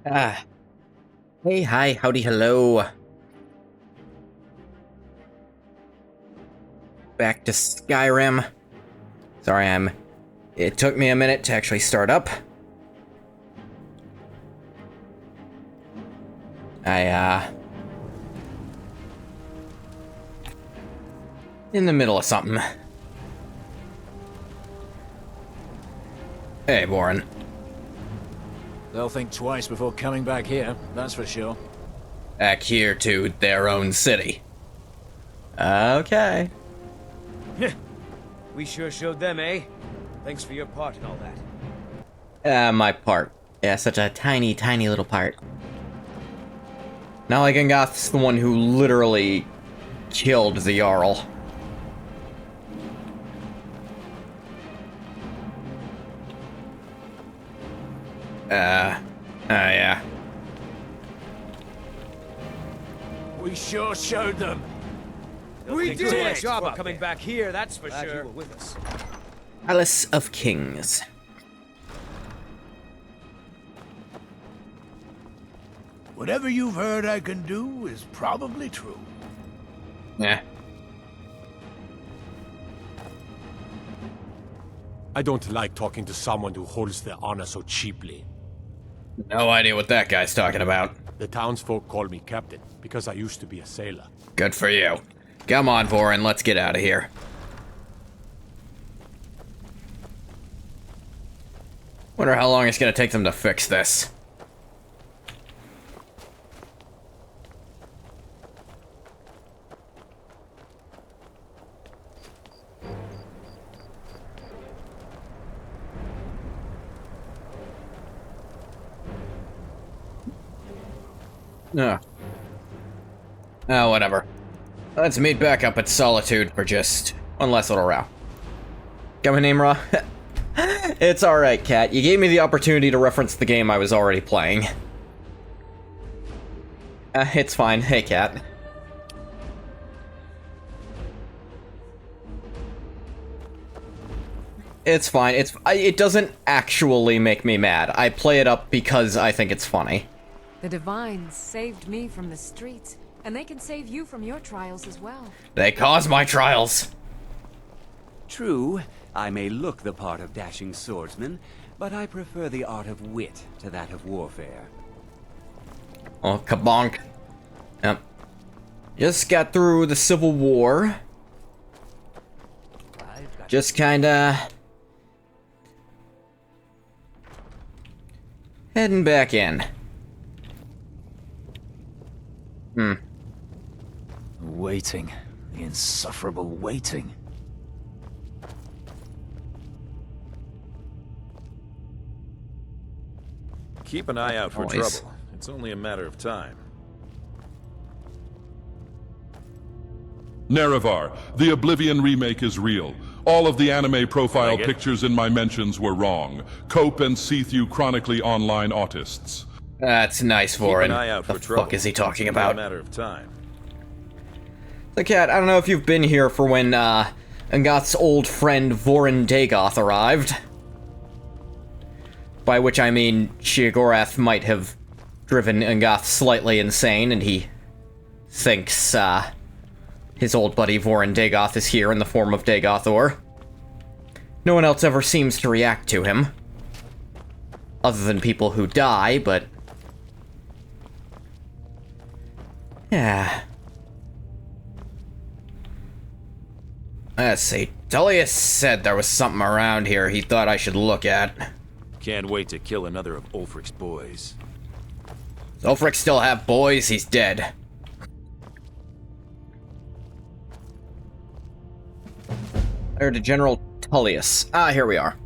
Ah, hey, hi, howdy, hello. Back to Skyrim. Sorry, it took me a minute to actually start up. In the middle of something. Hey, Warren. They'll think twice before coming back here, that's for sure. Back here to their own city. Okay. We sure showed them, eh? Thanks for your part in all that. My part. Yeah, such a tiny, tiny little part. Not like Angoth's the one who literally killed the Jarl. Yeah. We sure showed them. We did a did! job of coming back here, that's for sure. You were with us. Palace of Kings. Whatever you've heard I can do is probably true. Yeah. I don't like talking to someone who holds their honor so cheaply. No idea what that guy's talking about. The townsfolk call me captain because I used to be a sailor. Good for you. Come on, Vorin, let's get out of here. Wonder how long it's gonna take them to fix this. No. Oh, whatever. Let's meet back up at Solitude for just one last little row. Got my name wrong? It's alright, Cat. You gave me the opportunity to reference the game I was already playing. It's fine. Hey, Cat. It's fine. It doesn't actually make me mad. I play it up because I think it's funny. The Divines saved me from the streets, and they can save you from your trials as well. They cause my trials. True, I may look the part of dashing swordsman, but I prefer the art of wit to that of warfare. Oh, kabonk. Yep. Just got through the Civil War. Just kinda... heading back in. Waiting. The insufferable waiting. Keep an eye out for Boys. trouble. It's only a matter of time. Nerevar, the Oblivion remake is real. All of the anime profile Like it? pictures in my mentions were wrong. Cope and Seethu chronically online autists. That's nice, Keep Vorin. an eye out The for trouble. fuck is he talking It's only about? a matter of time. The Cat, I don't know if you've been here for when, Angoth's old friend Vorin Dagoth arrived. By which I mean, Sheogorath might have driven Angoth slightly insane, and he thinks, his old buddy Vorin Dagoth is here in the form of Dagothor. No one else ever seems to react to him. Other than people who die, but... yeah. Let's see. Tullius said there was something around here he thought I should look at. Can't wait to kill another of Ulfric's boys. Does Ulfric still have boys? He's dead. There to General Tullius. Ah, here we are.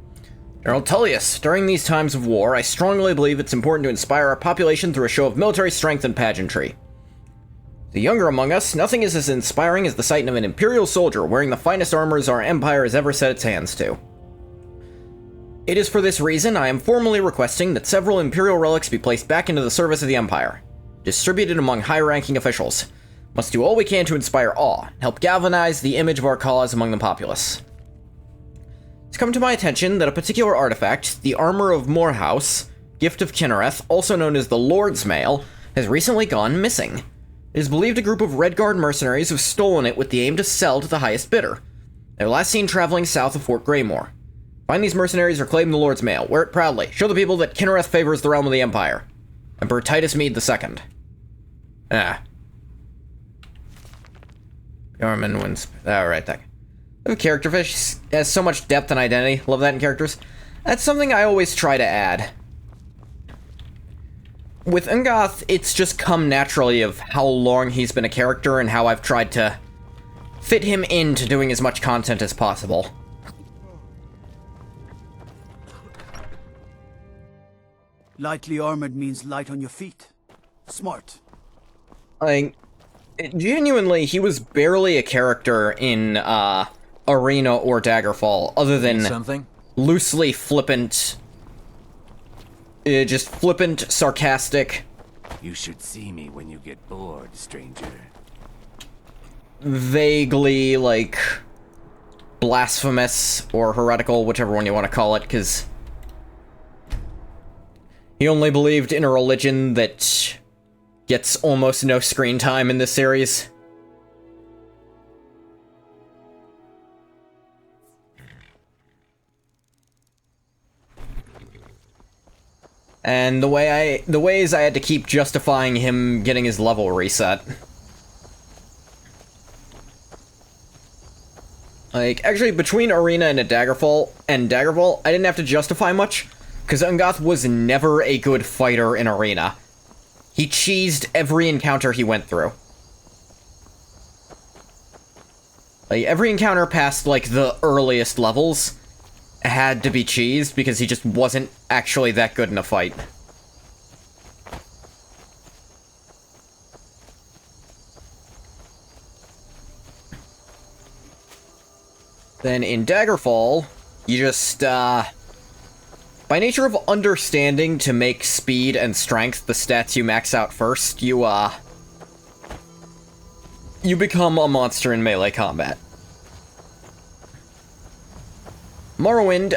General Tullius, during these times of war, I strongly believe it's important to inspire our population through a show of military strength and pageantry. The younger among us, nothing is as inspiring as the sight of an Imperial soldier wearing the finest armors our Empire has ever set its hands to. It is for this reason I am formally requesting that several Imperial relics be placed back into the service of the Empire, distributed among high-ranking officials. Must do all we can to inspire awe, and help galvanize the image of our cause among the populace. It's come to my attention that a particular artifact, the Armor of Morehouse, Gift of Kinnereth, also known as the Lord's Mail, has recently gone missing. It is believed a group of Redguard mercenaries have stolen it with the aim to sell to the highest bidder. They were last seen traveling south of Fort Greymore. Find these mercenaries or claim the Lord's Mail. Wear it proudly. Show the people that Kinnereth favors the realm of the Empire. Emperor Titus Mede II. Norman wins. Alright, that. Character fish has so much depth and identity. Love that in characters. That's something I always try to add. With Ungoth, it's just come naturally of how long he's been a character and how I've tried to fit him into doing as much content as possible. Lightly armored means light on your feet. Smart. Genuinely, he was barely a character in, Arena or Daggerfall, other than Something? loosely flippant, just flippant, sarcastic. You should see me when you get bored, stranger. Vaguely, like, blasphemous or heretical, whichever one you want to call it, because he only believed in a religion that gets almost no screen time in this series. And the ways I had to keep justifying him getting his level reset. Like, actually, between Arena and Daggerfall, I didn't have to justify much, because Ungoth was never a good fighter in Arena. He cheesed every encounter he went through. Like, every encounter past, like, the earliest levels had to be cheesed because he just wasn't actually that good in a fight. Then in Daggerfall, you just, by nature of understanding to make speed and strength the stats you max out first, you become a monster in melee combat. Morrowind,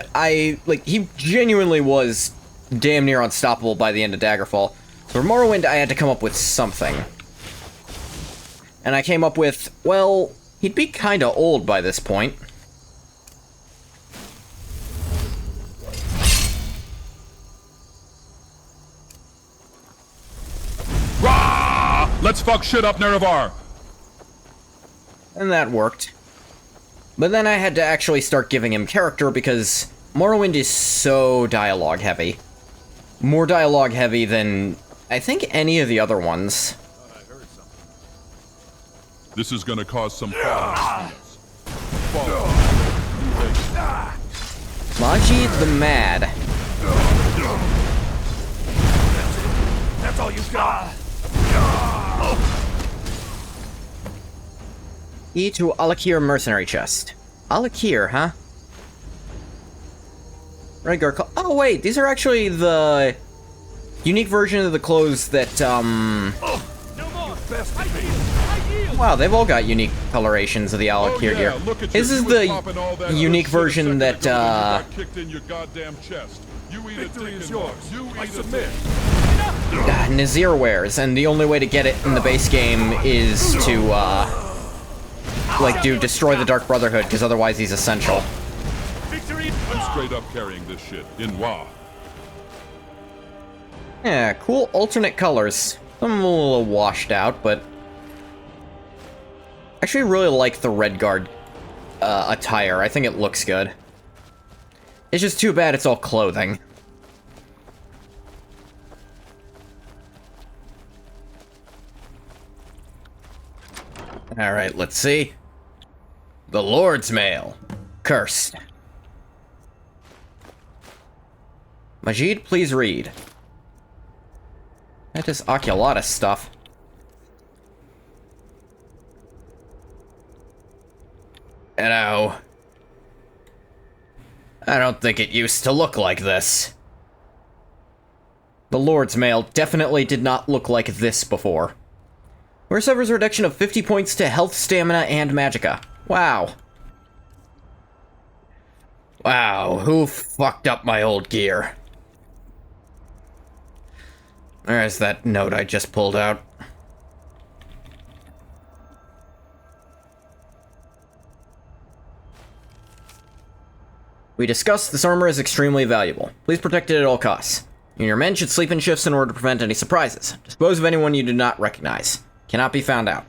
he genuinely was damn near unstoppable by the end of Daggerfall. So for Morrowind, I had to come up with something. And I came up with, well, he'd be kinda old by this point. Rah! Let's fuck shit up, Nerevar! And that worked. But then I had to actually start giving him character because Morrowind is so dialogue heavy. More dialogue heavy than, I think, any of the other ones. This is gonna cause some problems. Majid the Mad. That's all you got. E to Alakir mercenary chest. Alakir, huh? Redguard. Oh wait, these are actually the unique version of the clothes that Wow, they've all got unique colorations of the Alakir gear. This is the unique version that Nazir wears, and the only way to get it in the base game is to do Destroy the Dark Brotherhood, because otherwise he's essential. I'm straight up carrying this shit in WoW. Yeah, cool alternate colors. Some a little washed out, but I actually really like the Redguard attire. I think it looks good. It's just too bad it's all clothing. Alright, let's see. The Lord's Mail. Cursed. Majid, please read. That is Oculatus stuff. Hello. I don't think it used to look like this. The Lord's Mail definitely did not look like this before. Where suffers a reduction of 50 points to health, stamina, and magicka. Wow. Wow, who fucked up my old gear? There's that note I just pulled out. We discussed this armor is extremely valuable. Please protect it at all costs. You and your men should sleep in shifts in order to prevent any surprises. Dispose of anyone you do not recognize. Cannot be found out.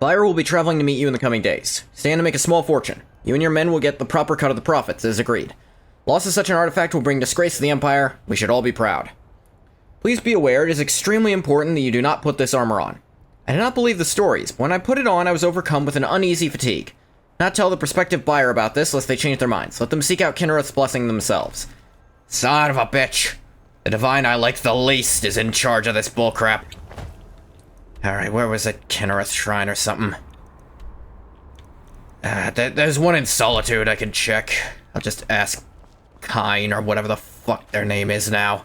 Buyer will be traveling to meet you in the coming days. Stand to make a small fortune. You and your men will get the proper cut of the profits, as agreed. Loss of such an artifact will bring disgrace to the Empire. We should all be proud. Please be aware it is extremely important that you do not put this armor on. I did not believe the stories, but when I put it on, I was overcome with an uneasy fatigue. Not tell the prospective buyer about this, lest they change their minds. Let them seek out Kinnereth's blessing themselves. Son of a bitch! The divine I like the least is in charge of this bullcrap. Alright, where was it? Kinnereth Shrine or something? There's one in Solitude I can check. I'll just ask Kine, or whatever the fuck their name is now.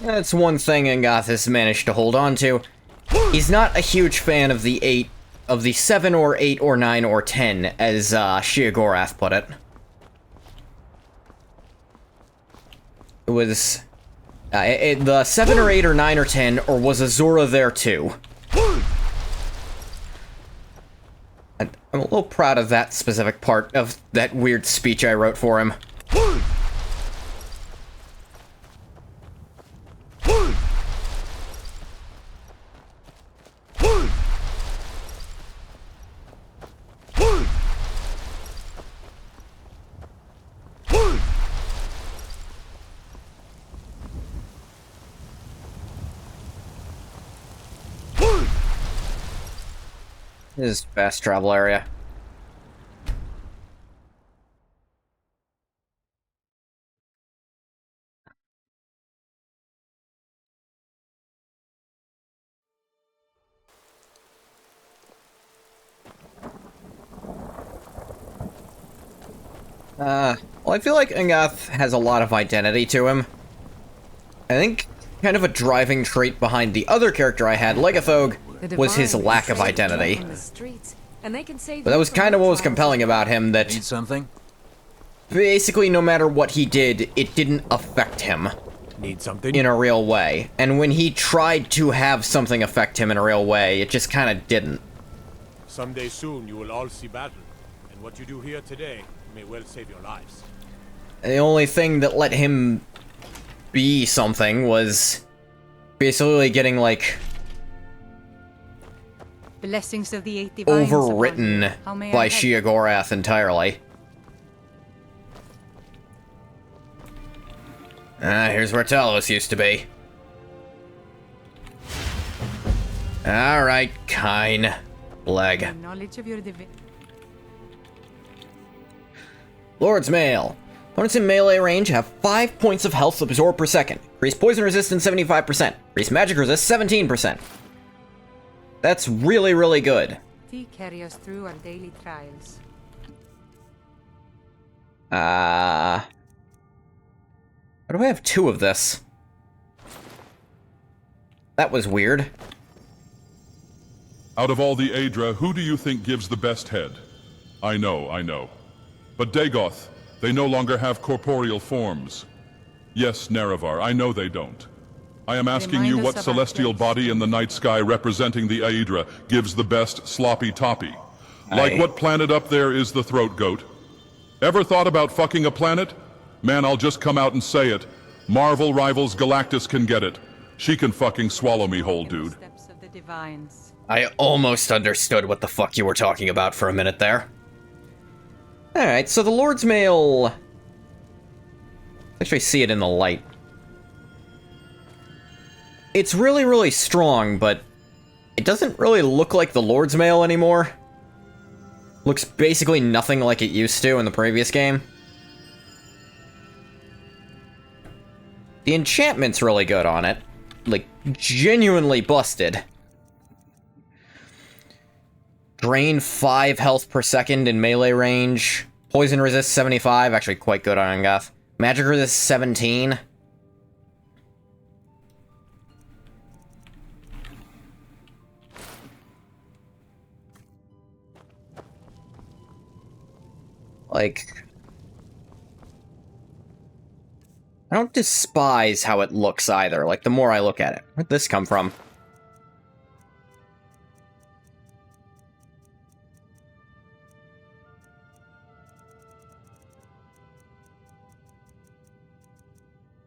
That's one thing Angath has managed to hold on to. He's not a huge fan of the 7 or 8 or 9 or 10, as Sheogorath put it. It was the 7 or 8 or 9 or 10, or was Azura there too? I'm a little proud of that specific part of that weird speech I wrote for him. This is fast travel area. Well, I feel like Angath has a lot of identity to him. I think kind of a driving trait behind the other character I had, Legathog, was his lack of identity. But that was kind of what was compelling about him, that Need something? basically no matter what he did, it didn't affect him Need something? in a real way. And when he tried to have something affect him in a real way, it just kind of didn't. Someday soon you will all see battle, and what you do here today may well save your lives. The only thing that let him be something was basically getting, like, Blessings of the Eight Divines overwritten upon you. by Sheogorath entirely. Here's where Talos used to be. Alright, Kine. Leg. Knowledge of your Lord's Mail. Opponents in melee range have 5 points of health absorbed per second. Increase poison resistance 75%. Increase magic resist 17%. That's really, really good. Carry us through our daily trials. Why do I have 2 of this? That was weird. Out of all the Aedra, who do you think gives the best head? I know. But Dagoth, they no longer have corporeal forms. Yes, Nerevar, I know they don't. I am asking you what celestial body in the night sky representing the Aedra gives the best sloppy toppy. Like what planet up there is the throat goat? Ever thought about fucking a planet? Man, I'll just come out and say it. Marvel rivals Galactus can get it. She can fucking swallow me whole, dude. Steps of the divines. I almost understood what the fuck you were talking about for a minute there. Alright, so the Lord's Mail... Actually see it in the light. It's really, really strong, but it doesn't really look like the Lord's Mail anymore. Looks basically nothing like it used to in the previous game. The enchantment's really good on it. Like, genuinely busted. Drain 5 health per second in melee range. Poison resist 75, actually quite good on Angath. Magic resist 17. Like, I don't despise how it looks either, like, the more I look at it. Where'd this come from?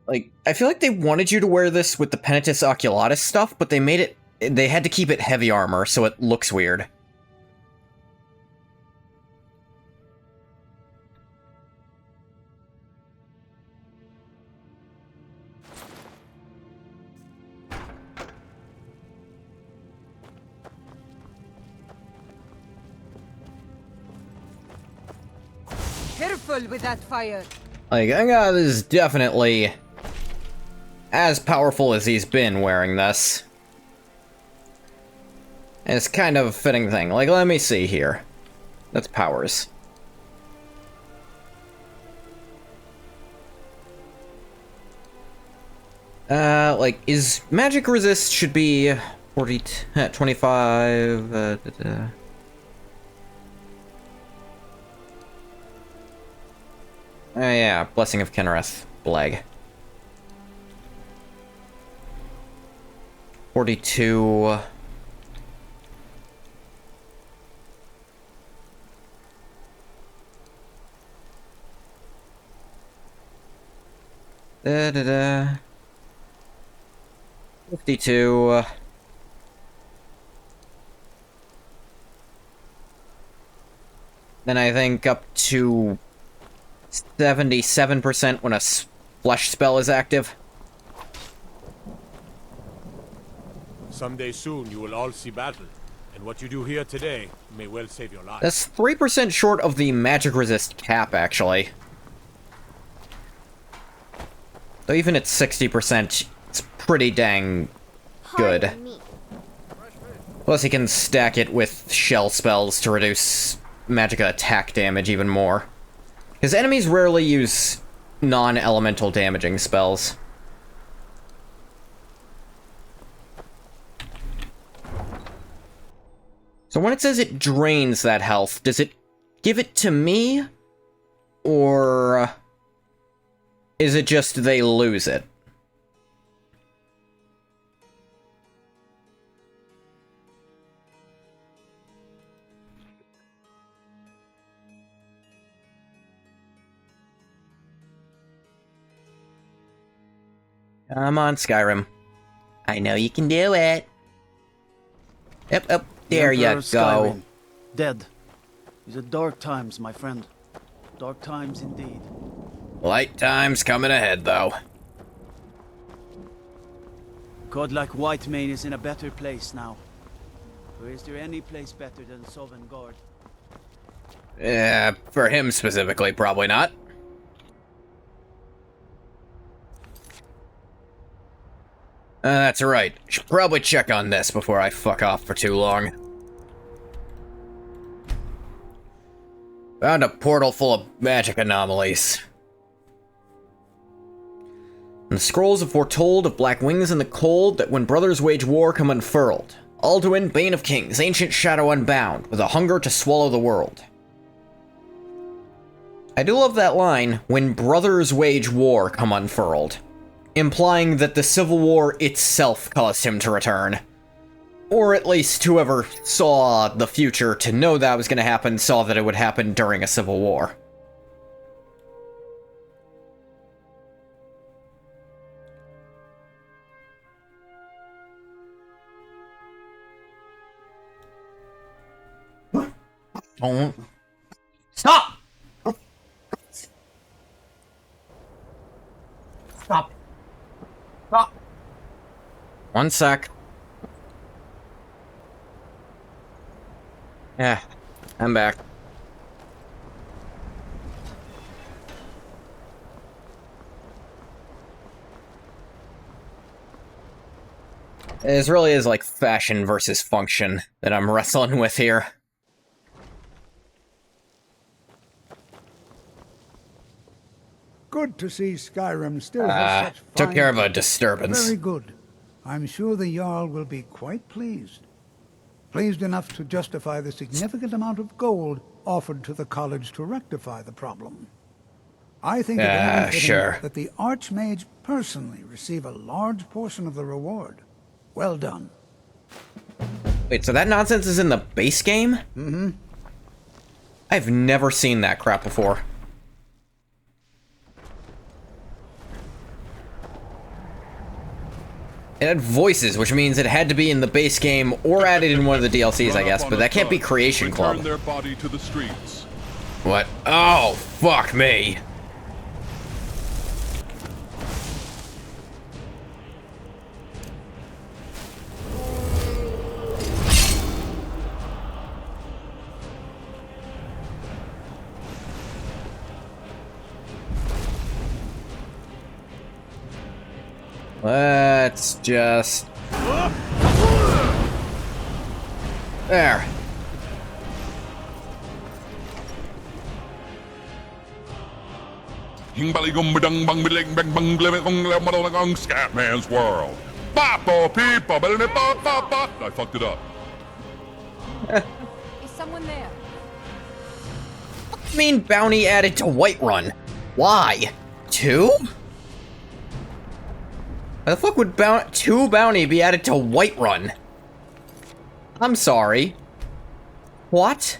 Like, I feel like they wanted you to wear this with the Penitus Oculatus stuff, but they made it... They had to keep it heavy armor, so it looks weird. Careful with that fire. Like, Enga is definitely as powerful as he's been wearing this. And it's kind of a fitting thing. Like, let me see here. That's powers. Like, is magic resist should be 40, 25, Oh yeah, Blessing of Kinnereth, Blag. 42... Da-da-da... 52... Then I think up to 77% when a flesh spell is active. Someday soon you will all see battle, and what you do here today may well save your life. That's 3% short of the magic resist cap, actually. Though even at 60%, it's pretty dang good. Plus he can stack it with shell spells to reduce magicka attack damage even more. Because enemies rarely use non-elemental damaging spells. So when it says it drains that health, does it give it to me? Or is it just they lose it? Come on, Skyrim. I know you can do it. Yep, there you go. Skyrim, dead. These are dark times, my friend. Dark times indeed. Light times coming ahead, though. Godlike Whitemane is in a better place now. Or is there any place better than Sovngarde? Yeah, for him specifically, probably not. That's right. Should probably check on this before I fuck off for too long. Found a portal full of magic anomalies. And the scrolls have foretold of black wings in the cold that when brothers wage war come unfurled. Alduin, Bane of Kings, ancient shadow unbound, with a hunger to swallow the world. I do love that line, when brothers wage war come unfurled. Implying that the Civil War itself caused him to return. Or at least whoever saw the future to know that was going to happen saw that it would happen during a civil war. Don't. Stop! Stop. Stop. One sec. Yeah, I'm back. It really is like fashion versus function that I'm wrestling with here. Good to see Skyrim still has such took fine care of a people. disturbance. Very good. I'm sure the Jarl will be quite pleased. pleased enough to justify the significant amount of gold offered to the college to rectify the problem. I think it only fitting sure. that the Archmage personally receive a large portion of the reward. Well done. Wait, so that nonsense is in the base game? Mm-hmm. I've never seen that crap before. It had voices, which means it had to be in the base game or added in one of the DLCs, I guess, but that can't be Creation Club. Return their body to the streets. What? Oh, fuck me. Let's just... There. Scatman's World. I fucked it up. Is someone there? What do you mean bounty added to Whiterun? Why? 2? Why the fuck would 2 bounty be added to Whiterun? I'm sorry. What?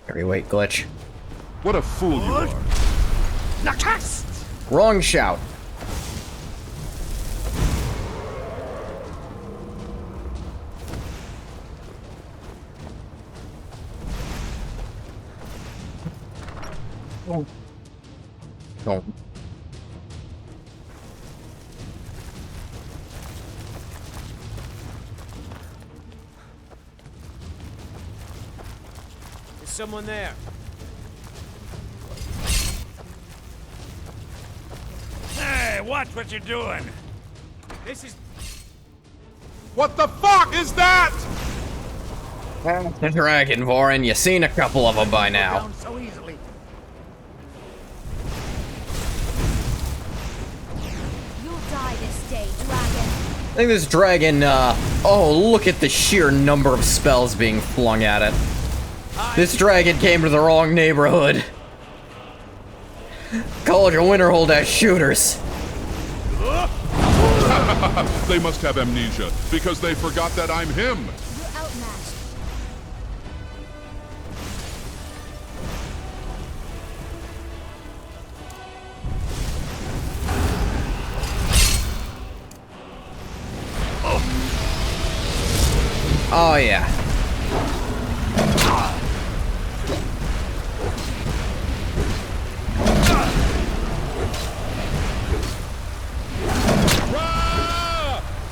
Heavyweight glitch. What a fool you are. Wrong shout. Oh. No. Is someone there? Hey, watch what you're doing! This is... What the fuck is that? The dragon, Vorin. You've seen a couple of them by now. So easily. You'll die this day, dragon. I think this dragon, oh, look at the sheer number of spells being flung at it. This dragon came to the wrong neighborhood. College of Winterhold has shooters. They must have amnesia, because they forgot that I'm him. You're outmatched. Oh, yeah.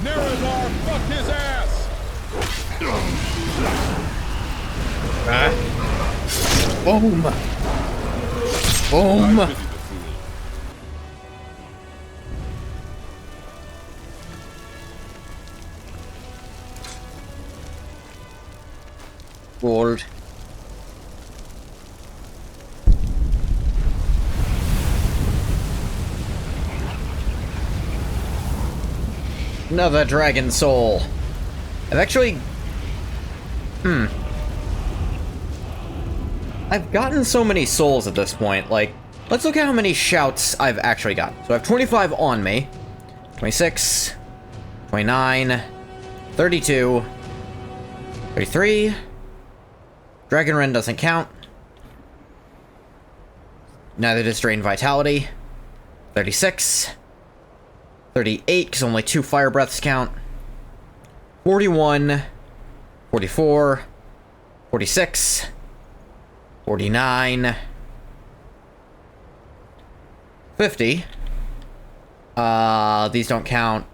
Nerazar fucked his ass! Boom. Boom. I pity the fool. Gold. Another dragon soul. I've actually... I've gotten so many souls at this point. Like, let's look at how many shouts I've actually gotten. So I have 25 on me. 26. 29. 32. 33. Dragon Rend doesn't count. Neither does Drain Vitality. 36. 38, because only 2 fire breaths count. 41. 44. 46. 49. 50. These don't count.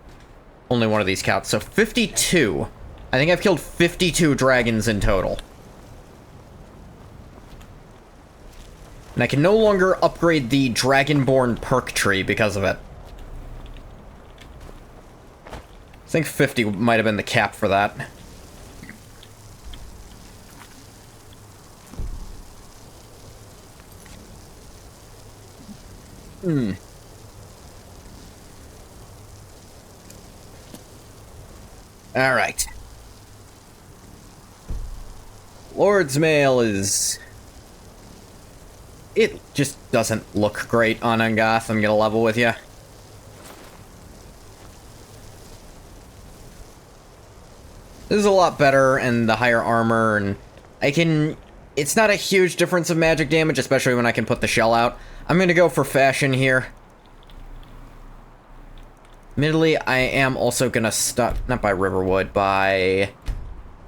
Only one of these counts. So 52. I think I've killed 52 dragons in total. And I can no longer upgrade the Dragonborn perk tree because of it. I think 50 might have been the cap for that. Alright. Lord's Mail is... It just doesn't look great on Ungoth, I'm gonna level with you. This is a lot better, and the higher armor, and I can... It's not a huge difference of magic damage, especially when I can put the shell out. I'm gonna go for fashion here. Admittedly, I am also gonna stop... Not by Riverwood, by...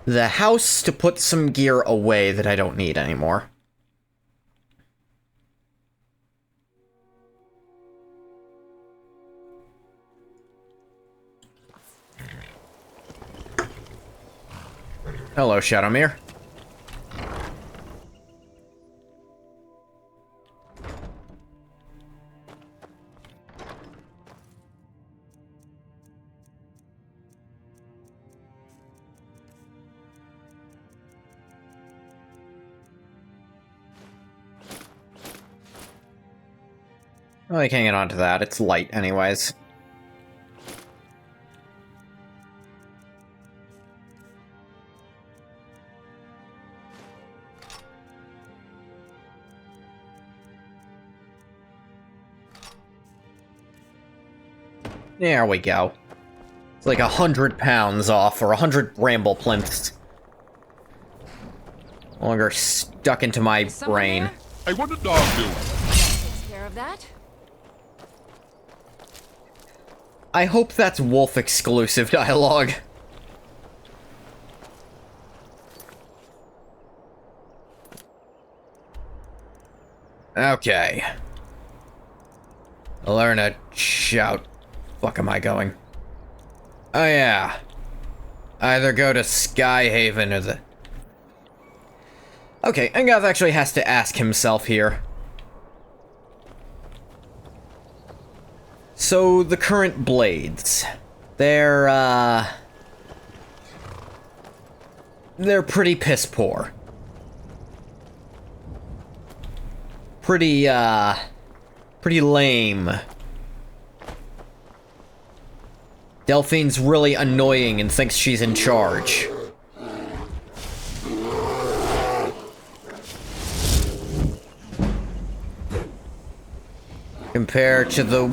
the house to put some gear away that I don't need anymore. Hello, Shadowmere. Well, I can't get onto that. It's light anyways. There we go. It's like 100 pounds off, or 100 bramble plinths. No longer stuck into my brain. Hey, what did dog do? Takes care of that. I hope that's wolf-exclusive dialogue. Okay. Learn to shout. Fuck am I going? Oh yeah. Either go to Skyhaven or the... Okay, Ungoth actually has to ask himself here. So, the current blades. They're pretty piss poor. Pretty lame. Delphine's really annoying and thinks she's in charge. Compared to the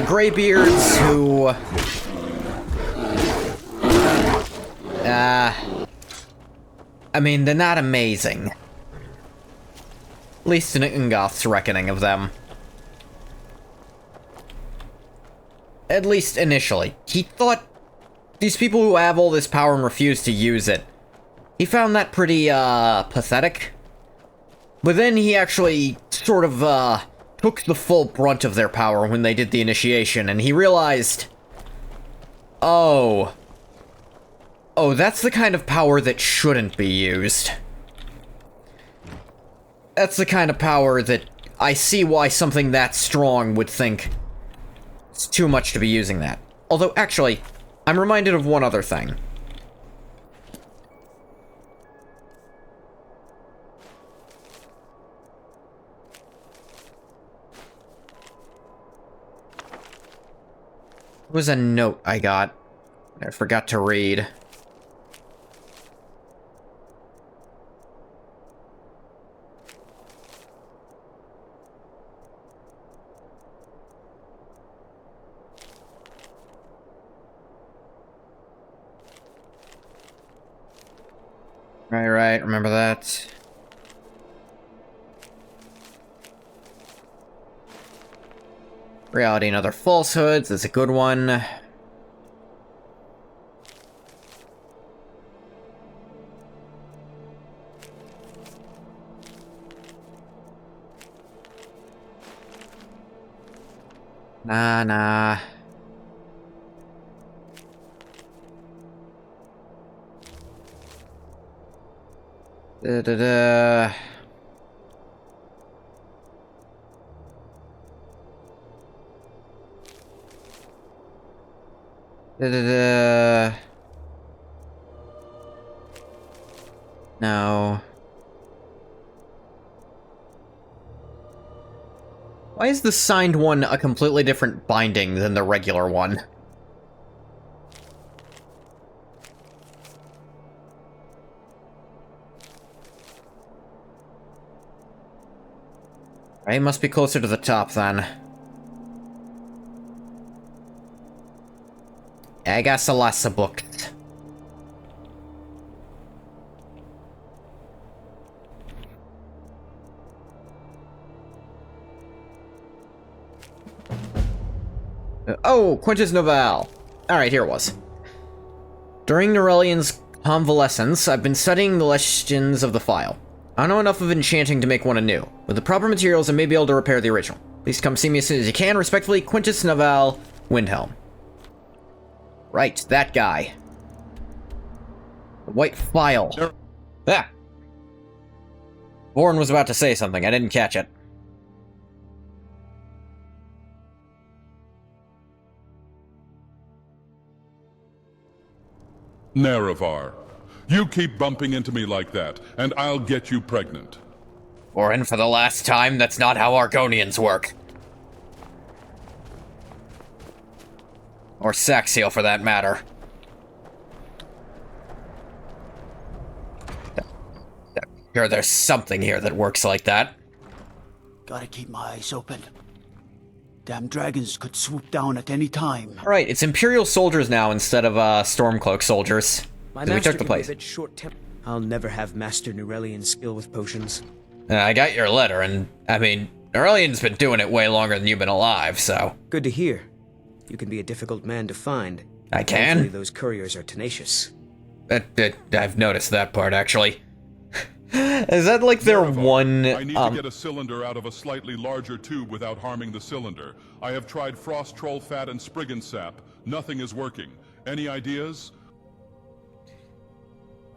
Greybeards, who... I mean, they're not amazing. At least in Ungoth's reckoning of them. At least initially. He thought these people who have all this power and refuse to use it, he found that pretty, pathetic. But then he actually sort of, took the full brunt of their power when they did the initiation, and he realized... Oh, that's the kind of power that shouldn't be used. That's the kind of power that I see why something that strong would think it's too much to be using that. Although, actually, I'm reminded of one other thing. It was a note I got. I forgot to read. Right, remember that. Reality and Other Falsehoods is a good one. Nah. Da-da-da. Da-da-da. No. Why is the signed one a completely different binding than the regular one? I must be closer to the top, then. I guess a less booked. Oh, Quintus Novel. Alright, here it was. During Norellian's convalescence, I've been studying the legends of the file. I don't know enough of enchanting to make one anew. With the proper materials, I may be able to repair the original. Please come see me as soon as you can. Respectfully, Quintus Novel, Windhelm. Right, that guy. The white file. Ah! Bourne was about to say something. I didn't catch it. Nerevar, you keep bumping into me like that, and I'll get you pregnant. Bourne, for the last time, that's not how Argonians work. Or Saxiel, for that matter. Sure, there's something here that works like that. Gotta keep my eyes open. Damn dragons could swoop down at any time. Alright, it's Imperial soldiers now instead of Stormcloak soldiers. My We master took the can place. be a bit short-tempered. I'll never have Master Norellian's skill with potions. I got your letter, and, I mean, Norellian's been doing it way longer than you've been alive, so... Good to hear. You can be a difficult man to find. I can? Hopefully those couriers are tenacious. I've noticed that part, actually. Is that like their one... I need to get a cylinder out of a slightly larger tube without harming the cylinder. I have tried frost troll fat and spriggan sap. Nothing is working. Any ideas?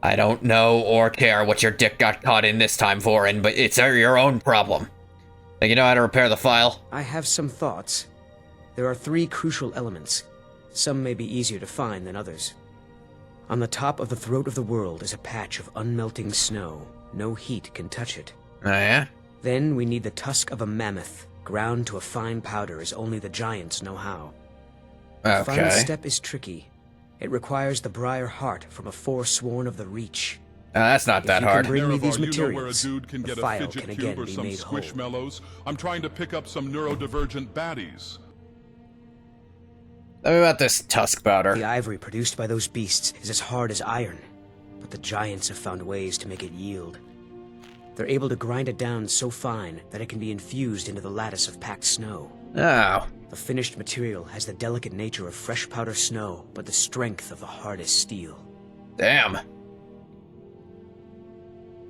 I don't know or care what your dick got caught in this time, Vorin, but it's your own problem. Think you know how to repair the file? I have some thoughts. There are 3 crucial elements. Some may be easier to find than others. On the top of the throat of the world is a patch of unmelting snow. No heat can touch it. Oh, yeah? Then we need the tusk of a mammoth, ground to a fine powder as only the giants know how. The final step is tricky. It requires the Briar Heart from a forsworn of the Reach. That's not that hard. If you can bring me these Nerevar, you know where a materials, dude can the get a file fidget can cube again or be some made whole. squishmallows? I'm trying to pick up some neurodivergent baddies. Tell me about this tusk powder. The ivory produced by those beasts is as hard as iron, but the giants have found ways to make it yield. They're able to grind it down so fine that it can be infused into the lattice of packed snow. Oh. The finished material has the delicate nature of fresh powder snow, but the strength of the hardest steel. Damn.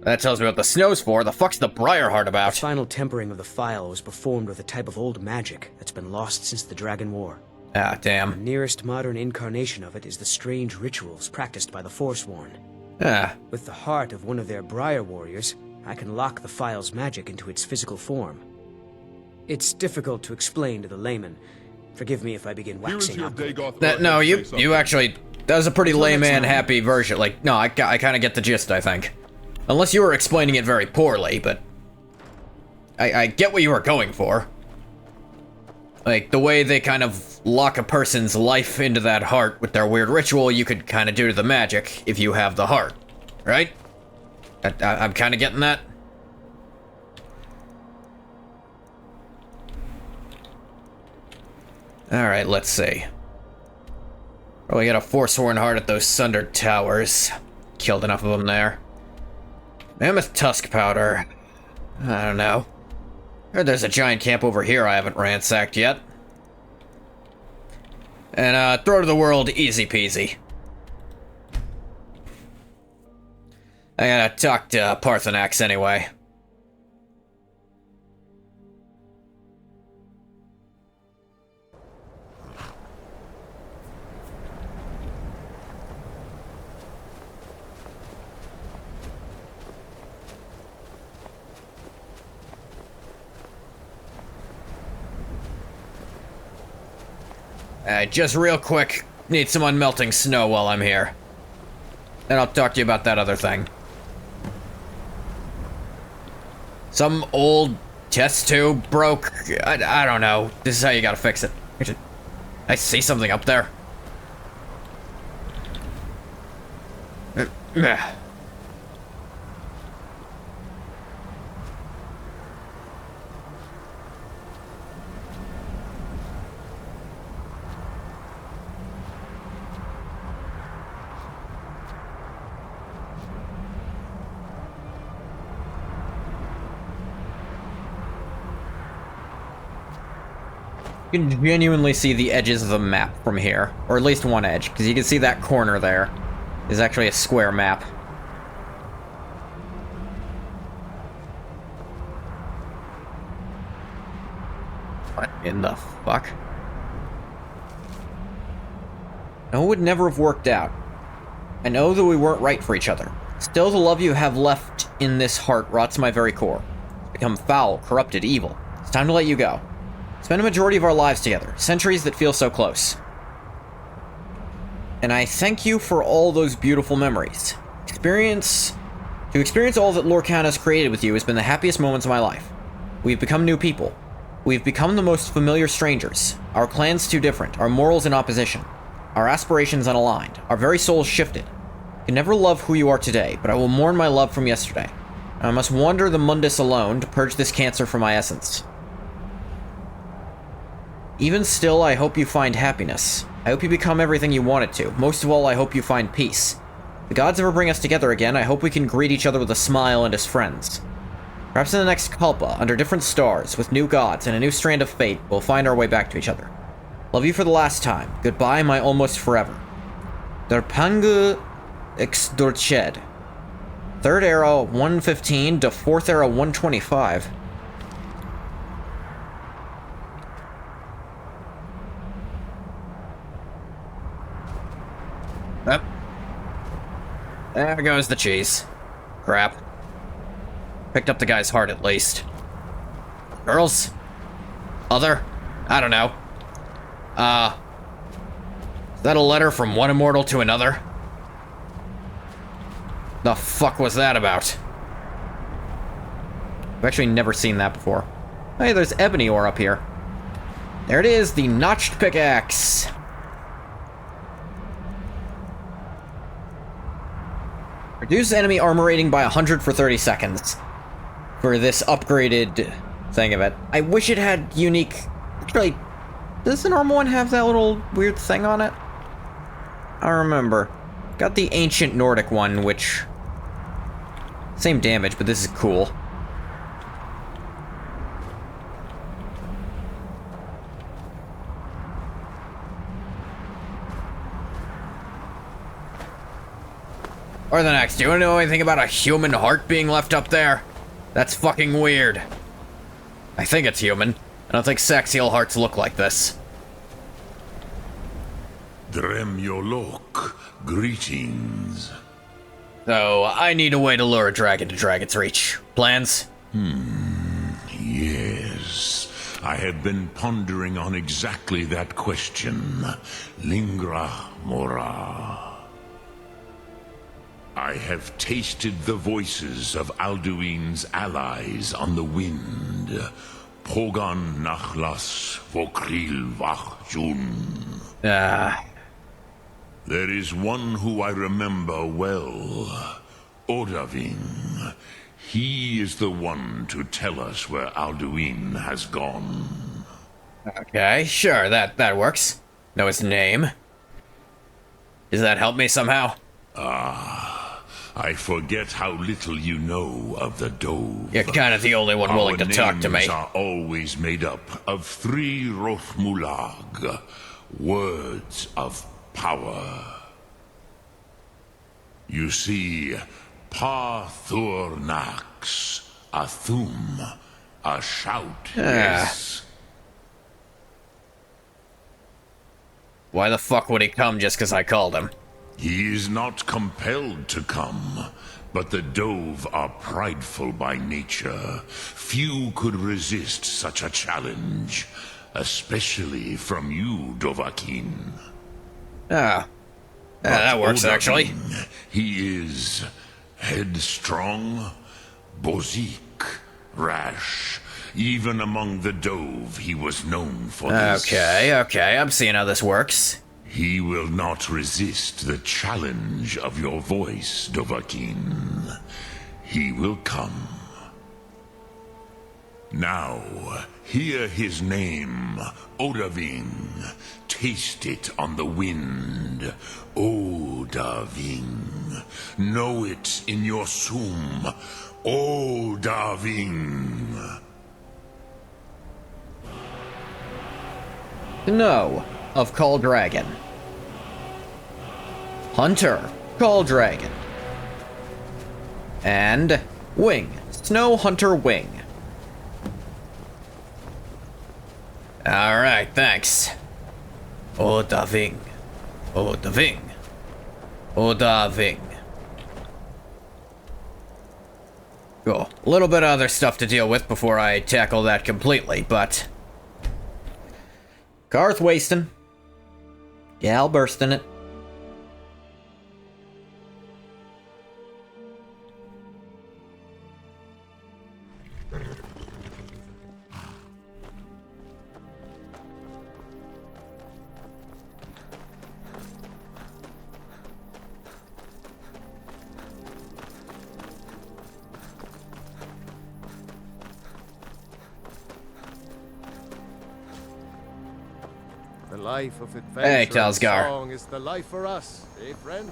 That tells me what the snow's for. The fuck's the Briarheart about? The final tempering of the file was performed with a type of old magic that's been lost since the Dragon War. Ah, damn. The nearest modern incarnation of it is the strange rituals practiced by the Forsworn. Ah. With the heart of one of their Briar warriors, I can lock the file's magic into its physical form. It's difficult to explain to the layman. Forgive me if I begin waxing up. No, you actually... That was a pretty layman happy version. Like, no, I kind of get the gist, I think. Unless you were explaining it very poorly, but... I get what you were going for. Like, the way they kind of lock a person's life into that heart with their weird ritual, you could kind of do to the magic if you have the heart. Right? I'm kind of getting that. Alright, let's see. Probably got a Forsworn heart at those Sundered Towers. Killed enough of them there. Mammoth Tusk Powder. I don't know. Heard there's a giant camp over here I haven't ransacked yet. And, Throat of the World, easy peasy. I gotta talk to Parthenax anyway. Just real quick, need some unmelting snow while I'm here. Then I'll talk to you about that other thing. Some old Test tube broke. I don't know. This is how you gotta fix it. I see something up there. You can genuinely see the edges of the map from here, or at least one edge, because you can see that corner there is actually a square map. What in the fuck? No, it would never have worked out. I know that we weren't right for each other. Still, the love you have left in this heart rots my very core. It's become foul, corrupted, evil. It's time to let you go. Spend a majority of our lives together, centuries that feel so close. And I thank you for all those beautiful memories. To experience all that Lorcan has created with you has been the happiest moments of my life. We've become new people. We've become the most familiar strangers. Our clans too different, our morals in opposition, our aspirations unaligned, our very souls shifted. I can never love who you are today, but I will mourn my love from yesterday. I must wander the Mundus alone to purge this cancer from my essence. Even still, I hope you find happiness. I hope you become everything you wanted to. Most of all, I hope you find peace. If the gods ever bring us together again, I hope we can greet each other with a smile and as friends. Perhaps in the next Kalpa, under different stars, with new gods and a new strand of fate, we'll find our way back to each other. Love you for the last time. Goodbye, my almost forever. Derpangu Exdorched. Third arrow 115 to fourth arrow 125. Yep. There goes the cheese. Crap. Picked up the guy's heart at least. Girls? Other? I don't know. Is that a letter from one immortal to another? The fuck was that about? I've actually never seen that before. Hey, there's ebony ore up here. There it is, the notched pickaxe. Reduce enemy armor rating by 100 for 30 seconds. For this upgraded thing of it. I wish it had unique... Actually, does the normal one have that little weird thing on it? I don't remember. Got the ancient Nordic one, which... Same damage, but this is cool. Or the next, do you want to know anything about a human heart being left up there? That's fucking weird. I think it's human. I don't think Saxiel hearts look like this. Dremyolok, greetings. So, I need a way to lure a dragon to Dragon's Reach. Plans? Yes. I have been pondering on exactly that question. Lingra mora. I have tasted the voices of Alduin's allies on the wind. Pogan nachlas vokril vachjun. There is one who I remember well. Odavin. He is the one to tell us where Alduin has gone. Okay, sure, that works. Know his name. Does that help me somehow? I forget how little you know of the Dove. You're kind of the only one willing to talk to me. Our names are always made up of 3 Rothmulag, words of power. You see, Parthurnax, a thum, a shout, yes. Why the fuck would he come just because I called him? He is not compelled to come, but the Dove are prideful by nature. Few could resist such a challenge, especially from you, Dovahkiin. That works, Odahviing, actually. He is headstrong, bozik, rash, Even among the Dove, he was known for this. Okay, I'm seeing how this works. He will not resist the challenge of your voice, Dovahkiin. He will come. Now, hear his name, Odahviing. Taste it on the wind, Odahviing. Know it in your sum, Odahviing. Snow of Call Dragon. Hunter, Call Dragon. And Wing, Snow Hunter Wing. Alright, thanks. Odahviing. Odahviing. Odahviing. Cool. A little bit of other stuff to deal with before I tackle that completely, but... Garth wasting. Gal bursting it. The life of adventure Hey, and Talsgar. song is the life for us, eh, friend?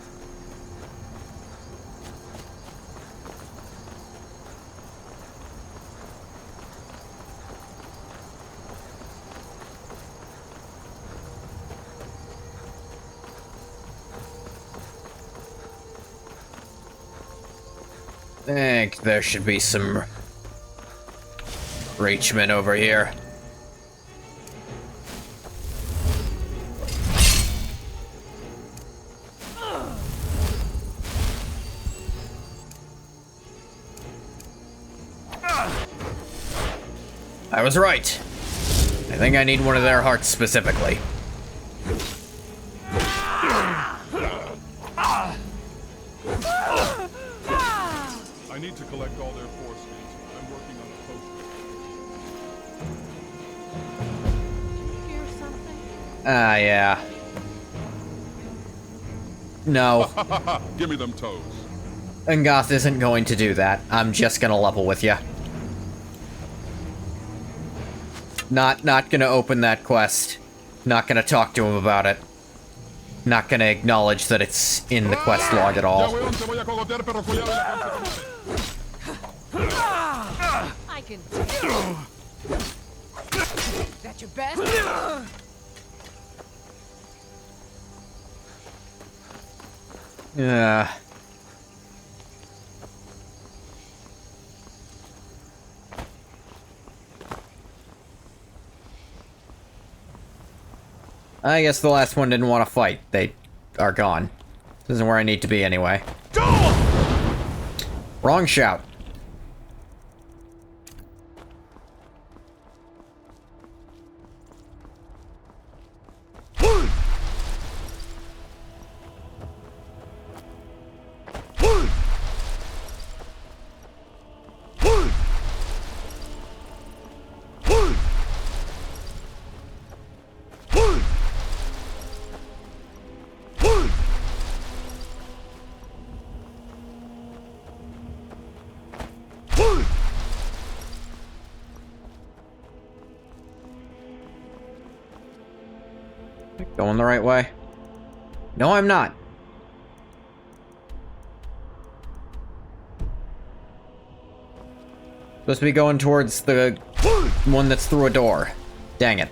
I think there should be some Reachmen over here. I was right. I think I need one of their hearts specifically. I need to collect all their force feeds. I'm working on a potion. Hear something? Yeah. No. Give me them toes. Ngoth isn't going to do that. I'm just gonna level with you. Not gonna open that quest. Not gonna talk to him about it. Not gonna acknowledge that it's in the quest log at all. I can tell. Is that your best? Yeah. I guess the last one didn't want to fight. They are gone. This isn't where I need to be anyway. Wrong shout. Going the right way? No, I'm not. Supposed to be going towards the one that's through a door. Dang it.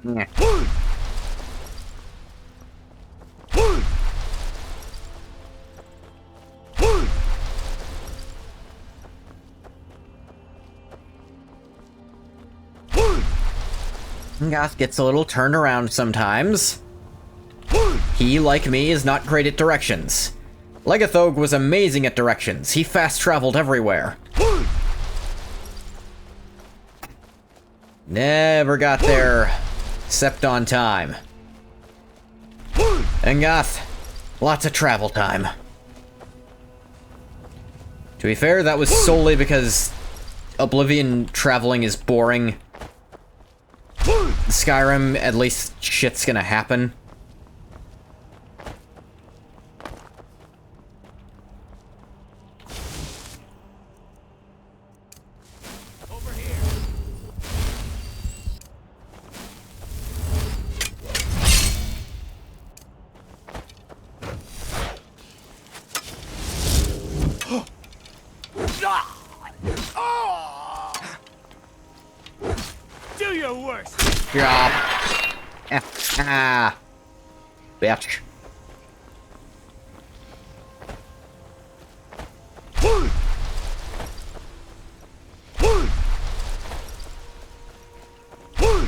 Yeah. Ngoth gets a little turned around sometimes. He, like me, is not great at directions. Legathog was amazing at directions. He fast-traveled everywhere. Never got there Septon time. Engoth, lots of travel time. To be fair, that was solely because Oblivion traveling is boring. Skyrim, at least shit's gonna happen. Over here. Do your worst. Drop. Ah. Bitch.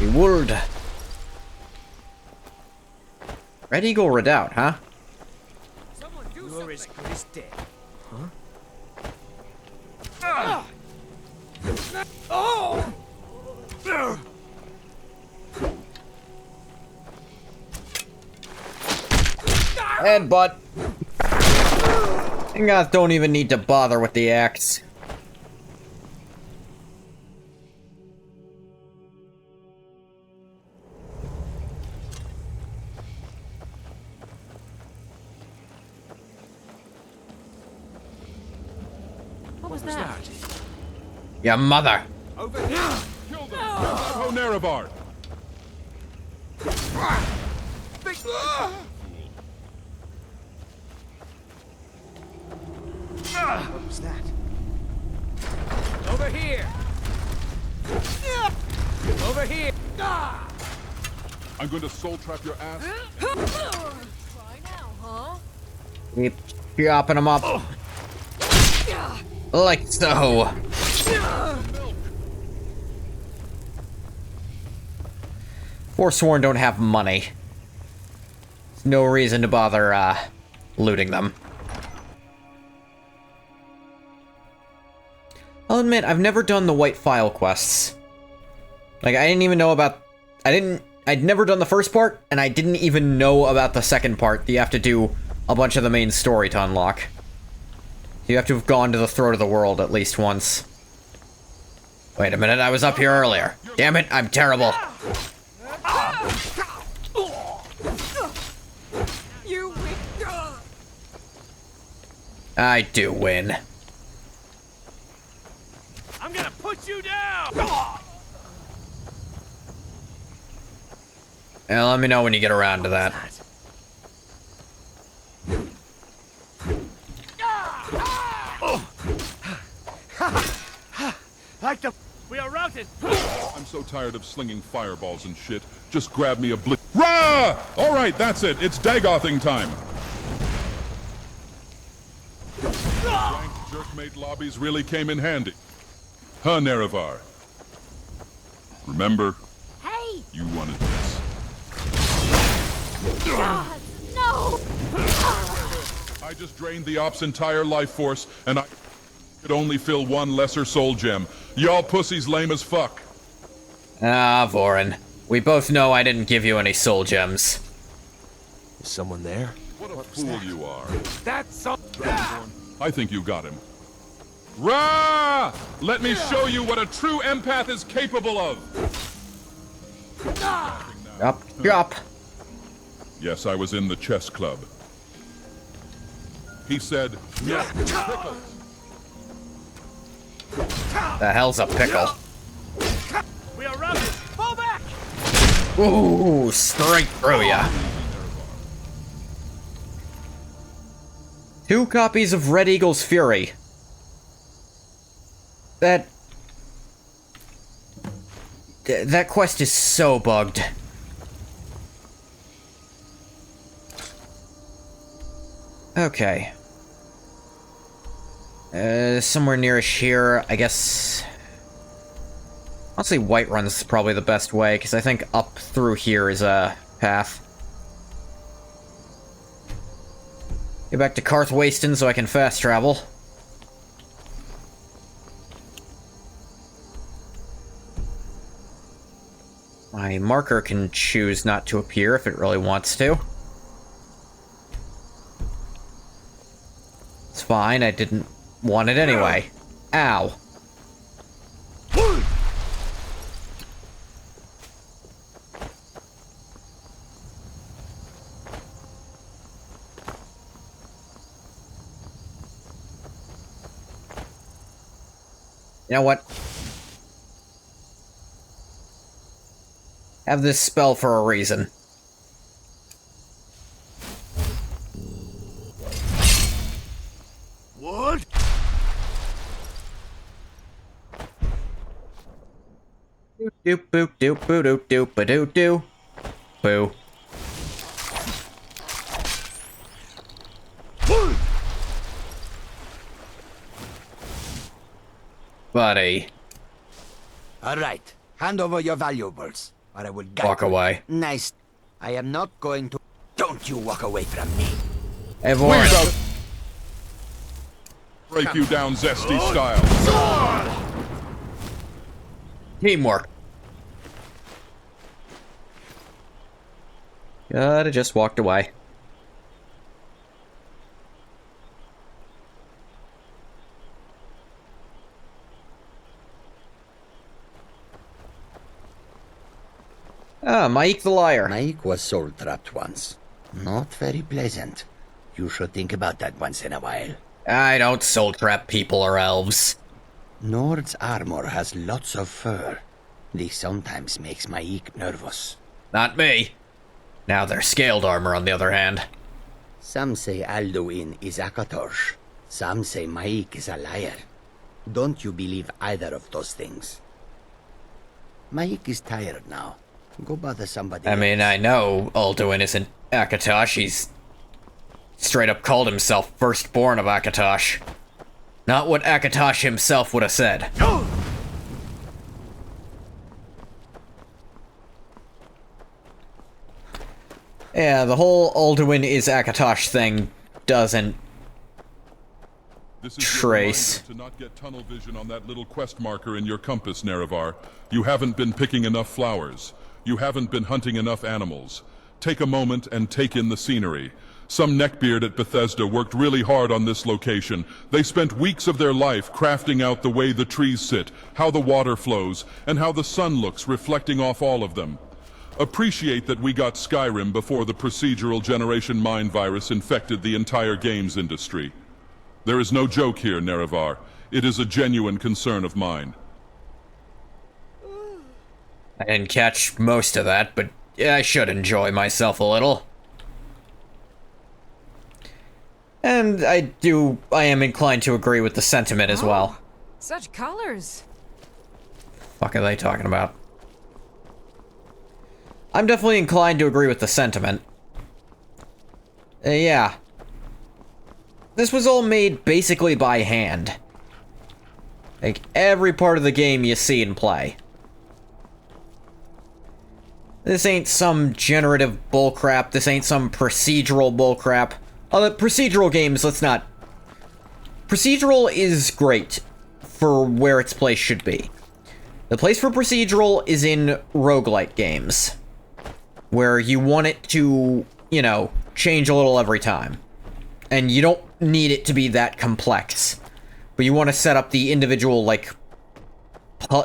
Reward. Red Eagle Redoubt, huh? You're as good as dead. Oh! Headbutt. Engoth don't even need to bother with the axe. What was that? Your mother. Over here. Kill them! Oh, Nerevar! What was that? Over here. Over here. I'm going to soul trap your ass. Try now, huh? Keep chopping them up. Like so. Forsworn don't have money. No reason to bother, looting them. I'll admit, I've never done the white file quests. Like, I didn't even know about... I'd never done the first part, and I didn't even know about the second part. You have to do a bunch of the main story to unlock. You have to have gone to the throat of the world at least once. Wait a minute, I was up here earlier. Damn it, I'm terrible. You win. I do win. I'm gonna put you down. Yeah, let me know when you get around to that. Like the... We are routed. I'm so tired of slinging fireballs and shit. Just grab me a blitz. Rah! All right, that's it. It's Dagothing time. Rank jerkmate lobbies really came in handy. Huh, Nerevar? Remember? Hey! You wanted this. God, no! I just drained the Op's entire life force, and I could only fill one lesser soul gem. Y'all pussies lame as fuck. Ah, Vorin. We both know I didn't give you any soul gems. Is someone there? What a fool you are. That's so... I think you got him. Rah! Let me show you what a true empath is capable of. Yup. Yes, I was in the chess club. He said, yes, pickles. The hell's a pickle? We are routed. Fall back. Ooh, straight through ya. 2 copies of Red Eagle's Fury. That quest is so bugged. Okay. Somewhere nearish here, I guess... Honestly, Whiterun's probably the best way, because I think up through here is a path. Get back to Karth Wasteland so I can fast travel. My marker can choose not to appear if it really wants to. It's fine, I didn't want it anyway. Ow. You know what? Have this spell for a reason. What? Doop boop doop boo doop doop ba doo doo. Boo. Buddy. Alright, hand over your valuables, or I will Walk away. Nice. I am not going to... Don't you walk away from me. Everyone. Break you down zesty style. Teamwork. Gotta just walked away. Ah, Mike the liar. Mike was soul-trapped once. Not very pleasant. You should think about that once in a while. I don't soul trap people or elves. Nord's armor has lots of fur. This sometimes makes Maik nervous. Not me. Now their scaled armor, on the other hand. Some say Alduin is Akatosh. Some say Maik is a liar. Don't you believe either of those things? Maik is tired now. Go bother somebody I mean, I know Alduin isn't Akatosh. He's straight up called himself firstborn of Akatosh. Not what Akatosh himself would have said. Yeah, the whole Alduin is Akatosh thing doesn't trace. To not get tunnel vision on that little quest marker in your compass, Nerevar. You haven't been picking enough flowers. You haven't been hunting enough animals. Take a moment and take in the scenery. Some neckbeard at Bethesda worked really hard on this location. They spent weeks of their life crafting out the way the trees sit, how the water flows, and how the sun looks reflecting off all of them. Appreciate that we got Skyrim before the procedural generation mind virus infected the entire games industry. There is no joke here, Nerevar. It is a genuine concern of mine. I didn't catch most of that, but yeah, I should enjoy myself a little. And I am inclined to agree with the sentiment as well. Such colors. Fuck are they talking about? I'm definitely inclined to agree with the sentiment. Yeah. This was all made basically by hand. Like, every part of the game you see and play. This ain't some generative bullcrap. This ain't some procedural bullcrap. The procedural games, let's not... Procedural is great for where its place should be. The place for procedural is in roguelite games, where you want it to, you know, change a little every time. And you don't need it to be that complex. But you want to set up the individual, like,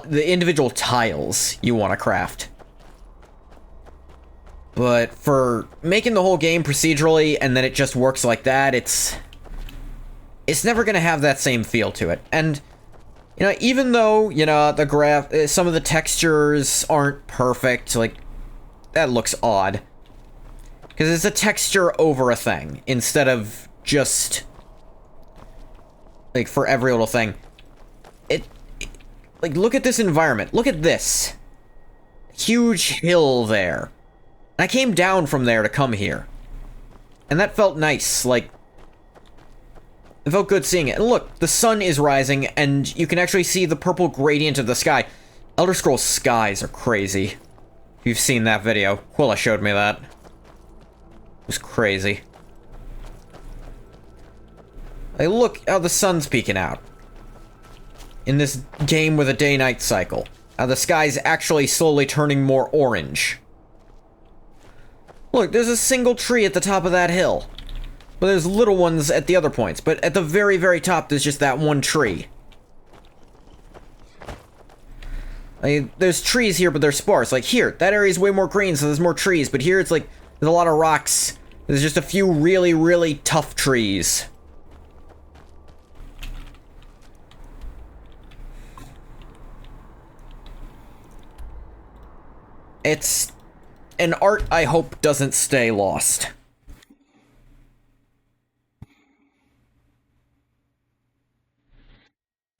the individual tiles you want to craft. But for making the whole game procedurally and then it just works like that, it's never going to have that same feel to it. And, you know, even though, you know, some of the textures aren't perfect, like, that looks odd. Because it's a texture over a thing, instead of just, like, for every little thing. Like, look at this environment. Look at this. Huge hill there. I came down from there to come here. And that felt nice, like... It felt good seeing it. And look, the sun is rising, and you can actually see the purple gradient of the sky. Elder Scrolls skies are crazy. If you've seen that video. Quilla showed me that. It was crazy. Like, look how the sun's peeking out. In this game with a day-night cycle. The sky's actually slowly turning more orange. Look, there's a single tree at the top of that hill. But there's little ones at the other points. But at the very, very top, there's just that one tree. I mean, there's trees here, but they're sparse. Like here, that area's way more green, so there's more trees. But here, it's like, there's a lot of rocks. There's just a few really, really tough trees. It's an art I hope doesn't stay lost.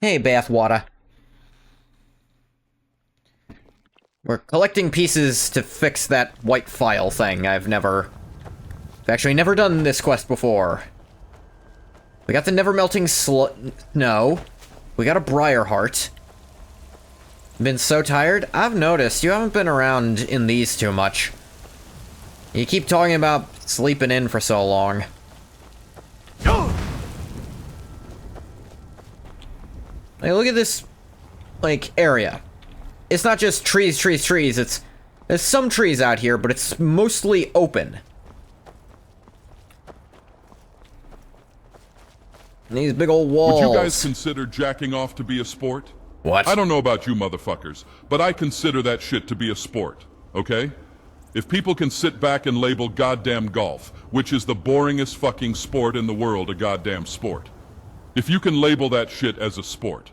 Hey, Bathwater. We're collecting pieces to fix that white file thing. I've actually never done this quest before. We got the never-melting snow. We got a briar heart. Been so tired? I've noticed you haven't been around in these too much. You keep talking about sleeping in for so long. Like, look at this, like, area. It's not just trees, trees, trees. There's some trees out here, but it's mostly open. And these big old walls. Would you guys consider jacking off to be a sport? What? I don't know about you motherfuckers, but I consider that shit to be a sport, okay? If people can sit back and label goddamn golf, which is the boringest fucking sport in the world, a goddamn sport. If you can label that shit as a sport.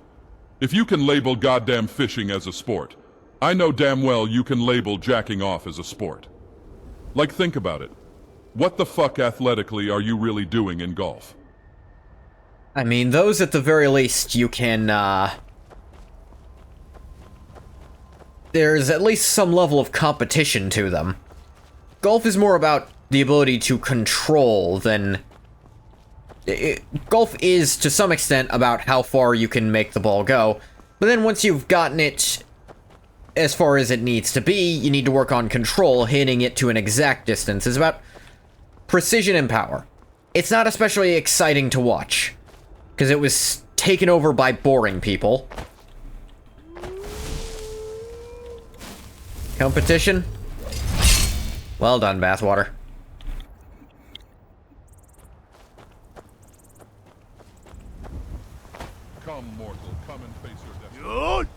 If you can label goddamn fishing as a sport, I know damn well you can label jacking off as a sport. Like, think about it. What the fuck athletically are you really doing in golf? I mean, those at the very least you can, there's at least some level of competition to them. Golf is more about the ability to control than... golf is, to some extent, about how far you can make the ball go, but then once you've gotten it as far as it needs to be, you need to work on control, hitting it to an exact distance. It's about precision and power. It's not especially exciting to watch, because it was taken over by boring people. Competition? Well done, Bathwater. Come, mortal, come and face your destiny.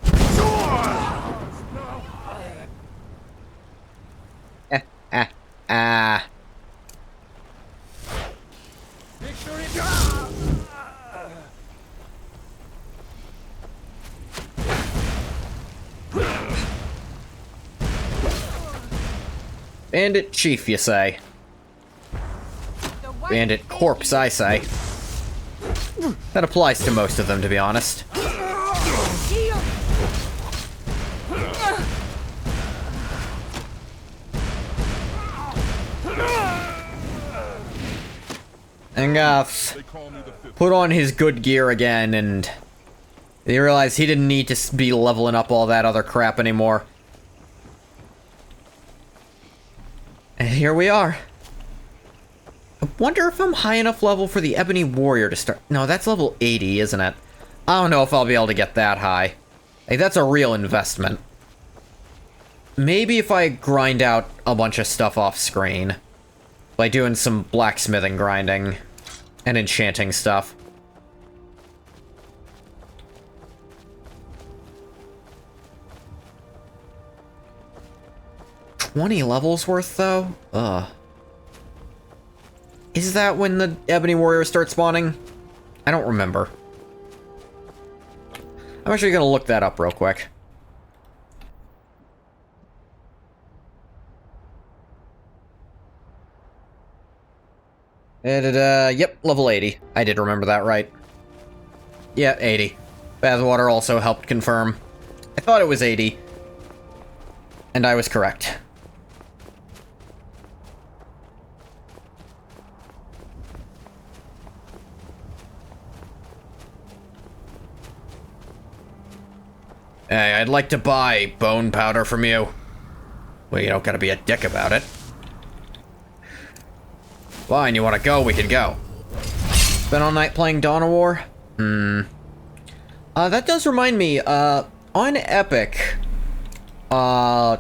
Bandit Chief, you say? Bandit Corpse, I say. That applies to most of them, to be honest. Angath put on his good gear again, and he realized he didn't need to be leveling up all that other crap anymore. And here we are. I wonder if I'm high enough level for the Ebony Warrior to start. No, that's level 80, isn't it? I don't know if I'll be able to get that high. Like, that's a real investment. Maybe if I grind out a bunch of stuff off screen. By doing some blacksmithing grinding. And enchanting stuff. $20 levels worth, though? Ugh. Is that when the Ebony Warrior starts spawning? I don't remember. I'm actually gonna look that up real quick. Yep, level 80. I did remember that right. Yeah, 80. Bathwater also helped confirm. I thought it was 80. And I was correct. Hey, I'd like to buy bone powder from you. Well, you don't gotta be a dick about it. Fine, you wanna go, we can go. Spent all night playing Dawn of War? That does remind me, on Epic,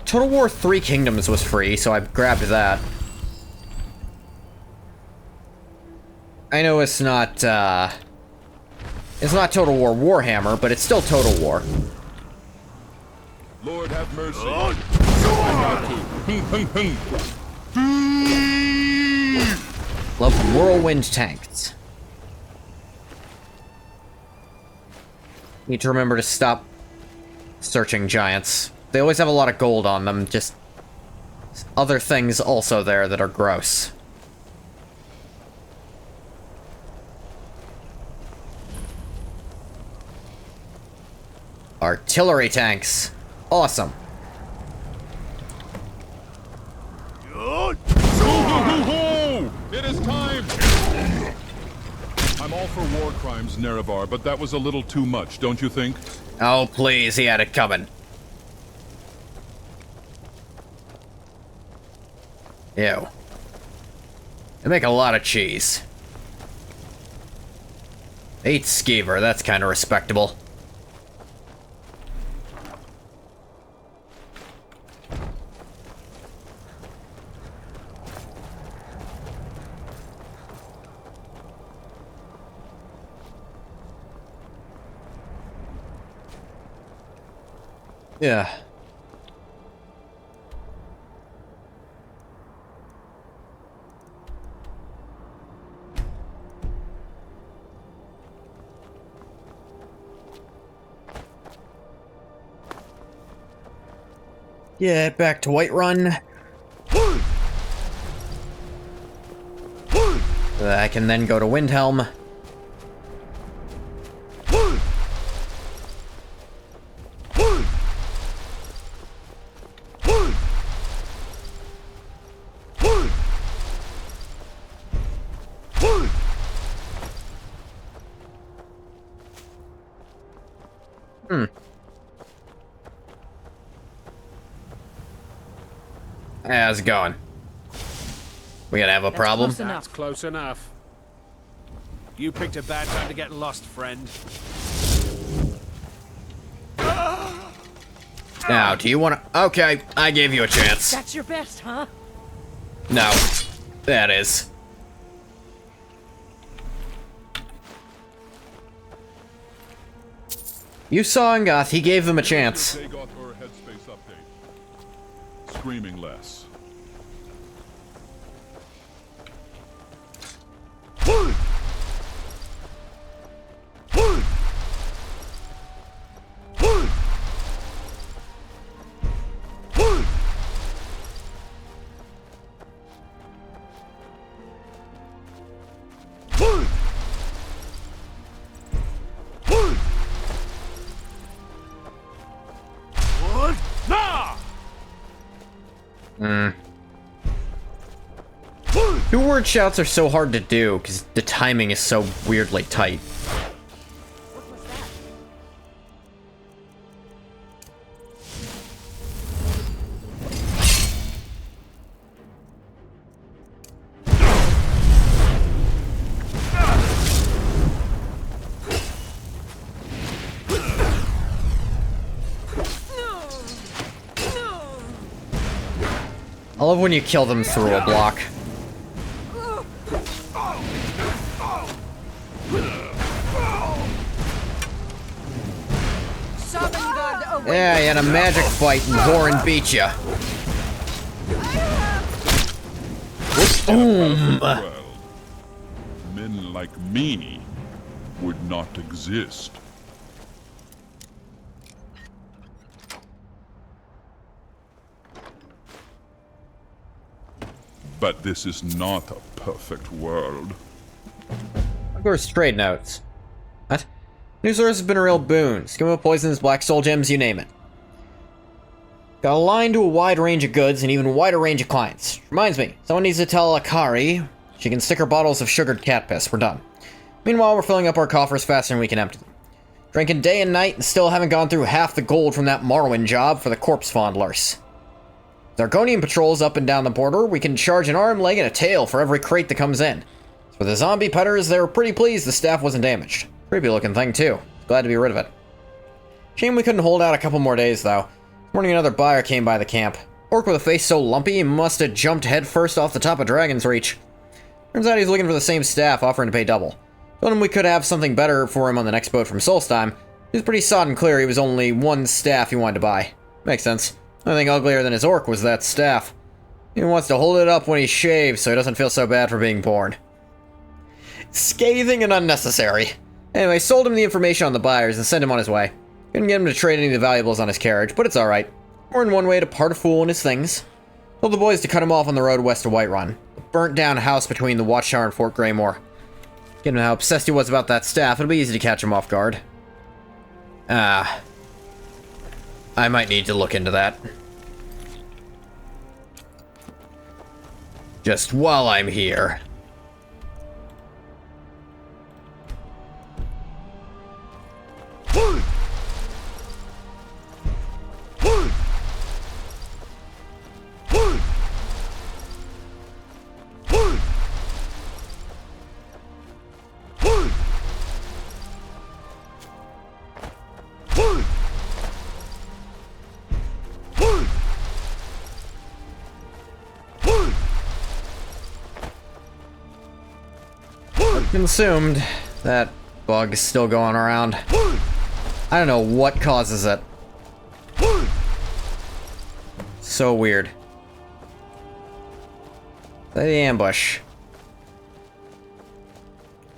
Total War 3 Kingdoms was free, so I grabbed that. I know it's not Total War Warhammer, but it's still Total War. Lord have mercy. Love whirlwind tanks. Need to remember to stop searching giants. They always have a lot of gold on them, just other things also there that are gross. Artillery tanks. Awesome. It is time! I'm all for war crimes, Nerevar, but that was a little too much, don't you think? Oh, please, he had it coming. Ew. They make a lot of cheese. 8 skeever, that's kind of respectable. Yeah. Get back to Whiterun. I can then go to Windhelm. How's it going? We gonna have a problem? That's close enough. You picked a bad time to get lost, friend. Now, do you wanna... Okay, I gave you a chance. That's your best, huh? No. That is. You saw Angoth, he gave them a chance. Screaming less. Two-word shouts are so hard to do, because the timing is so weirdly tight. I love when you kill them through a block. Yeah, you had a magic fight and Horan beat ya. Boom! Men like me would not exist. But this is not a perfect world. Of course, trade notes. What? New source has been a real boon. Skimo poisons, black soul gems, you name it. Got a line to a wide range of goods and even wider range of clients. Reminds me, someone needs to tell Akari she can stick her bottles of sugared cat piss. We're done. Meanwhile, we're filling up our coffers faster than we can empty them. Drinking day and night and still haven't gone through half the gold from that Morrowind job for the corpse fondlers. Zargonian patrols up and down the border. We can charge an arm, leg, and a tail for every crate that comes in. As for the zombie petters, they were pretty pleased the staff wasn't damaged. Creepy looking thing, too. Glad to be rid of it. Shame we couldn't hold out a couple more days, though. Morning, another buyer came by the camp. Orc with a face so lumpy he must have jumped head first off the top of Dragon's Reach. Turns out he's looking for the same staff, offering to pay double. Told him we could have something better for him on the next boat from Solstheim. He was pretty sodden clear he was only one staff he wanted to buy. Makes sense. The only thing uglier than his orc was that staff. He wants to hold it up when he shaves so he doesn't feel so bad for being born. Scathing and unnecessary. Anyway, sold him the information on the buyers and sent him on his way. Couldn't get him to trade any of the valuables on his carriage, but it's alright. More than one way to part a fool and his things. Told the boys to cut him off on the road west of Whiterun. The burnt down house between the Watchtower and Fort Greymore. Given how obsessed he was about that staff, it'll be easy to catch him off guard. I might need to look into that. Just while I'm here. Consumed. That bug is still going around. I don't know what causes it. So weird. Play the ambush.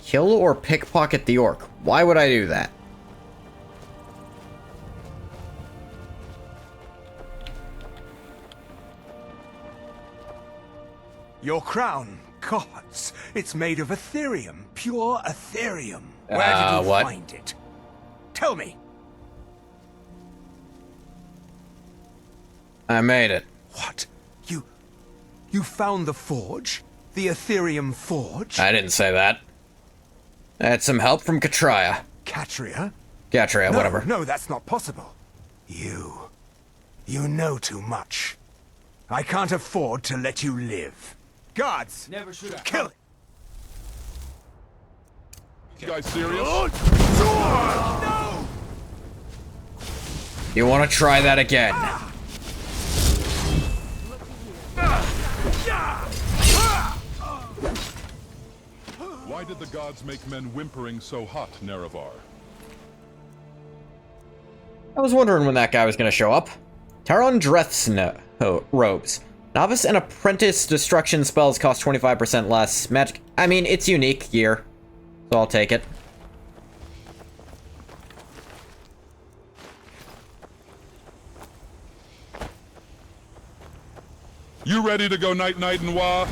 Kill or pickpocket the orc. Why would I do that? Your crown. Gods, it's made of Ethereum. Pure Ethereum. Where did you find it? Tell me. I made it. What? You found the forge? The Ethereum forge? I didn't say that. I had some help from Katria. Katria? Katria, No, whatever. No, that's not possible. You know too much. I can't afford to let you live. Guards! Never should have. Kill it! You guys serious? No! You want to try that again? Why did the gods make men whimpering so hot, Nerevar? I was wondering when that guy was going to show up. Taron Dreth's robes. Novice and apprentice destruction spells cost 25% less. Magic. I mean, it's unique gear, so I'll take it. You ready to go night-night and wah?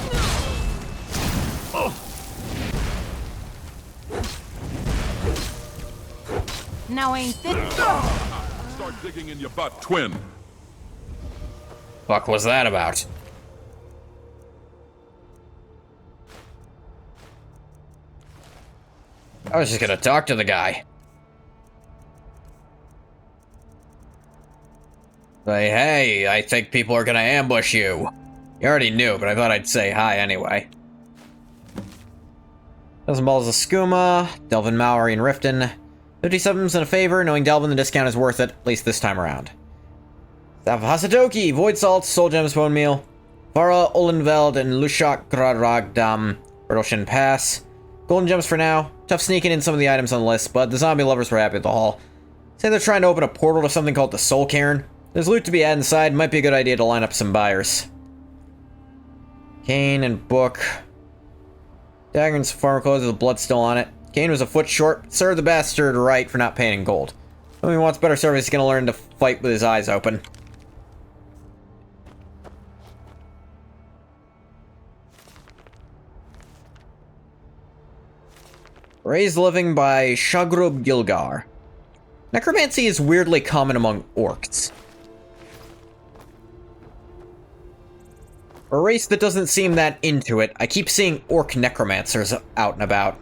Now ain't this... Start digging in your butt, twin. Fuck was that about? I was just gonna talk to the guy. Say, hey, I think people are gonna ambush you. You already knew, but I thought I'd say hi anyway. Dozen balls of skooma, Delvin, Mallory, and Riften. 57's in a favor, knowing Delvin the discount is worth it, at least this time around. Staff of Hasadoki, Void Salt, Soul Gems, Bone Meal, Vara, Olenveld, and Lushak Graragdam, Bertelshin Pass. Golden Gems for now. Tough sneaking in some of the items on the list, but the zombie lovers were happy with the haul. Say they're trying to open a portal to something called the Soul Cairn. There's loot to be had inside, might be a good idea to line up some buyers. Kane and Book. Dagger and some farmer clothes with the blood still on it. Kane was a foot short, served the bastard right for not paying in gold. When he wants better service, he's gonna learn to fight with his eyes open. Raised living by Shagrub Gilgar. Necromancy is weirdly common among orcs. For a race that doesn't seem that into it, I keep seeing orc necromancers out and about.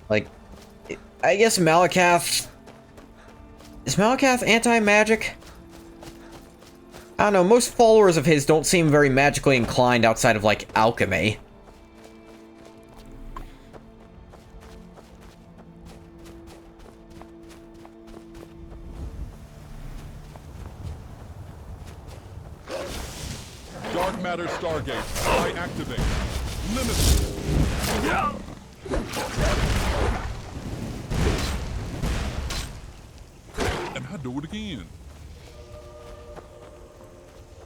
Like, I guess Malakath... Is Malakath anti-magic? I don't know, most followers of his don't seem very magically inclined outside of, like, alchemy. Dark matter Stargate. I activate. Limited. And I do it again.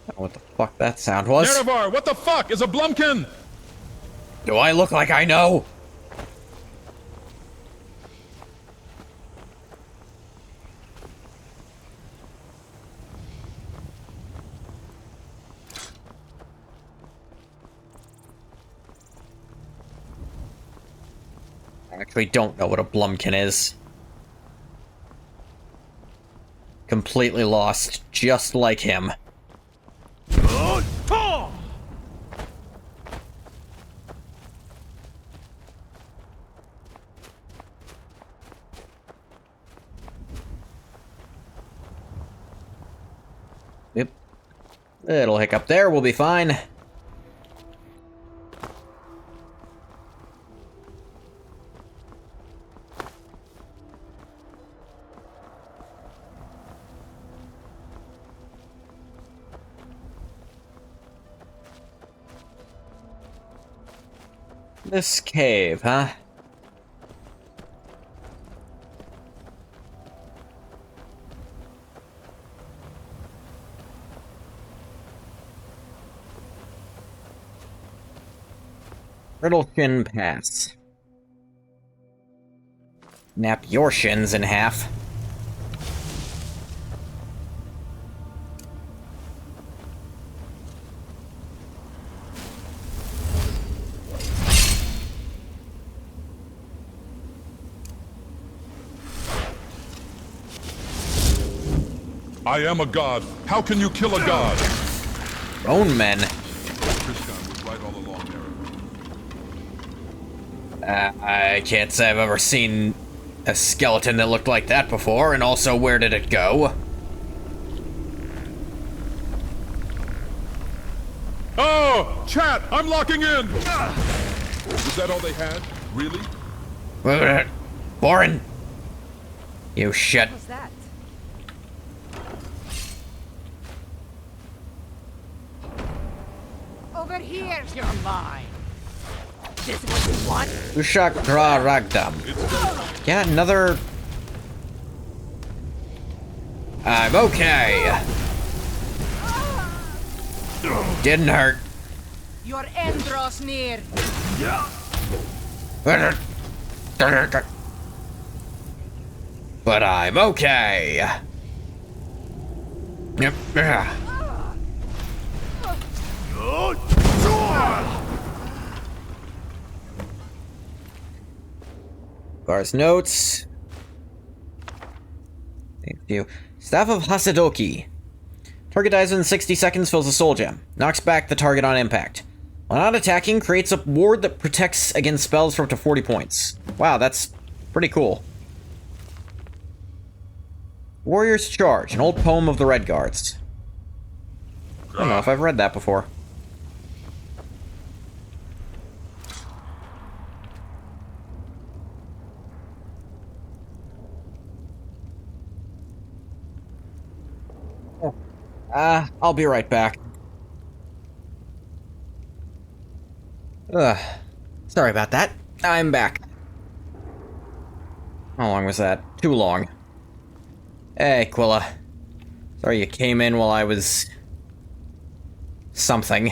I don't know what the fuck that sound was. Nerevar, what the fuck is a Blumkin? Do I look like I know? I actually don't know what a Blumkin is. Completely lost, just like him. Yep. Little hiccup there, we'll be fine. This cave, huh? Brittle Shin Pass. Nap your shins in half. I am a god. How can you kill a god? Bone men. Trishkan was right all along, Nerevar. I can't say I've ever seen a skeleton that looked like that before, and also where did it go? Oh! Chat! I'm locking in! Was that all they had? Really? Borin! You shit. What was that? Over here, you're mine. This is what you want? Ushak Dra Ragdam. Yeah, another... I'm okay. Didn't hurt. Your end draws near. But I'm okay. Yep. Gar's notes. Thank you. Staff of Hasadoki. Target dies within 60 seconds, fills a soul gem. Knocks back the target on impact. While not attacking, creates a ward that protects against spells for up to 40 points. Wow, that's pretty cool. Warrior's Charge, an old poem of the Red Guards. I don't know if I've read that before. I'll be right back. Sorry about that. I'm back. How long was that? Too long. Hey, Quilla. Sorry you came in while I was... something.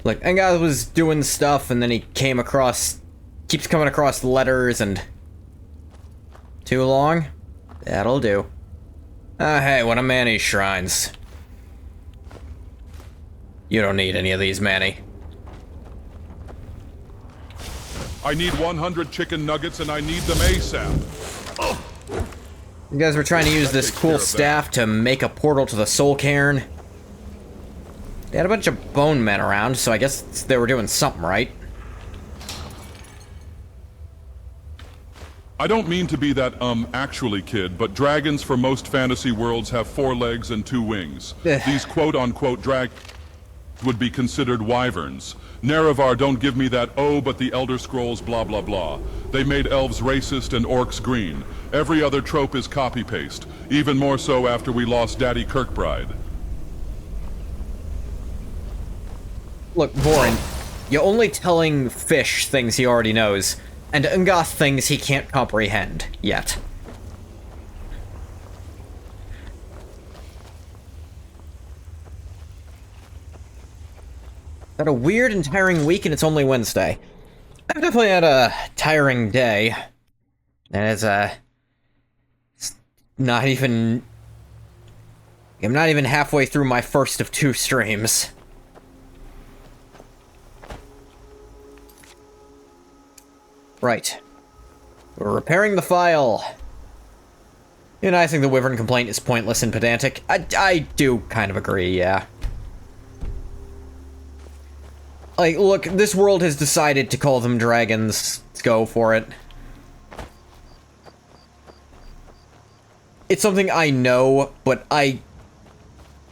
Like, a guy was doing stuff, and then he came across... keeps coming across letters, and... Too long? That'll do. Hey, one of Manny's shrines. You don't need any of these, Manny. I need 100 chicken nuggets and I need them ASAP. You guys were trying to use this cool staff to make a portal to the Soul Cairn. They had a bunch of bone men around, so I guess they were doing something right. I don't mean to be that, actually kid, but dragons for most fantasy worlds have 4 legs and 2 wings. These quote-unquote would be considered wyverns. Nerevar don't give me that, oh, but the Elder Scrolls blah blah blah. They made elves racist and orcs green. Every other trope is copy-paste. Even more so after we lost Daddy Kirkbride. Look, Vorin, you're only telling Fish things he already knows, and Ungoth things he can't comprehend, yet. Had a weird and tiring week, and it's only Wednesday. I've definitely had a tiring day. And it's not even... I'm not even halfway through my first of 2 streams. Right. We're repairing the file. And I think the Wyvern complaint is pointless and pedantic. I do kind of agree, yeah. Like, look, this world has decided to call them dragons. Let's go for it. It's something I know, but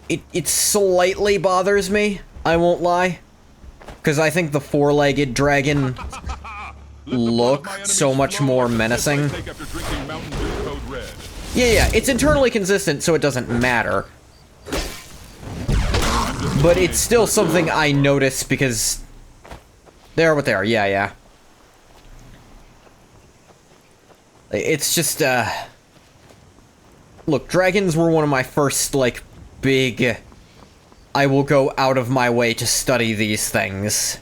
it slightly bothers me, I won't lie. Because I think the 4-legged dragon look so much more menacing. Yeah, it's internally consistent, so it doesn't matter. But it's still something I notice because they are what they are. Yeah. It's just, look, dragons were one of my first, like, big... I will go out of my way to study these things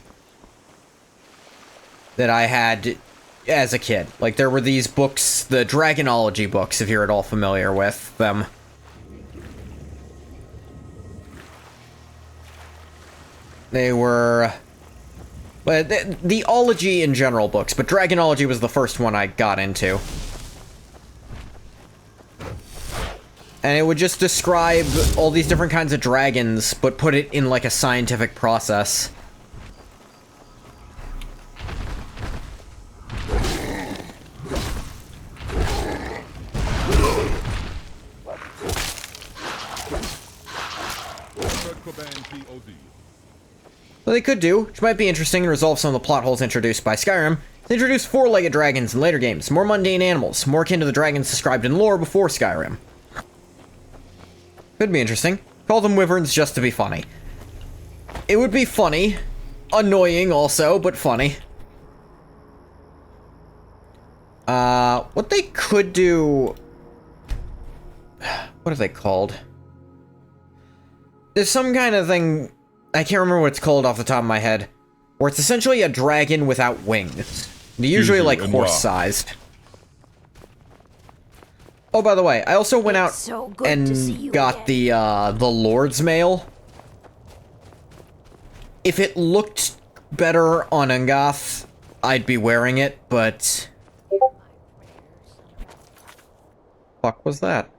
that I had as a kid. Like, there were these books, the Dragonology books, if you're at all familiar with them. They were... Well, the ology in general books, but Dragonology was the first one I got into. And it would just describe all these different kinds of dragons, but put it in, like, a scientific process. What they could do, which might be interesting and resolve some of the plot holes introduced by Skyrim, is introduce 4-legged dragons in later games, more mundane animals, more akin to the dragons described in lore before Skyrim. Could be interesting. Call them wyverns just to be funny. It would be funny. Annoying also, but funny. What they could do... What are they called? There's some kind of thing... I can't remember what it's called off the top of my head. Where it's essentially a dragon without wings. They're usually, like, horse-sized. Oh, by the way, I also went out and got the Lord's Mail. If it looked better on Ungoth, I'd be wearing it, but... Fuck was that?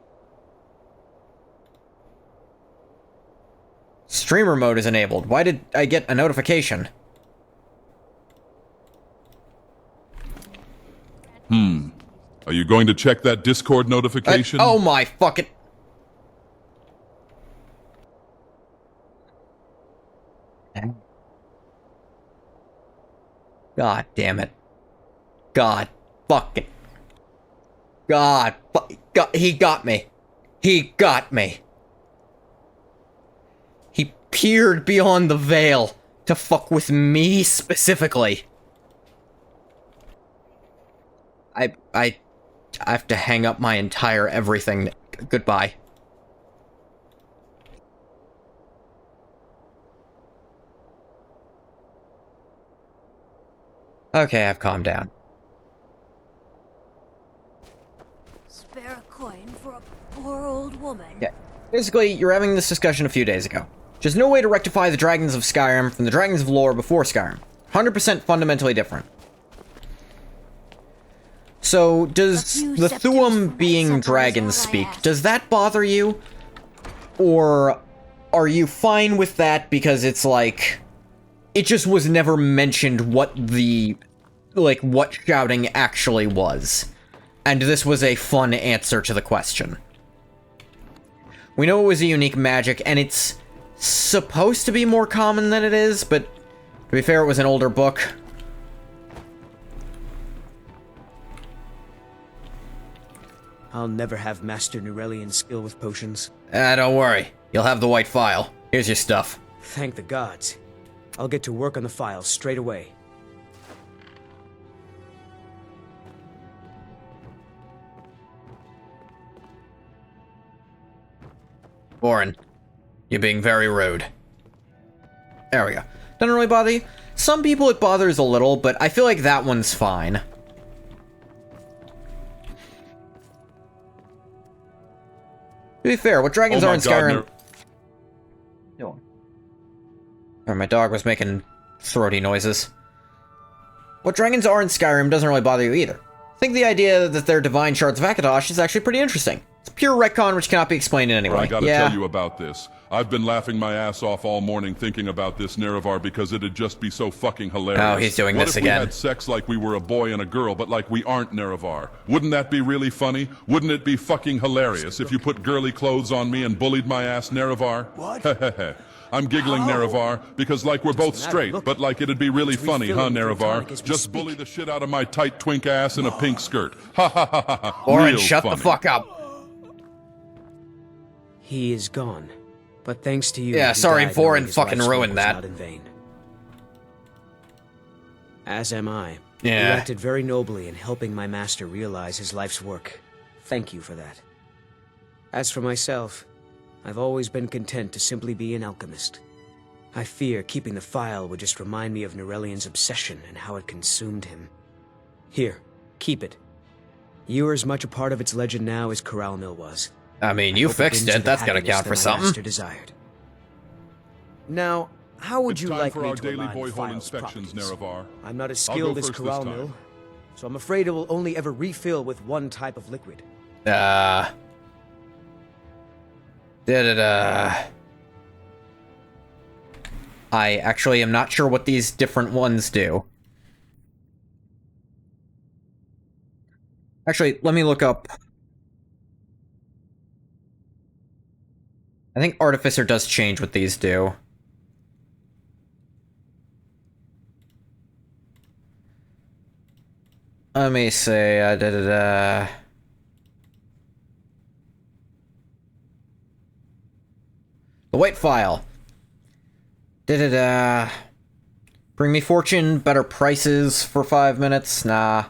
Streamer mode is enabled. Why did I get a notification? Are you going to check that Discord notification? Oh my fucking... God damn it. God fucking... God, he got me. He got me. He peered beyond the veil to fuck with me specifically. I have to hang up my entire everything. Goodbye. Okay, I've calmed down. Spare a coin for a poor old woman. Yeah. Basically, you're having this discussion a few days ago. There's no way to rectify the dragons of Skyrim from the dragons of lore before Skyrim. 100% fundamentally different. So, does the Thuum being dragons speak, does that bother you? Or are you fine with that because it's like... It just was never mentioned what the... Like, what shouting actually was. and this was a fun answer to the question. We know it was a unique magic, and it's supposed to be more common than it is, but to be fair, it was an older book. I'll never have Master Nurelian's skill with potions. Don't worry. You'll have the white file. Here's your stuff. Thank the gods. I'll get to work on the files straight away. Orin, you're being very rude. There we go. Doesn't really bother you? Some people it bothers a little, but I feel like that one's fine. To be fair, what dragons are in Skyrim... No. Or my dog was making throaty noises. What dragons are in Skyrim doesn't really bother you either. I think the idea that they're divine shards of Akatosh is actually pretty interesting. It's pure retcon which cannot be explained in any way. I gotta tell you about this. I've been laughing my ass off all morning thinking about this Nerevar because it'd just be so fucking hilarious. Oh, he's doing this again. What if we had sex like we were a boy and a girl, but like we aren't Nerevar? Wouldn't that be really funny? Wouldn't it be fucking hilarious if you put girly clothes on me and bullied my ass, Nerevar? What? Heh. I'm giggling, Nerevar, because like we're both straight, but like it'd be really funny, huh, Nerevar? Just bully the shit out of my tight twink ass in a pink skirt. Ha ha ha ha ha. Orin, shut the fuck up. He is gone. But thanks to you... Yeah, sorry, Vorin fucking ruined that. Not in vain. As am I. Yeah. You acted very nobly in helping my master realize his life's work. Thank you for that. As for myself, I've always been content to simply be an alchemist. I fear keeping the file would just remind me of Nurelian's obsession and how it consumed him. Here, keep it. You are as much a part of its legend now as Corral Mill was. I mean, you fixed it. That's gotta count for something. Desired. Now, how would you like me to daily align the boyhole file's inspections, properties? Nerevar. I'm not as skilled as Corral Mill, so I'm afraid it will only ever refill with one type of liquid. I actually am not sure what these different ones do. Actually, let me look up. I think Artificer does change what these do. Let me say, the white file. Bring me fortune, better prices for 5 minutes. Nah.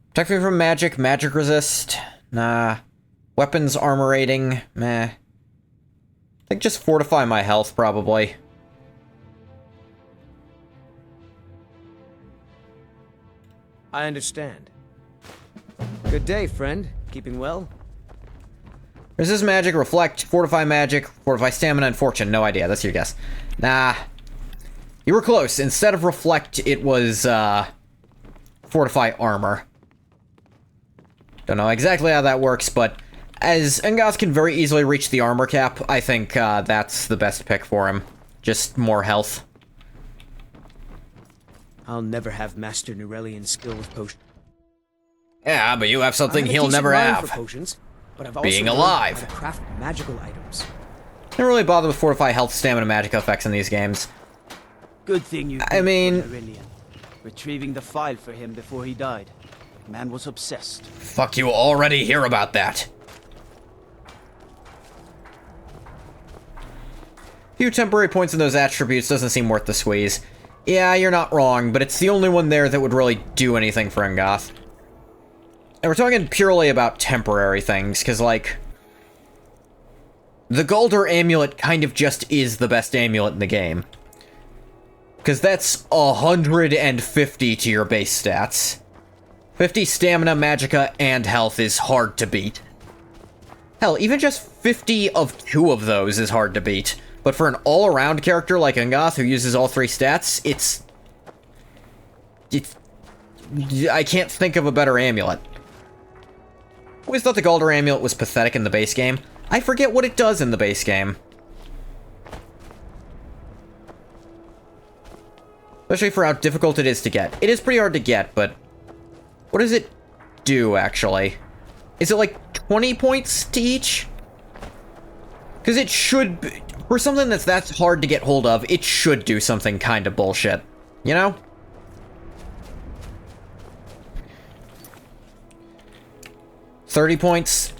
Protect me from magic, magic resist. Nah. Weapons armor rating. Meh. I think just fortify my health, probably. I understand. Good day, friend. Keeping well? Resist magic, reflect, fortify stamina, and fortune. No idea. That's your guess. Nah. You were close. Instead of reflect, it was, fortify armor. Don't know exactly how that works, but as Ungoth can very easily reach the armor cap, I think, that's the best pick for him. Just more health. I'll never have Master Nurelian's skill with potions. Yeah, but you have something he'll never have. Potions, but I've being also alive. How to craft magical items. Don't really bother with fortify health, stamina, magic effects in these games. Good thing you I mean, Nurelian. Retrieving the file for him before he died. Man was obsessed. Fuck, you already hear about that. Few temporary points in those attributes doesn't seem worth the squeeze. Yeah, you're not wrong, but it's the only one there that would really do anything for Ungoth. And we're talking purely about temporary things, because, like, the Galder amulet kind of just is the best amulet in the game. Because that's 150 to your base stats. 50 stamina, magicka, and health is hard to beat. Hell, even just 50 of 2 of those is hard to beat. But for an all-around character like Ungoth, who uses all 3 stats, it's... I can't think of a better amulet. Always thought the Galder amulet was pathetic in the base game. I forget what it does in the base game. Especially for how difficult it is to get. It is pretty hard to get, but... What does it do, actually? Is it like 20 points to each? Because it should be, for something that's hard to get hold of, it should do something kind of bullshit. You know? $30 points.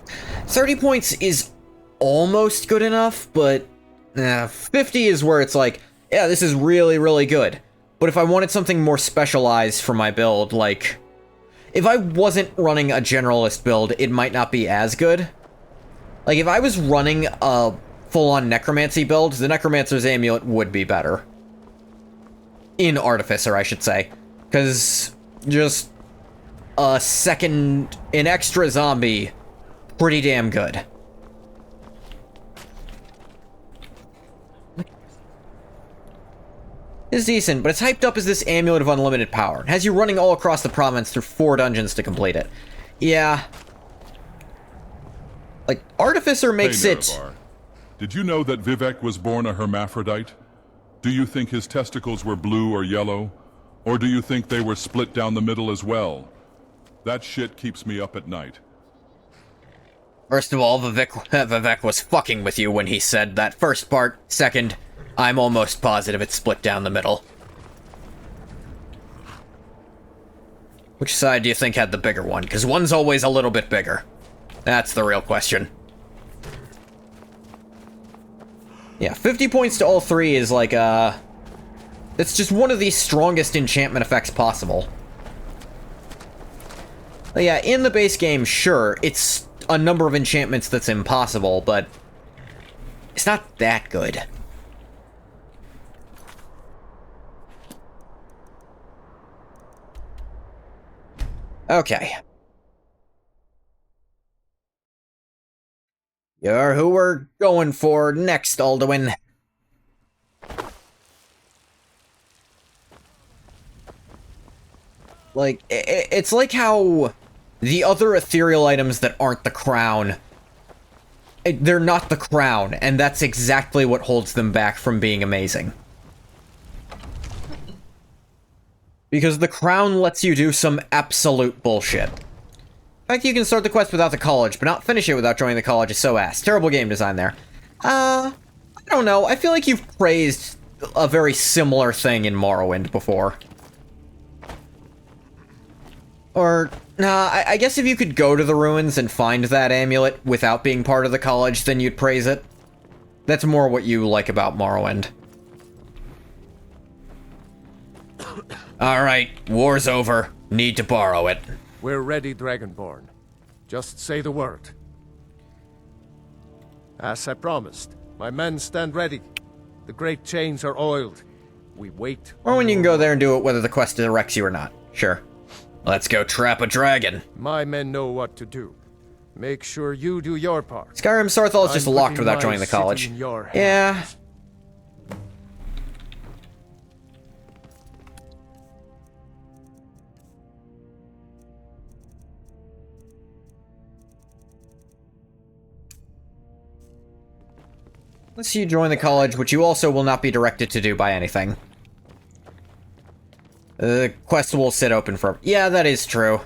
30 points is almost good enough, but 50 is where it's like, yeah, this is really, really good. But if I wanted something more specialized for my build, like, if I wasn't running a generalist build, it might not be as good. Like, if I was running a full-on necromancy build, the necromancer's amulet would be better. In artificer, I should say. Because just an extra zombie, pretty damn good. It's decent, but it's hyped up as this amulet of unlimited power. It has you running all across the province through 4 dungeons to complete it. Yeah. Like, artificer makes hey, it... Nerevar, did you know that Vivek was born a hermaphrodite? Do you think his testicles were blue or yellow? Or do you think they were split down the middle as well? That shit keeps me up at night. First of all, Vivek was fucking with you when he said that first part. Second, I'm almost positive it's split down the middle. Which side do you think had the bigger one? Because one's always a little bit bigger. That's the real question. Yeah, 50 points to all 3 is like, it's just one of the strongest enchantment effects possible. But yeah, in the base game, sure, it's a number of enchantments that's impossible, but it's not that good. Okay. You're who we're going for next, Alduin. Like, it's like how the other ethereal items that aren't the crown, they're not the crown, and that's exactly what holds them back from being amazing. Because the crown lets you do some absolute bullshit. In fact, you can start the quest without the college, but not finish it without joining the college is so ass. Terrible game design there. I don't know. I feel like you've praised a very similar thing in Morrowind before. Or, nah, I guess if you could go to the ruins and find that amulet without being part of the college, then you'd praise it. That's more what you like about Morrowind. Alright, war's over. Need to borrow it. We're ready, Dragonborn. Just say the word. As I promised, my men stand ready. The great chains are oiled. We wait. Or when you can go there and do it whether the quest directs you or not. Sure. Let's go trap a dragon. My men know what to do. Make sure you do your part. Skyrim Sarthal is just locked without joining the college. Yeah. Unless you join the college, which you also will not be directed to do by anything. The quest will sit open for... Yeah, that is true.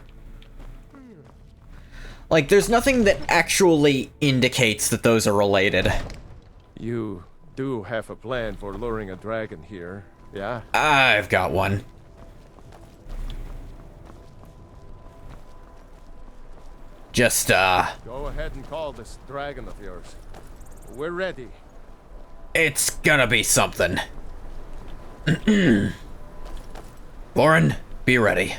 Like, there's nothing that actually indicates that those are related. You do have a plan for luring a dragon here, yeah? I've got one. Just, Go ahead and call this dragon of yours. We're ready. It's gonna be something. Boren, be ready.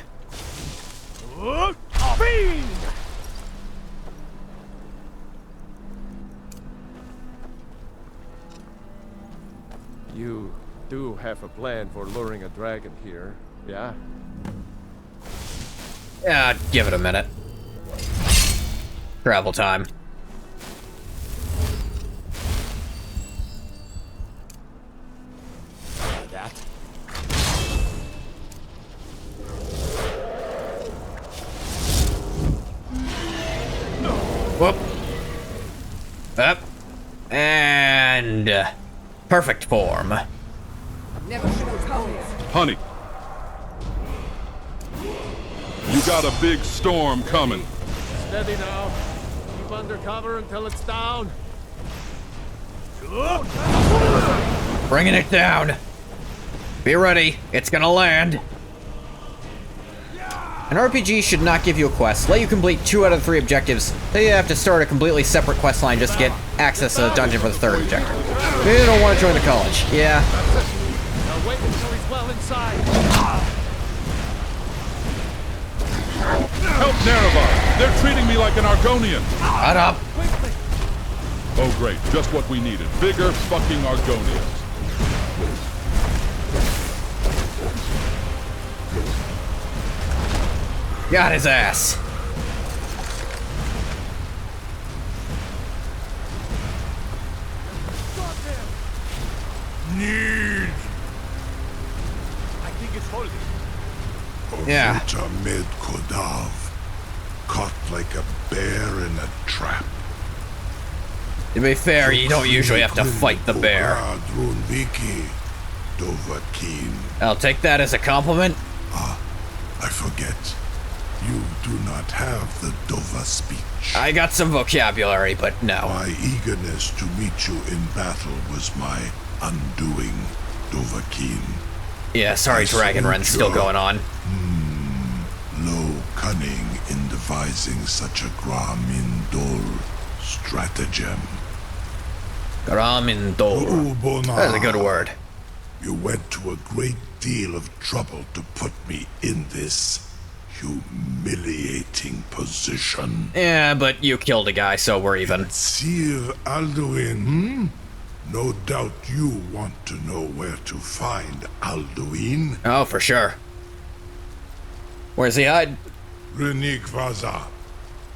You do have a plan for luring a dragon here, yeah? Yeah, give it a minute. Travel time. That. Whoop. Up. And... perfect form. Never should have told us. Honey. You You got a big storm coming. Steady now. Keep under cover until it's down. Bringing it down. Be ready. It's gonna land. An RPG should not give you a quest. Let you complete 2 out of 3 objectives. Then you have to start a completely separate quest line just to get access to the dungeon for the 3rd objective. You don't want to join the college. Yeah. Now wait until he's well inside. Help Nerevar! They're treating me like an Argonian! Shut up! Oh great, just what we needed. Bigger fucking Argonians. Got his ass. Need. I think it's holding. Yeah. Med Kodav. Caught like a bear in a trap. To be fair, you don't usually have to fight the bear. I'll take that as a compliment. I forget. You do not have the Dova speech. I got some vocabulary, but no. My eagerness to meet you in battle was my undoing, Dovahkiin. Yeah, sorry, Dragon Ren's still going on. Low cunning in devising such a Gramindol stratagem. Gramindol. That's a good word. You went to a great deal of trouble to put me in this humiliating position. Yeah, but you killed a guy, so we're even. Sir Alduin, No doubt you want to know where to find Alduin. Oh, for sure. Where's he hide? Renik Vaza.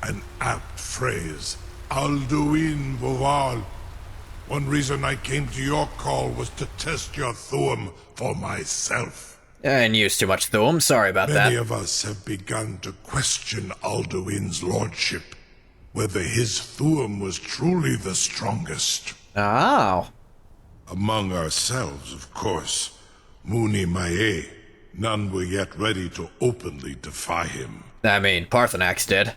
An apt phrase. Alduin Boval. One reason I came to your call was to test your Thuum for myself. I didn't use too much Thuum, sorry about that. Many of us have begun to question Alduin's lordship, whether his Thuum was truly the strongest. Oh. Among ourselves, of course. Muni Mae, none were yet ready to openly defy him. I mean, Parthenax did.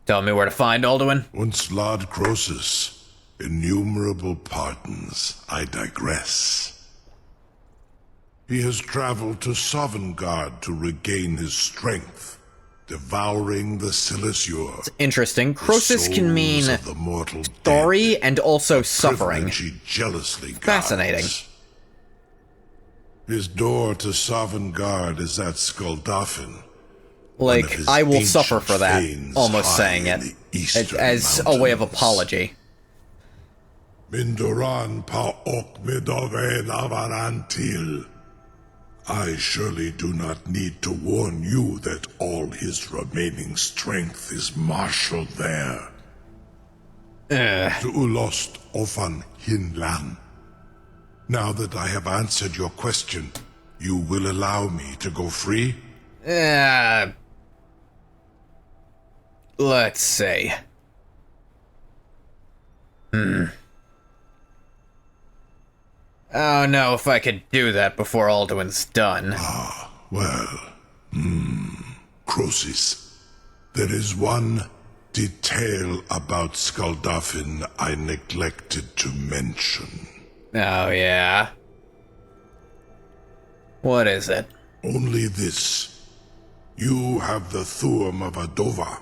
Tell me where to find Alduin? Once Lord Croesus. Innumerable pardons, I digress. He has traveled to Sovngarde to regain his strength, devouring the Silesure. It's interesting. Croesus can mean story and also suffering. Jealously fascinating. Guards. His door to Sovngarde is at Skuldafn. Like, I will suffer for that, almost saying it, as a way of apology. Mindoran pa ok midoven avarantil. I surely do not need to warn you that all his remaining strength is marshaled there. To Ulost Ofan Hinlan. Now that I have answered your question, you will allow me to go free? Let's see. I don't know if I could do that before Alduin's done. Well, Croesus, there is one detail about Skuldafn I neglected to mention. Oh, yeah? What is it? Only this. You have the Thuum of a Dova,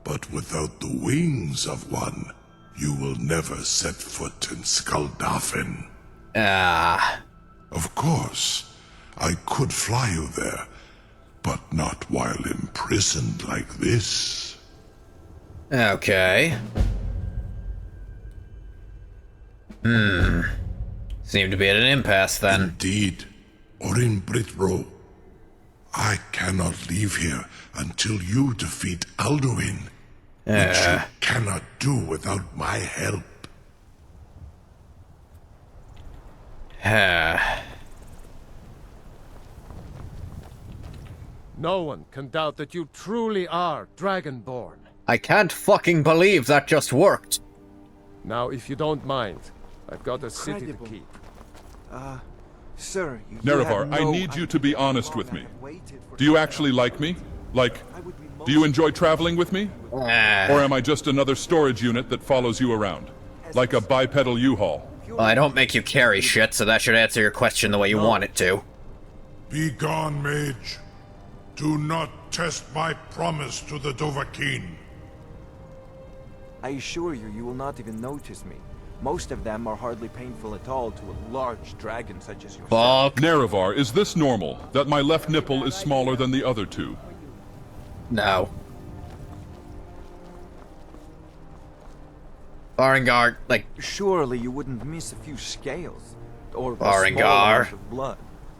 but without the wings of one, you will never set foot in Skuldafn. Of course, I could fly you there, but not while imprisoned like this. Okay. Seem to be at an impasse then. Indeed. Or in Britbro. I cannot leave here until you defeat Alduin, which you cannot do without my help. No one can doubt that you truly are Dragonborn. I can't fucking believe that just worked. Now, if you don't mind, I've got a city to keep. Sir, Nerevar, I need you to be honest with me. Do you actually like me? Like, do you enjoy traveling with me? Or am I just another storage unit that follows you around? Like a bipedal U-Haul? Well, I don't make you carry shit, so that should answer your question the way you want it to. Be gone, mage. Do not test my promise to the Dovahkiin. I assure you, you will not even notice me. Most of them are hardly painful at all to a large dragon such as yourself. Nerevar, is this normal? That my left nipple is smaller than the other two? No. Barengar, like... Surely you wouldn't miss a few scales. Or a small Barengar. amount of blood.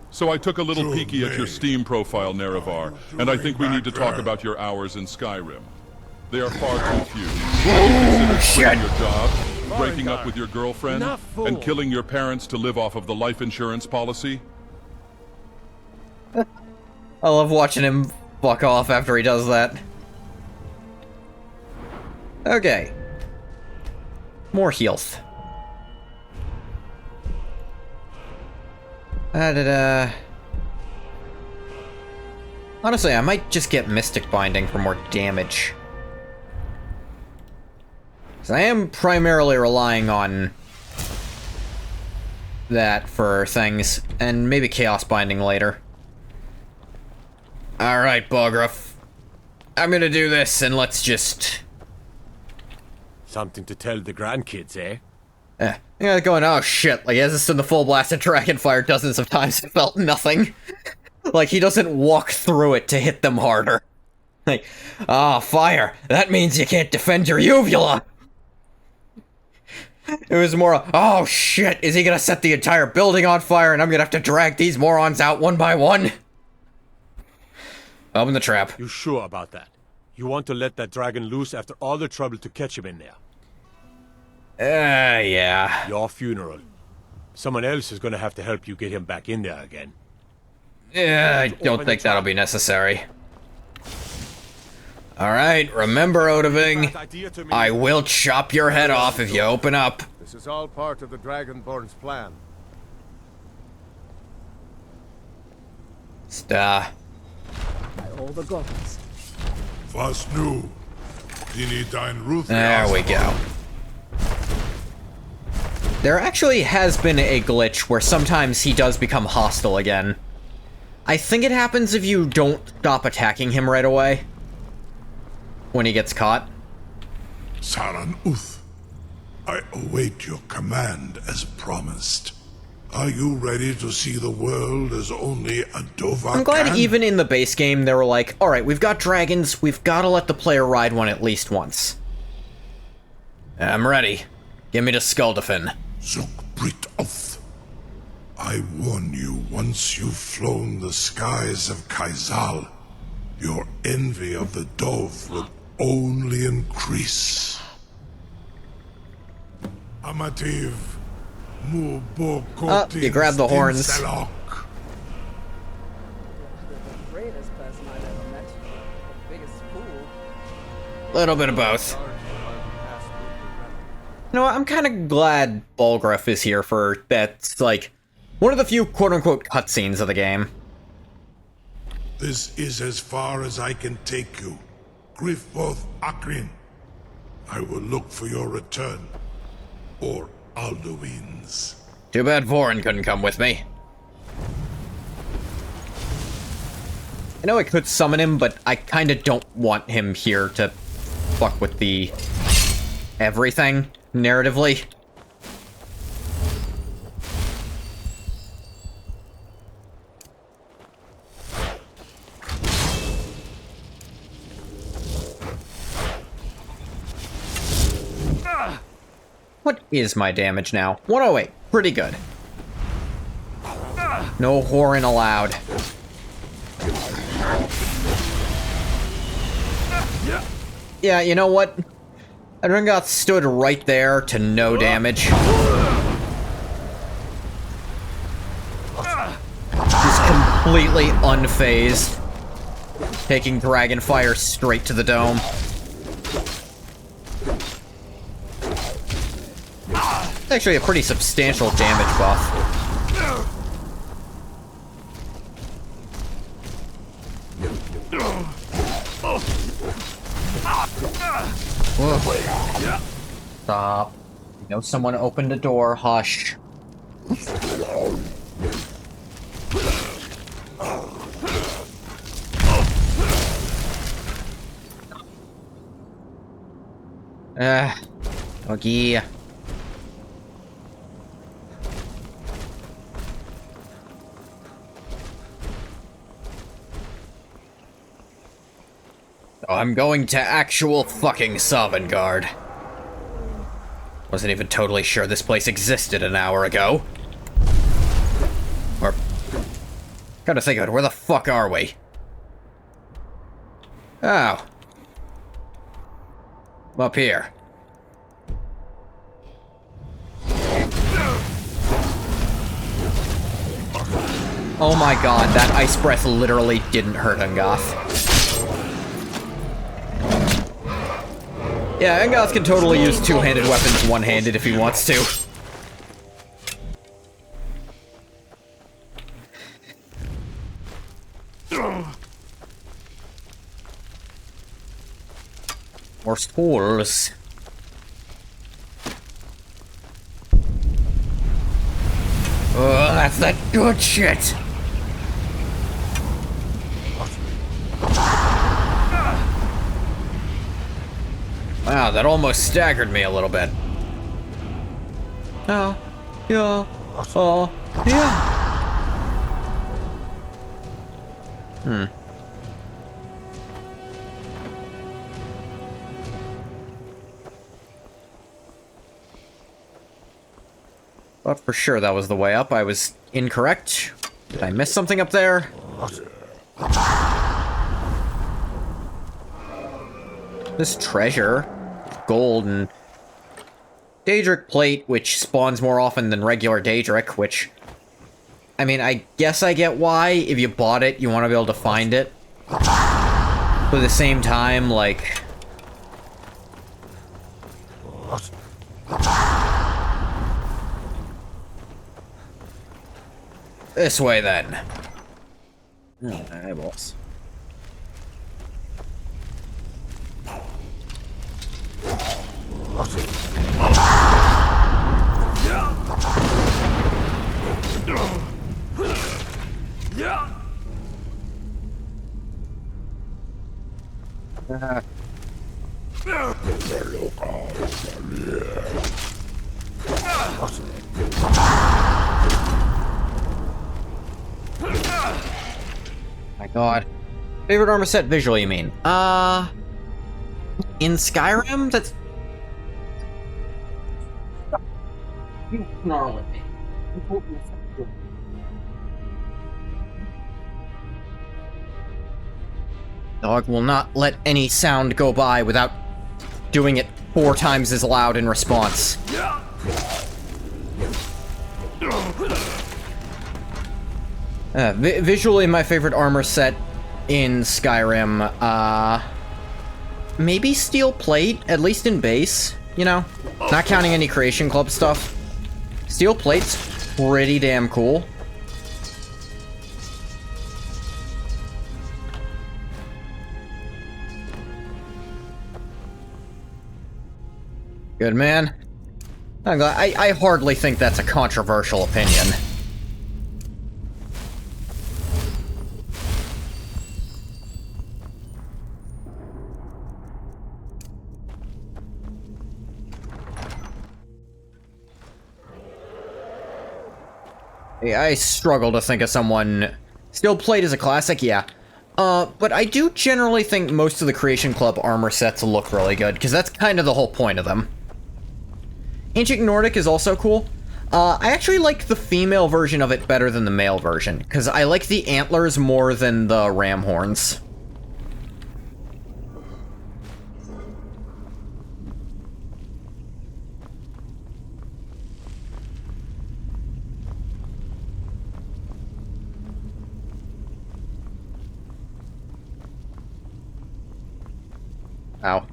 So I took a little peeky at your Steam profile, Nerevar, and I think we need to talk about your hours in Skyrim. They are far too few. Quitting your job, breaking up with your girlfriend, and killing your parents to live off of the life insurance policy? I love watching him fuck off after he does that. Okay. More health. Honestly, I might just get Mystic Binding for more damage. Because I am primarily relying on that for things, and maybe Chaos Binding later. Alright, Balgruff. I'm gonna do this, and let's just... Something to tell the grandkids, eh? Yeah, going, oh shit, like, he hasn't stood the full blast of Dragonfire dozens of times and felt nothing. Like, he doesn't walk through it to hit them harder. Like, fire, that means you can't defend your uvula! It was more, oh shit, is he gonna set the entire building on fire and I'm gonna have to drag these morons out one by one? Open the trap. You sure about that? You want to let that dragon loose after all the trouble to catch him in there? Yeah. Your funeral. Someone else is gonna have to help you get him back in there again. Yeah, I don't think that'll be necessary. Alright, remember, Odahviing, I will chop your head off if you open up. This is all part of the Dragonborn's plan. All the gods. Was nu? Dini dein Ruth. There we go. There actually has been a glitch where sometimes he does become hostile again. I think it happens if you don't stop attacking him right away. When he gets caught. Saran Uth, I await your command as promised. Are you ready to see the world as only a Dovahkiin? I'm glad even in the base game they were like, alright, we've got dragons, we've got to let the player ride one at least once. I'm ready. Give me the Skuldafin. Zuk Brit Uth. I warn you, once you've flown the skies of Kaizal, your envy of the Dove will only increase. Amativ, you grab the horns. Little bit of both. You know what, I'm kind of glad Balgruff is here for that's like one of the few quote-unquote cutscenes of the game. This is as far as I can take you. Griffboth Akrin. I will look for your return. Or Alduin's. Too bad Vorin couldn't come with me. I know I could summon him, but I kinda don't want him here to fuck with the everything, narratively. What is my damage now? 108. Pretty good. No whoring allowed. Yeah, you know what? Adrengoth stood right there to no damage. He's completely unfazed. Taking Dragon Fire straight to the dome. It's actually a pretty substantial damage buff. Whoa. Stop. You know someone opened a door. Hush. Doggy. I'm going to actual fucking Sovngarde. Wasn't even totally sure this place existed an hour ago. Or... Gotta think of it, where the fuck are we? Oh. I'm up here. Oh my god, that ice breath literally didn't hurt Ungoth. Yeah, Ungoth can totally use two-handed weapons one-handed if he wants to. More spools. Oh, that's that good shit! Wow, that almost staggered me a little bit. Oh, yeah, oh, yeah. Thought for sure that was the way up. I was incorrect. Did I miss something up there? This treasure, gold, and Daedric plate, which spawns more often than regular Daedric, which, I mean, I guess I get why. If you bought it, you want to be able to find it. But at the same time, like... This way, then. Oh, eyeballs. My god. Favorite armor set visually, you mean? In Skyrim? That's... You snarl at me. Dog will not let any sound go by without doing it 4 times as loud in response. Visually, my favorite armor set in Skyrim, maybe steel plate, at least in base, you know? Not counting any Creation Club stuff. Steel plate's pretty damn cool. Good man. I'm glad. I hardly think that's a controversial opinion. I struggle to think of someone... Steel plate is a classic, yeah. But I do generally think most of the Creation Club armor sets look really good, because that's kind of the whole point of them. Ancient Nordic is also cool. I actually like the female version of it better than the male version, because I like the antlers more than the ram horns. Ow.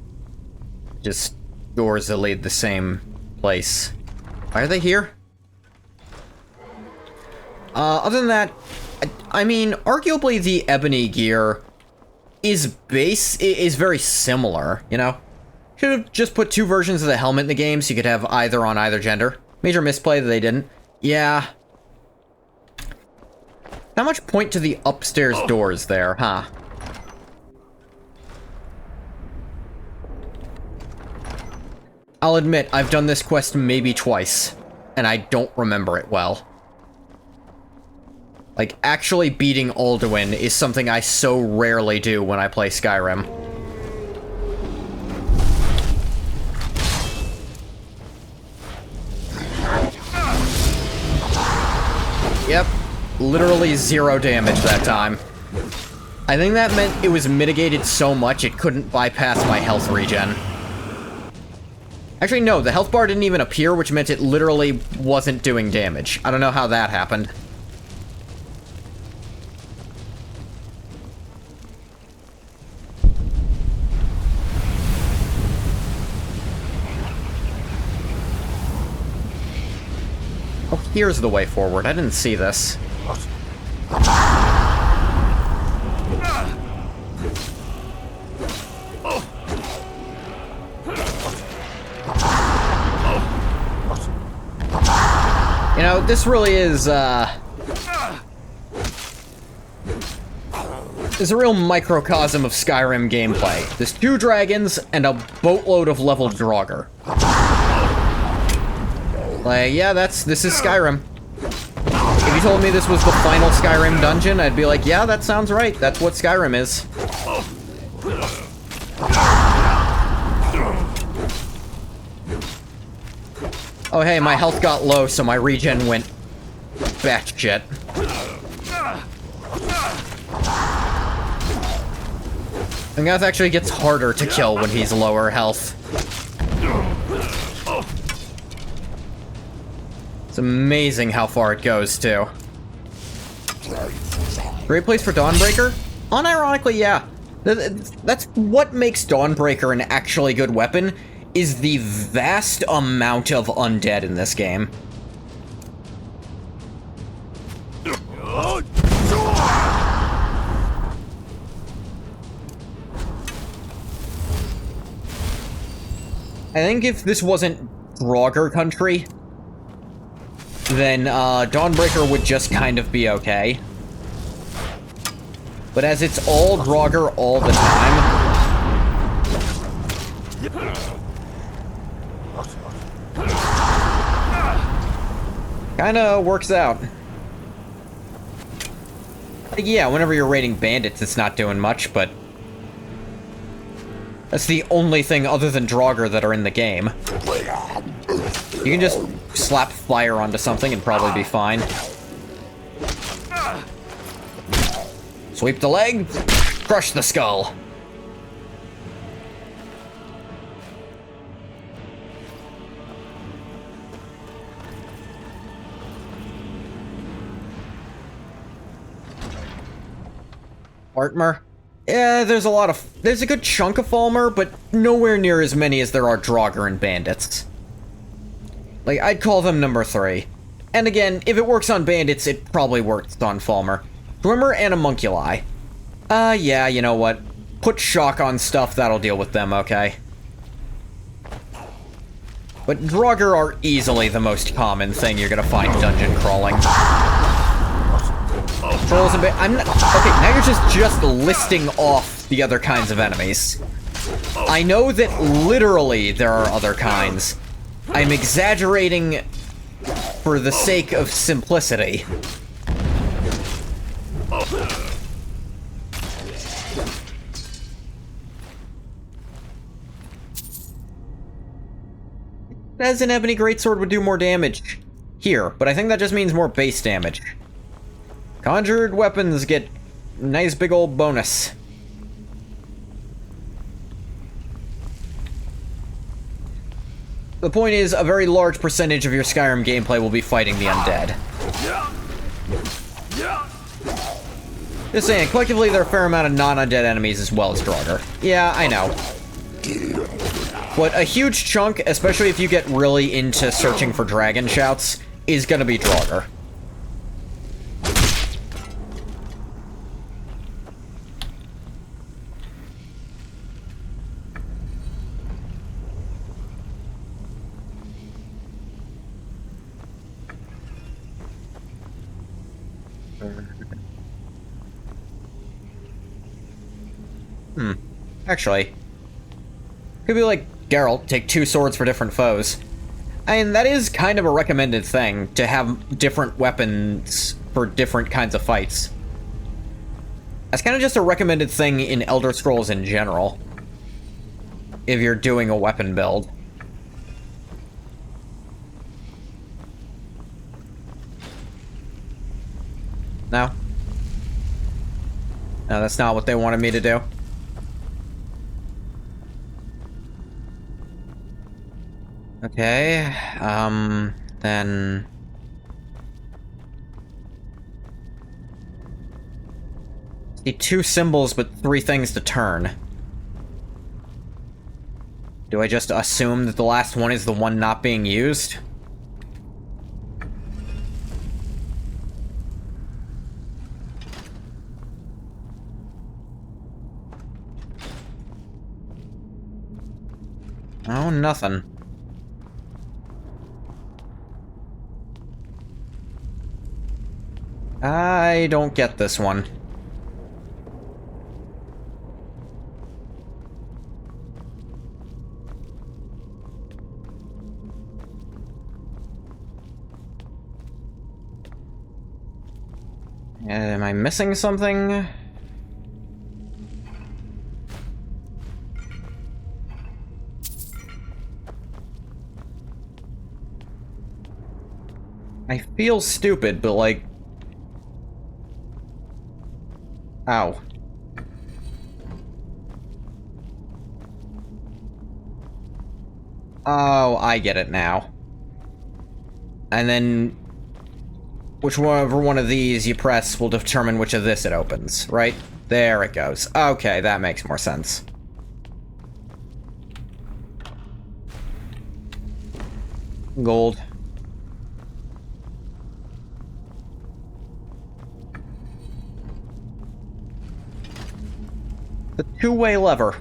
Just doors that lead the same place. Why are they here? Other than that, I mean, arguably the ebony gear is very similar, you know? Should have just put 2 versions of the helmet in the game so you could have either on either gender. Major misplay that they didn't. Yeah. Not much point to the upstairs doors there, huh? I'll admit, I've done this quest maybe twice, and I don't remember it well. Like, actually beating Alduin is something I so rarely do when I play Skyrim. Yep, literally 0 damage that time. I think that meant it was mitigated so much it couldn't bypass my health regen. Actually, no, the health bar didn't even appear, which meant it literally wasn't doing damage. I don't know how that happened. Oh, here's the way forward. I didn't see this. You know, this really is a real microcosm of Skyrim gameplay. There's 2 dragons and a boatload of leveled Draugr. Like, yeah, this is Skyrim. If you told me this was the final Skyrim dungeon, I'd be like, yeah, that sounds right. That's what Skyrim is. Oh, hey, my health got low, so my regen went batshit. And Gath actually gets harder to kill when he's lower health. It's amazing how far it goes, too. Great place for Dawnbreaker? Unironically, yeah. That's what makes Dawnbreaker an actually good weapon, is the vast amount of undead in this game. I think if this wasn't Draugr country, then Dawnbreaker would just kind of be okay. But as it's all Draugr all the time... kinda works out. Like, yeah, whenever you're raiding bandits, it's not doing much, but... that's the only thing other than Draugr that are in the game. You can just slap fire onto something and probably be fine. Sweep the leg, crush the skull. Artmer? Yeah, there's a good chunk of Falmer, but nowhere near as many as there are Draugr and bandits. Like, I'd call them number 3. And again, if it works on bandits, it probably works on Falmer. Swimmer and Homunculi. Yeah, you know what? Put shock on stuff, that'll deal with them, okay? But Draugr are easily the most common thing you're gonna find dungeon crawling. Trolls and I'm not... okay, now you're just listing off the other kinds of enemies. I know that literally there are other kinds. I'm exaggerating for the sake of simplicity. As an Ebony Greatsword would do more damage here, but I think that just means more base damage. Conjured weapons get nice big old bonus. The point is, a very large percentage of your Skyrim gameplay will be fighting the undead. Just saying, collectively there are a fair amount of non-undead enemies as well as Draugr. Yeah, I know. But a huge chunk, especially if you get really into searching for dragon shouts, is gonna be Draugr. Actually, could be like Geralt, take 2 swords for different foes. I mean, that is kind of a recommended thing, to have different weapons for different kinds of fights. That's kind of just a recommended thing in Elder Scrolls in general, if you're doing a weapon build. No? No, that's not what they wanted me to do. Okay, then... See, 2 symbols, but 3 things to turn. Do I just assume that the last one is the one not being used? Oh, nothing. I don't get this one. Am I missing something? I feel stupid, but like... Ow. Oh, I get it now. And then... whichever one of these you press will determine which of this it opens, right? There it goes. Okay, that makes more sense. Gold. The 2-way lever.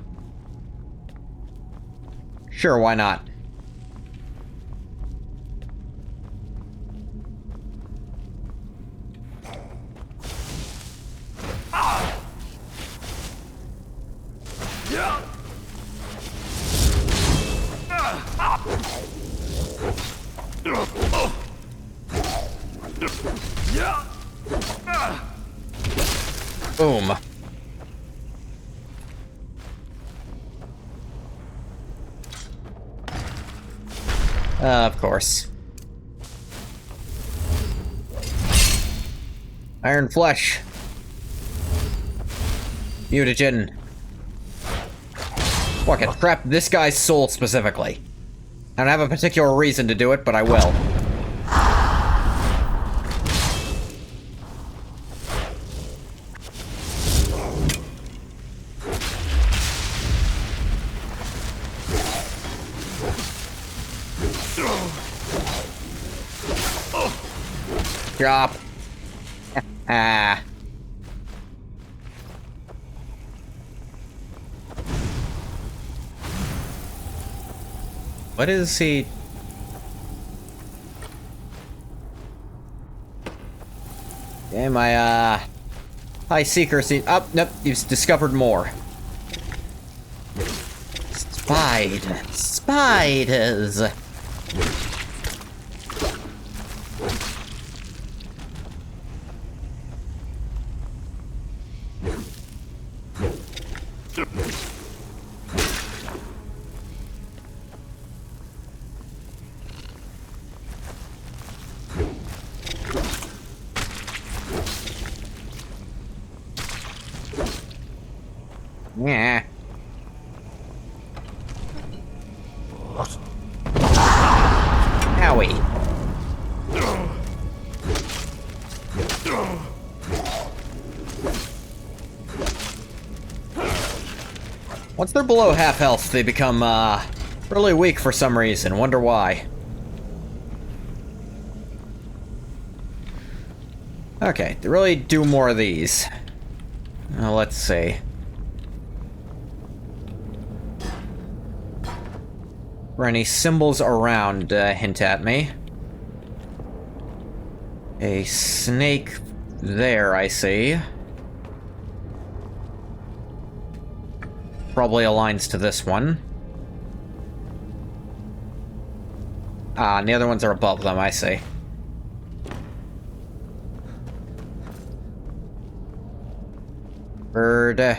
Sure, why not? Boom. Of course. Iron flesh. Mutagen. Fuck it, trap this guy's soul specifically. I don't have a particular reason to do it, but I will. Drop. Ah. What is he? Yeah, my high seeker scene. Oh, nope, he's discovered more. Spiders. Yeah. Owie. Once they're below half health, they become, really weak for some reason. Wonder why. Okay, to really do more of these. Let's see. Are any symbols around hint at me? A snake there, I see. Probably aligns to this one. Ah, and the other ones are above them, I see. Bird.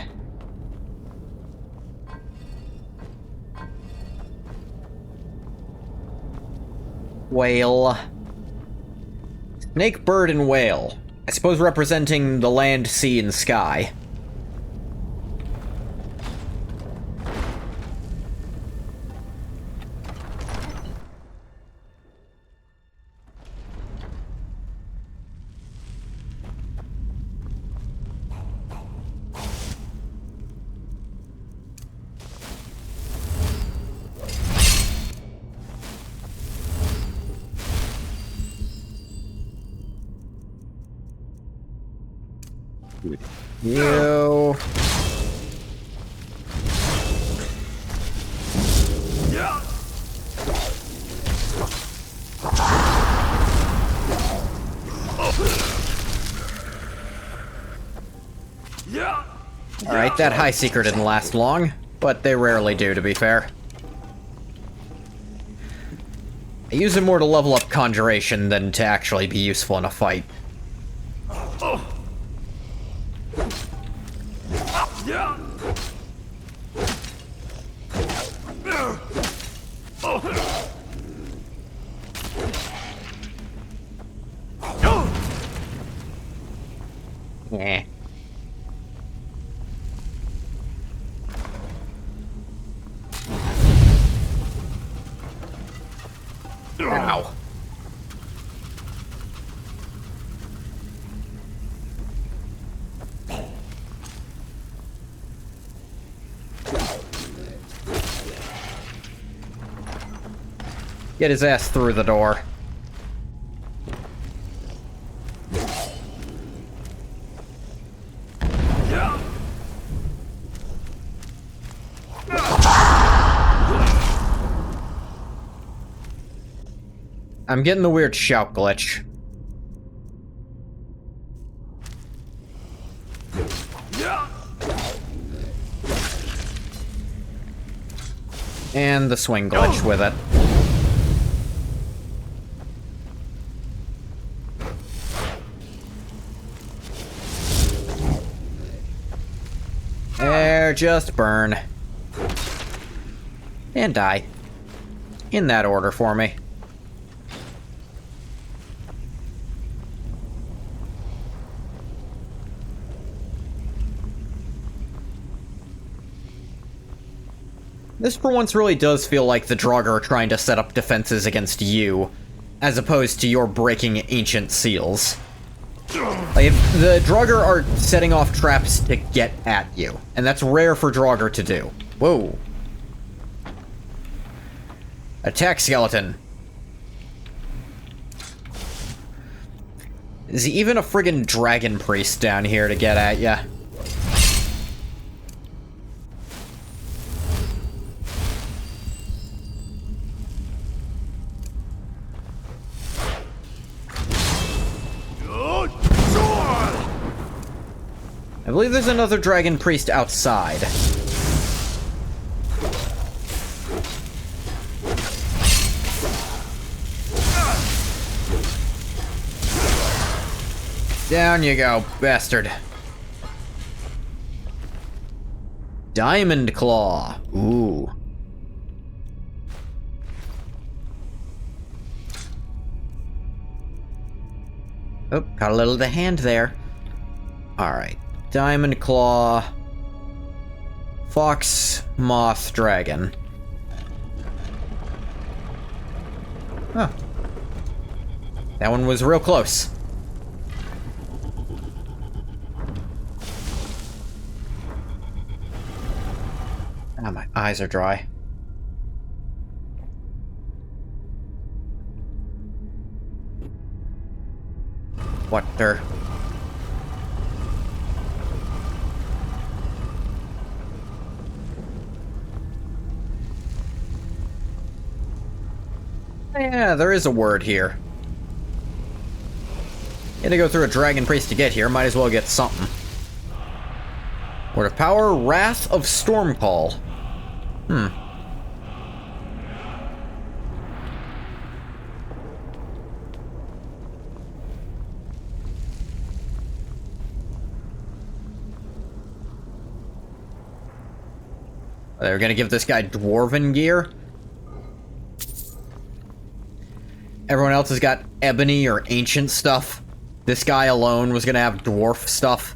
Whale. Snake, bird, and whale. I suppose representing the land, sea, and sky. You. Alright, that high seeker didn't last long, but they rarely do, to be fair. I use it more to level up conjuration than to actually be useful in a fight. Yeah. Ow. Get his ass through the door. I'm getting the weird shout glitch. And the swing glitch with it. There, just burn. And die. In that order for me. This for once really does feel like the Draugr are trying to set up defenses against you, as opposed to your breaking ancient seals. Like, the Draugr are setting off traps to get at you, and that's rare for Draugr to do. Whoa. Attack, skeleton. Is he even a friggin' dragon priest down here to get at ya? I believe there's another dragon priest outside. Down you go, bastard. Diamond Claw. Ooh. Oh, got a little of the hand there. Alright. Diamond Claw. Fox, Moth, Dragon. Huh. That one was real close. Ah, my eyes are dry. Water. Yeah, there is a word here. Had to go through a Dragon Priest to get here, might as well get something. Word of Power, Wrath of Stormcall. They're gonna give this guy Dwarven gear? Everyone else has got Ebony or Ancient stuff. This guy alone was gonna have Dwarf stuff.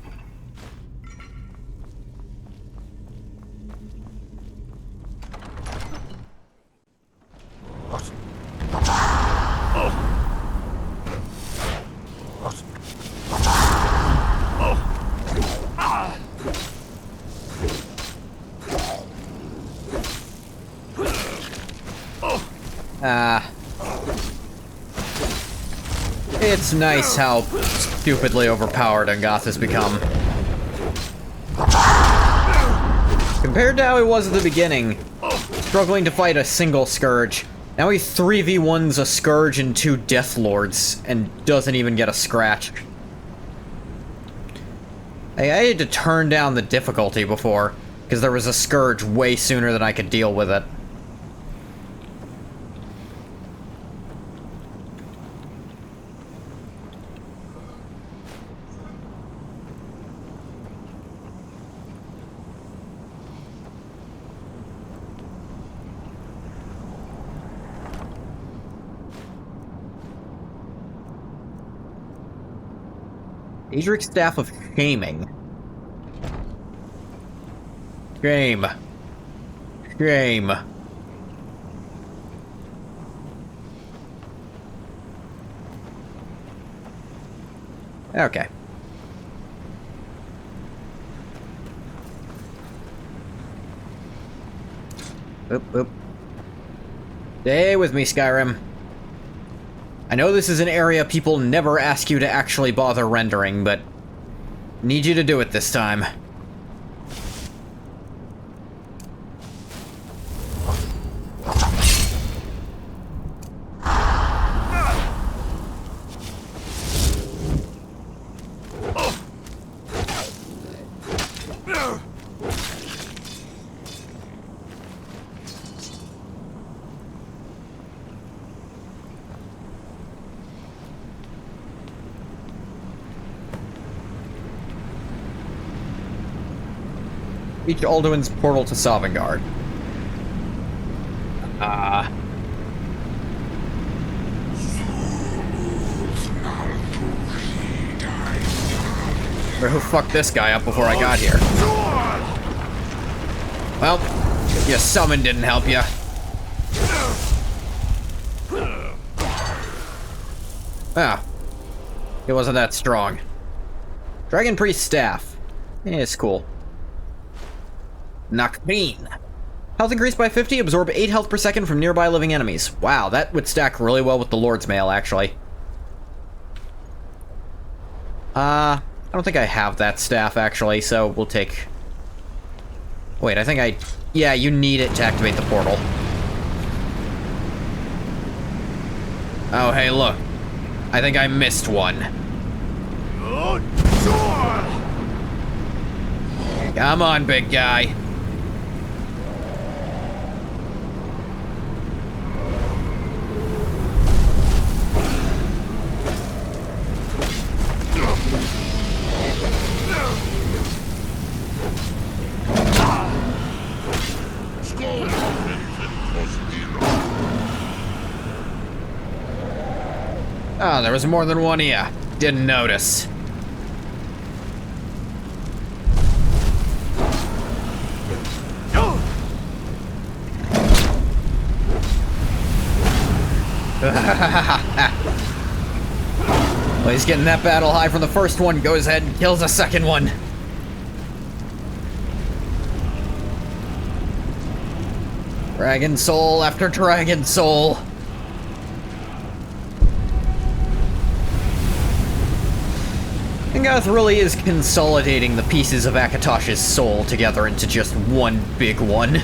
It's nice how stupidly overpowered Angath has become. Compared to how he was at the beginning, struggling to fight a single Scourge, now he 3v1s a Scourge and 2 Death Lords, and doesn't even get a scratch. I had to turn down the difficulty before, because there was a Scourge way sooner than I could deal with it. Adric's Staff of Shaming. Shame. Shame. Okay. Oop, oop. Stay with me, Skyrim. I know this is an area people never ask you to actually bother rendering, but need you to do it this time. Reach Alduin's portal to Sovngarde. Who fucked this guy up before I got here? Well, your summon didn't help you. Ah, it wasn't that strong. Dragon Priest Staff. It's cool. Nakrin. Health increased by 50, absorb 8 health per second from nearby living enemies. Wow, that would stack really well with the Lord's Mail, actually. I don't think I have that staff, actually, so we'll take... Wait, I think I... Yeah, you need it to activate the portal. Oh, hey, look. I think I missed one. Come on, big guy. Oh, there was more than one of ya. Didn't notice. Well, he's getting that battle high from the first one, goes ahead and kills the second one. Dragon soul after dragon soul. Angath really is consolidating the pieces of Akatosh's soul together into just one big one.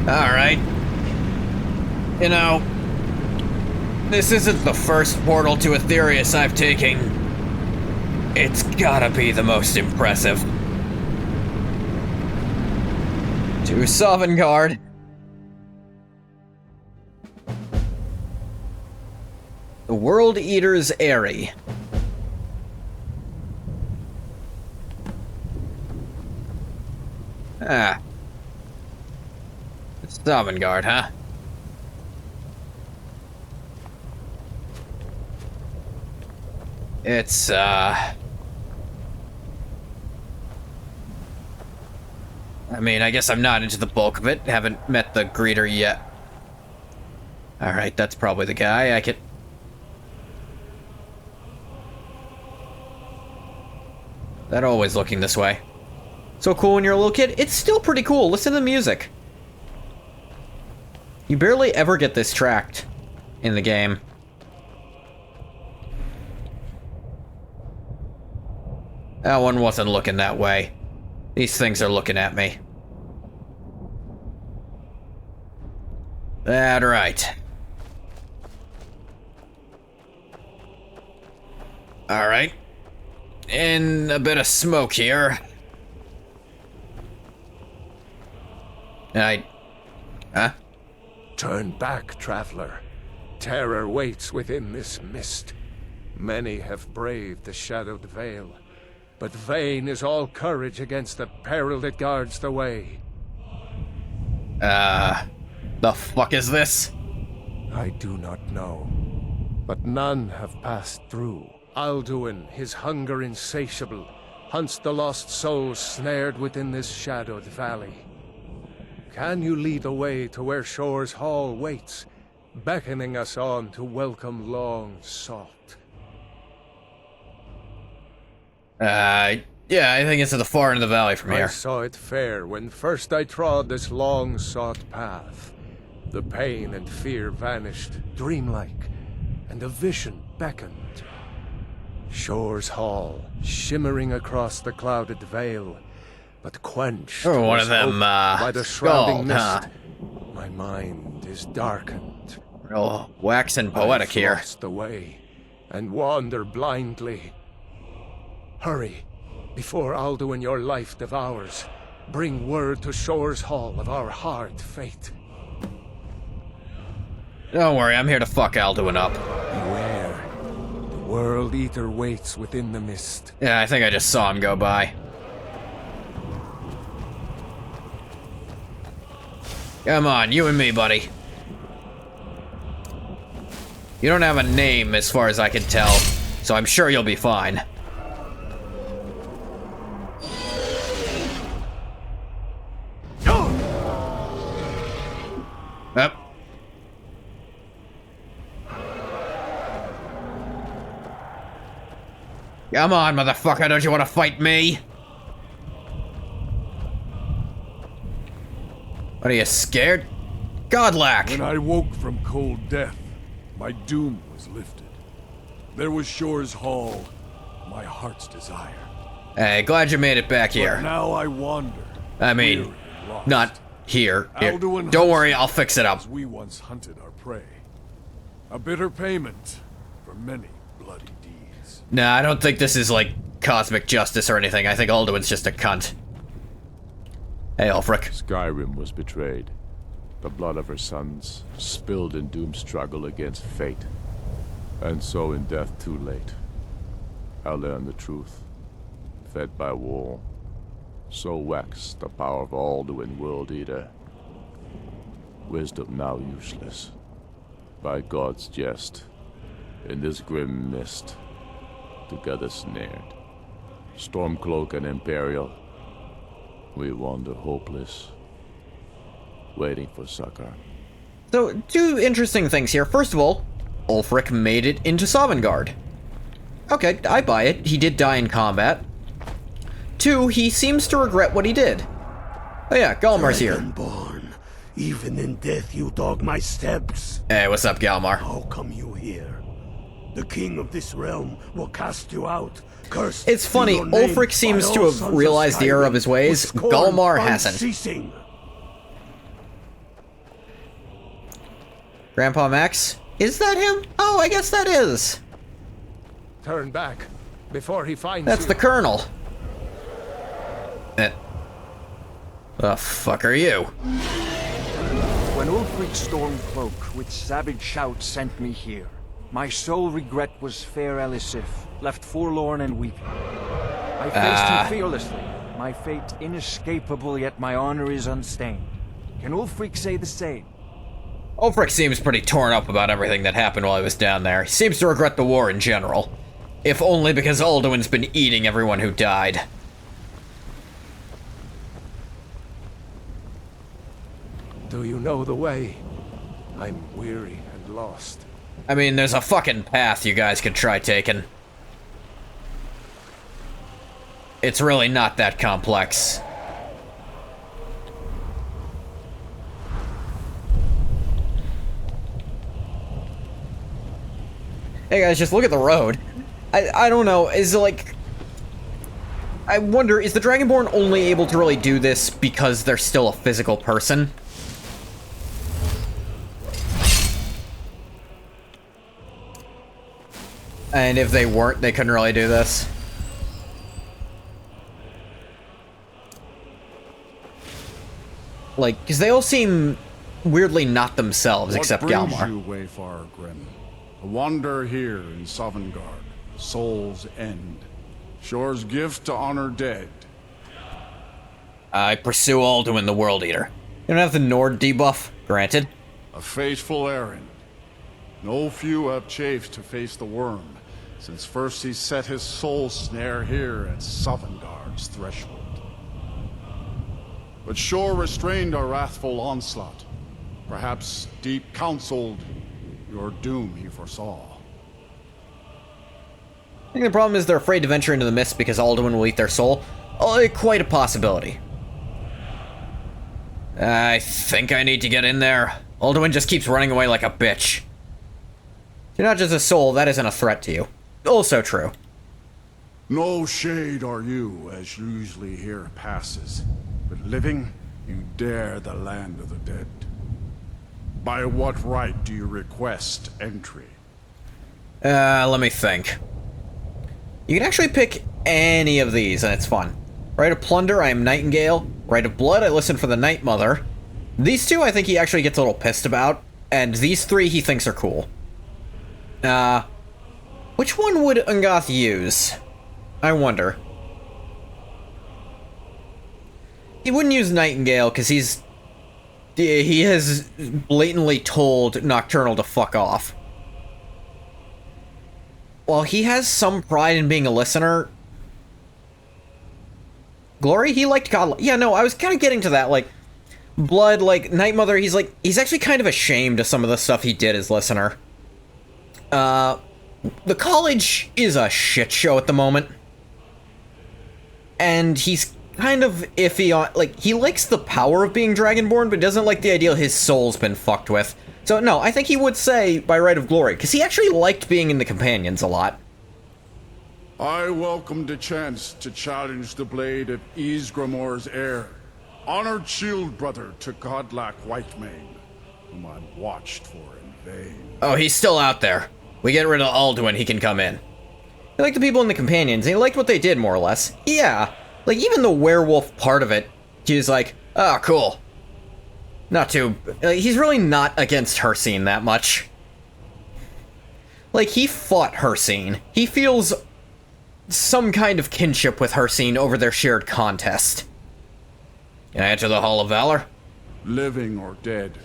Alright. You know, This isn't the first portal to Aetherius I've taken. It's gotta be the most impressive. To Sovngarde. The World Eater's Eyrie. Ah. It's Sovngarde, huh? It's, I mean, I guess I'm not into the bulk of it. Haven't met the greeter yet. Alright, that's probably the guy. I could... That always looking this way. So cool when you're a little kid? It's still pretty cool. Listen to the music. You barely ever get this tracked in the game. That one wasn't looking that way. These things are looking at me. That right. Alright. And a bit of smoke here. Huh? Turn back, traveler. Terror waits within this mist. Many have braved the shadowed veil, but vain is all courage against the peril that guards the way. The fuck is this? I do not know, but none have passed through. Alduin, his hunger insatiable, hunts the lost souls snared within this shadowed valley. Can you lead the way to where Shore's Hall waits, beckoning us on to welcome long sought? Yeah, I think it's at the far end of the valley from here. I saw it fair when first I trod this long-sought path. The pain and fear vanished, dreamlike, and a vision beckoned. Shore's Hall, shimmering across the clouded veil, but quenched one of them, by the shrouding mist. Huh? My mind is darkened. Real waxen poetic here. I've lost the way, and wander blindly. Hurry, before Alduin your life devours. Bring word to Shore's Hall of our hard fate. Don't worry, I'm here to fuck Alduin up. Beware. The World Eater waits within the mist. Yeah, I think I just saw him go by. Come on, you and me, buddy. You don't have a name as far as I can tell, so I'm sure you'll be fine. Yep. Come on, motherfucker, don't you want to fight me? What, are you scared? Godlack! When I woke from cold death, my doom was lifted. There was Shore's Hall, my heart's desire. Hey, glad you made it back here. But now I wander. I mean, not here. Alduin Don't worry, I'll fix it up. as we once hunted our prey. A bitter payment for many bloody deeds. Nah, I don't think this is like cosmic justice or anything. I think Alduin's just a cunt. Hey, Ulfric. SKYRIM was betrayed. The blood of her sons spilled in doomed struggle against fate. And so in death too late, I learned the truth. Fed by war, so waxed the power of Alduin World Eater. Wisdom now useless. By God's jest, in this grim mist, together snared. Stormcloak and Imperial, we wander hopeless, waiting for succor. So, two interesting things here. First of all, Ulfric made it into Sovngarde. Okay, I buy it. He did die in combat. Two, he seems to regret what he did. Oh yeah, Galmar's here. Dragonborn, even in death you dog my steps. Hey, what's up, Galmar? How come you here? The king of this realm will cast you out. Cursed. It's funny, Ulfric seems to have realized the error of his ways. Galmar hasn't. Grandpa Max, Is that him? Oh, I guess that is. Turn back before he finds That's you. the Colonel. The fuck are you? When Ulfric's Stormcloak with savage shouts sent me here, my sole regret was fair Elisif, left forlorn and weeping. I faced him fearlessly, my fate inescapable, yet my honor is unstained. Can Ulfric say the same? Ulfric seems pretty torn up about everything that happened while he was down there. He seems to regret the war in general. If only because Alduin's been eating everyone who died. Do you know the way? I'm weary and lost. I mean, there's a fucking path you guys could try taking. It's really not that complex. Hey guys, just look at the road. I don't know, is it like... I wonder, is the Dragonborn only able to really do this because they're still a physical person? And if they weren't, they couldn't really do this? Like, because they all seem weirdly not themselves, except Galmar. What brings you, Wayfarer Grim? To wander here in Sovngarde, Soul's End. Shore's gift to honor dead. I pursue Alduin the World Eater. You don't have the Nord debuff, granted. A fateful errand. No few have chafed to face the worm, since first he set his soul snare here at Sovngarde's threshold. But Shore restrained our wrathful onslaught. Perhaps deep counseled your doom he foresaw. I think the problem is they're afraid to venture into the mist because Alduin will eat their soul. Oh, quite a possibility. I think I need to get in there. Alduin just keeps running away like a bitch. You're not just a soul, that isn't a threat to you. Also true. No shade are you, as usually here passes. But living, you dare the land of the dead. By what right do you request entry? Let me think. You can actually pick any of these, and it's fun. Rite of Plunder, I am Nightingale. Rite of Blood, I listen for the Night Mother. These two, I think he actually gets a little pissed about. And these three, he thinks are cool. Which one would Ungoth use? I wonder. He wouldn't use Nightingale, because he has blatantly told Nocturnal to fuck off. While he has some pride in being a listener... Glory, he liked God... Yeah, no, I was kind of getting to that, like... Blood, like, Night Mother, he's actually kind of ashamed of some of the stuff he did as listener. The college is a shit show at the moment. And he's kind of iffy on... Like, he likes the power of being Dragonborn, but doesn't like the idea his soul's been fucked with. So, no, I think he would say by right of glory, because he actually liked being in the Companions a lot. I welcomed a chance to challenge the blade of Ysgramor's heir, honored shield brother to godlike Whitemane, whom I watched for in vain. Oh, he's still out there. We get rid of Alduin, he can come in. He liked the people in the Companions, and he liked what they did, more or less. Yeah, like, even the werewolf part of it, he's like, oh, cool. Not too... he's really not against Hircine that much. Like, he fought Hircine. He feels some kind of kinship with Hircine over their shared contest. Can I enter the Hall of Valor? Living or dead,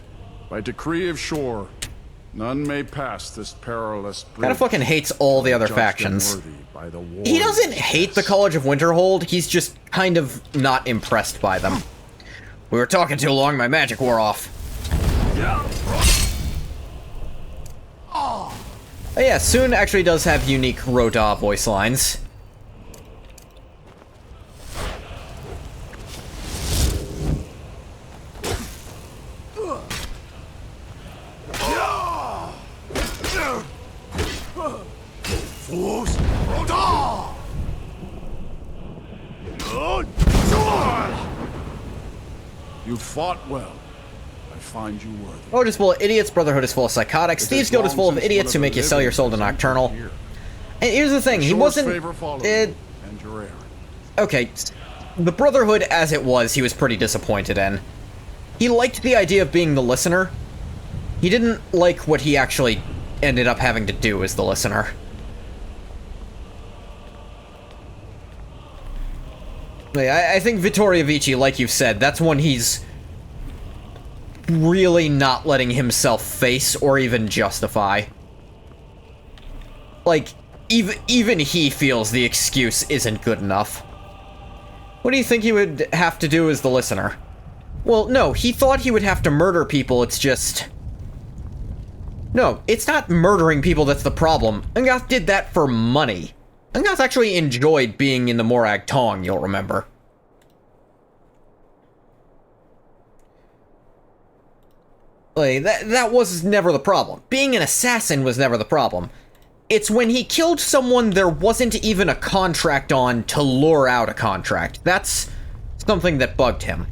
by decree of Shore, none may pass this perilous bridge. Kinda fucking hates all the other factions. He doesn't hate the College of Winterhold, he's just kind of not impressed by them. We were talking too long, my magic wore off. Oh yeah, Soon actually does have unique Roda voice lines. You fought well. I find you worthy. Road is full of idiots, Brotherhood is full of psychotics, Thieves Guild is full of idiots who make you sell your soul to Nocturnal. And here's the thing, he wasn't... Okay, the Brotherhood as it was, he was pretty disappointed in. He liked the idea of being the listener. He didn't like what he actually ended up having to do as the listener. I think Vittorio Vici, like you've said, that's one he's really not letting himself face or even justify. Like, even he feels the excuse isn't good enough. What do you think he would have to do as the listener? Well, no, he thought he would have to murder people, it's just... No, it's not murdering people that's the problem. Ungath did that for money. Ungath actually enjoyed being in the Morag Tong, you'll remember. Like, that was never the problem. Being an assassin was never the problem. It's when he killed someone there wasn't even a contract on to lure out a contract. That's something that bugged him.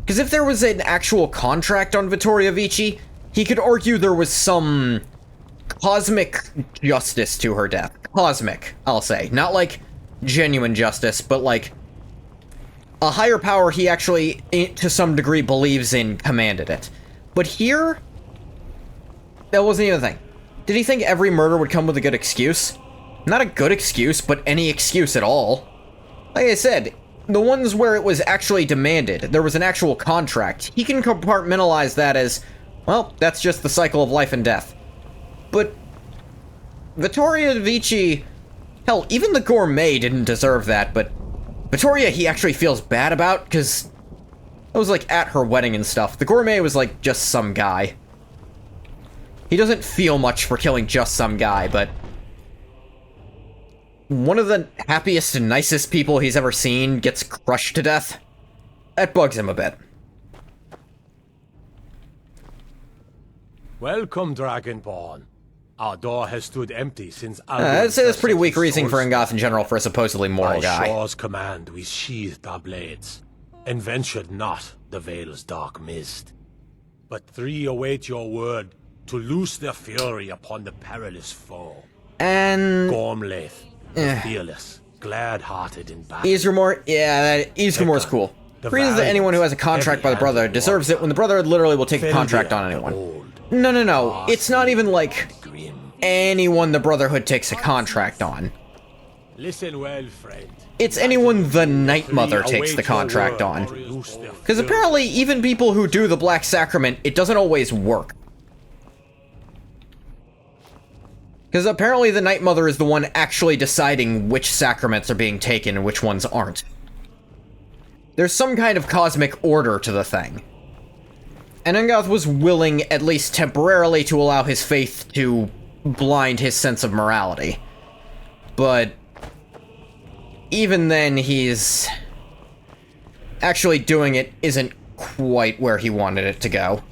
Because if there was an actual contract on Vittorio Vici, he could argue there was some cosmic justice to her death. Cosmic, I'll say. Not like genuine justice, but like a higher power he actually, to some degree, believes in commanded it. But here, that wasn't even a thing. Did he think every murder would come with a good excuse? Not a good excuse, but any excuse at all. Like I said, the ones where it was actually demanded, there was an actual contract, he can compartmentalize that as, well, that's just the cycle of life and death. But Vittorio Vici, hell, even the gourmet didn't deserve that, but Vittoria he actually feels bad about, because it was like at her wedding and stuff. The gourmet was like just some guy. He doesn't feel much for killing just some guy, but one of the happiest and nicest people he's ever seen gets crushed to death. That bugs him a bit. Welcome, Dragonborn. Our door has stood empty since I'd say that's pretty weak reasoning for Ungath in general for a supposedly moral guy. By Shaw's command, we sheathed our blades, and ventured not the Vale's dark mist. But three await your word to loose their fury upon the perilous foe. And... Gormlaith, fearless, glad-hearted in battle. Ysgramor? Yeah, Ysgramor's cool. Reasons that anyone who has a contract by the Brotherhood deserves it when the Brotherhood literally will take the contract on anyone. No. It's not even like anyone the Brotherhood takes a contract on. Listen well, friend. It's anyone the Night Mother takes the contract on. Because apparently, even people who do the Black Sacrament, it doesn't always work. Because apparently the Night Mother is the one actually deciding which sacraments are being taken and which ones aren't. There's some kind of cosmic order to the thing. And Ungath was willing, at least temporarily, to allow his faith to blind his sense of morality. But even then, he's actually doing it isn't quite where he wanted it to go.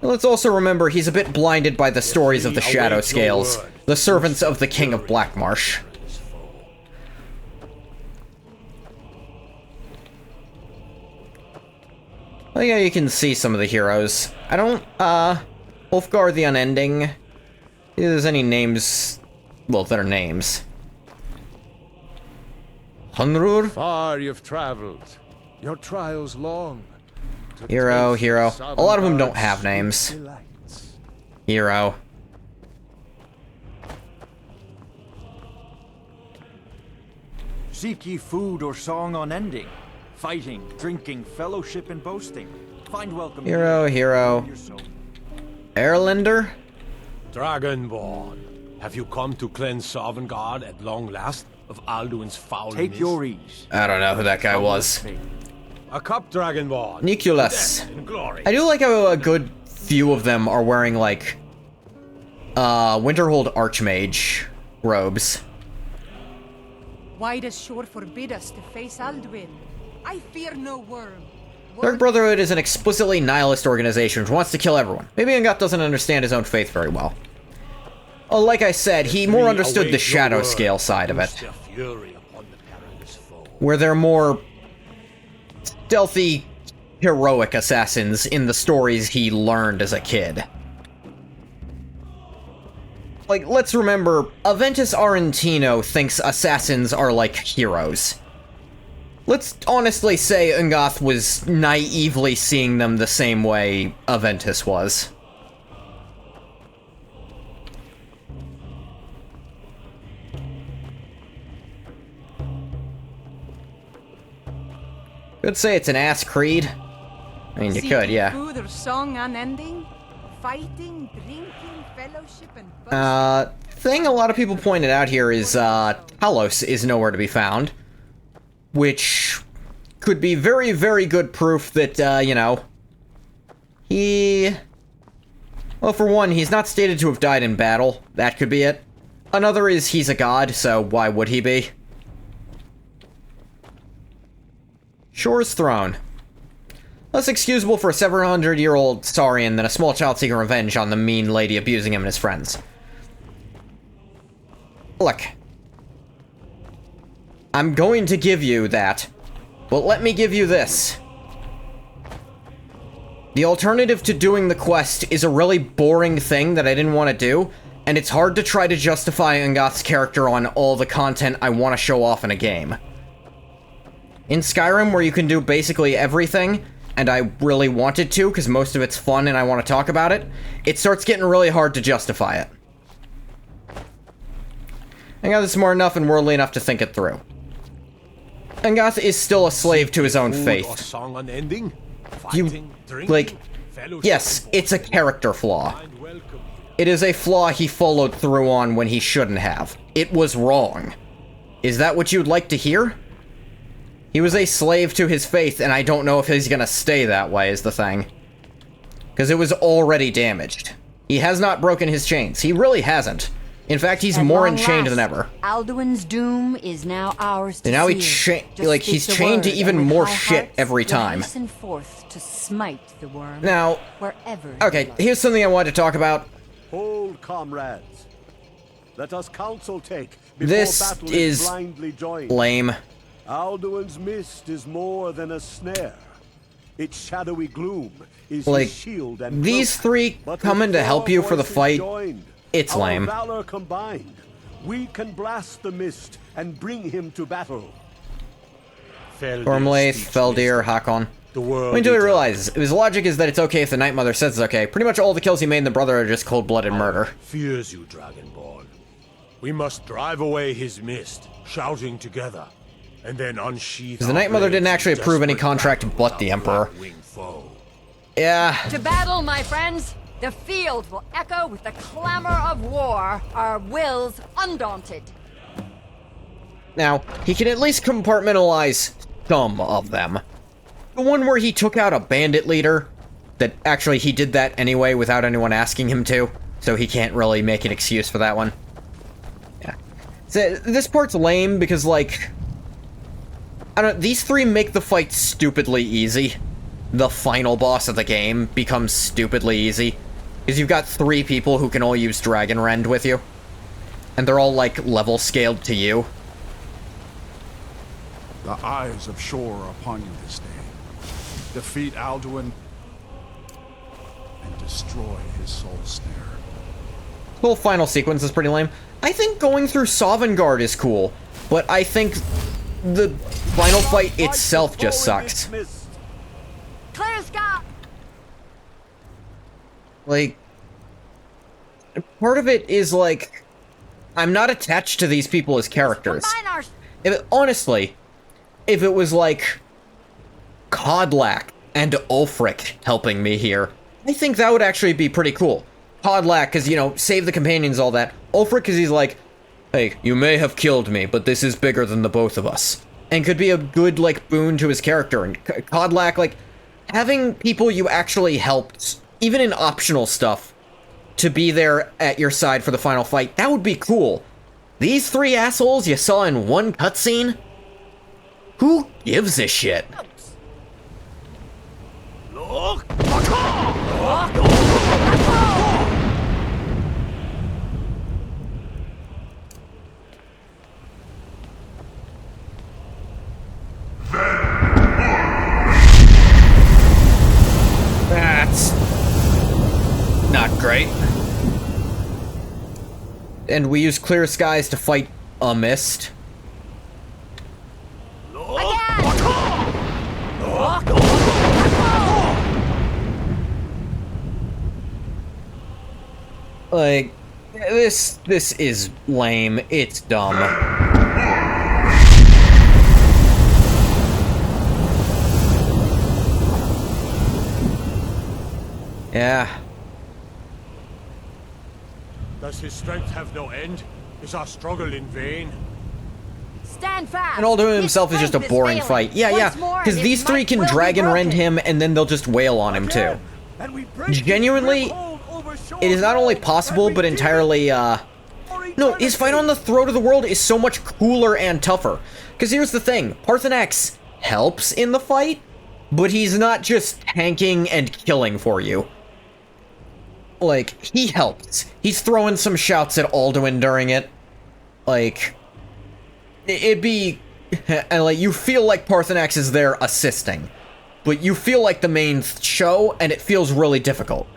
Let's also remember he's a bit blinded by the stories of the Shadow Scales, the servants of the King of Blackmarsh. Well, yeah, you can see some of the heroes. I don't, Ulfgar the Unending. If there's any names, well, that are names. Hunrur? Far you've traveled. Your trials long. Hero. A lot of them don't have names. Hero. Seek ye food or song unending, fighting, drinking, fellowship, and boasting. Find welcome. Hero. Erlander? Dragonborn, have you come to cleanse Sovngarde at long last of Alduin's foul Take mist? your ease. I don't know who that guy was. A cup, Dragonborn. Nicholas. I do like how a good few of them are wearing, like, Winterhold Archmage robes. Why does Shor forbid us to face Alduin? I fear no worm. Dark Brotherhood is an explicitly nihilist organization which wants to kill everyone. Maybe Ungath doesn't understand his own faith very well. Oh, like I said, he more understood the Shadow Scale side of it. Where they're more stealthy, heroic assassins in the stories he learned as a kid. Like, let's remember, Aventus Argentino thinks assassins are like heroes. Let's honestly say Ungoth was naively seeing them the same way Aventus was. Could say it's an ass creed. I mean, you could, yeah. Food or song unending, fighting, drinking, fellowship, and thing a lot of people pointed out here is, Talos is nowhere to be found. Which could be very, very good proof that, you know, well, for one, he's not stated to have died in battle. That could be it. Another is he's a god, so why would he be? Shor's throne. Less excusable for a 700-year-old Saurian than a small child seeking revenge on the mean lady abusing him and his friends. Look. I'm going to give you that, but let me give you this. The alternative to doing the quest is a really boring thing that I didn't want to do, and it's hard to try to justify Ungoth's character on all the content I want to show off in a game. In Skyrim, where you can do basically everything, and I really wanted to, because most of it's fun and I want to talk about it, it starts getting really hard to justify it. Ungoth is smart enough and worldly enough to think it through. Ungoth is still a slave to his own faith. Song unending? Yes, it's a character flaw. It is a flaw he followed through on when he shouldn't have. It was wrong. Is that what you'd like to hear? He was a slave to his faith, and I don't know if he's gonna stay that way, is the thing. Because it was already damaged. He has not broken his chains. He really hasn't. In fact, he's more enchained than ever. Alduin's doom is now ours to And now seal. he's chained to even more shit every time. Hasten forth to smite the worm. Now, wherever. okay, here's something I wanted to talk about. Hold, comrades. Let us counsel take before This battle is blindly joined. lame. Alduin's mist is more than a snare. Its shadowy gloom is Like, his shield and these cloak. three But coming with to help you four for the voices fight, joined, it's our lame. valor combined, we can blast the mist and bring him to battle. Gormlaith, Feldir, Hakon. When do we realize? His logic is that it's okay if the Night Mother says it's okay. Pretty much all the kills he made in the Brother are just cold-blooded murder. Fears you, Dragonborn. We must drive away his mist, shouting together, and then unsheath. Because the Night Mother didn't actually approve any contract but the Emperor. Yeah. To battle, my friends! The field will echo with the clamor of war, our wills undaunted. Now, he can at least compartmentalize some of them. The one where he took out a bandit leader, that actually he did that anyway without anyone asking him to, so he can't really make an excuse for that one. Yeah. So, this part's lame because, like, I don't know, these three make the fight stupidly easy. The final boss of the game becomes stupidly easy. Because you've got three people who can all use Dragon Rend with you. And they're all, like, level scaled to you. The eyes of Shor are upon you this day. Defeat Alduin and destroy his soul snare. The whole final sequence is pretty lame. I think going through Sovngarde is cool, but I think the final fight itself just sucks. Clear sky! Like, part of it is, like, I'm not attached to these people as characters. Honestly, if it was, like, Kodlak and Ulfric helping me here, I think that would actually be pretty cool. Kodlak, because, you know, save the companions, all that. Ulfric, because he's like, hey, you may have killed me, but this is bigger than the both of us. And could be a good, like, boon to his character. And Kodlak, like, having people you actually helped, even in optional stuff, to be there at your side for the final fight, that would be cool. These three assholes you saw in one cutscene? Who gives a shit? Look! And we use clear skies to fight a mist. Like, this is lame. It's dumb. Yeah. Does his strength have no end? Is our struggle in vain? Stand fast. And Alduin himself is just a boring fight. Yeah, because these three can dragon rend him, and then they'll just wail on him too. Genuinely, it is not only possible, but entirely, no, his fight on the throat of the world is so much cooler and tougher. Because here's the thing, Parthenax helps in the fight, but he's not just tanking and killing for you. Like, he helps. He's throwing some shouts at Alduin during it. Like, it'd be... And, like, you feel like Parthenax is there assisting. But you feel like the main show, and it feels really difficult.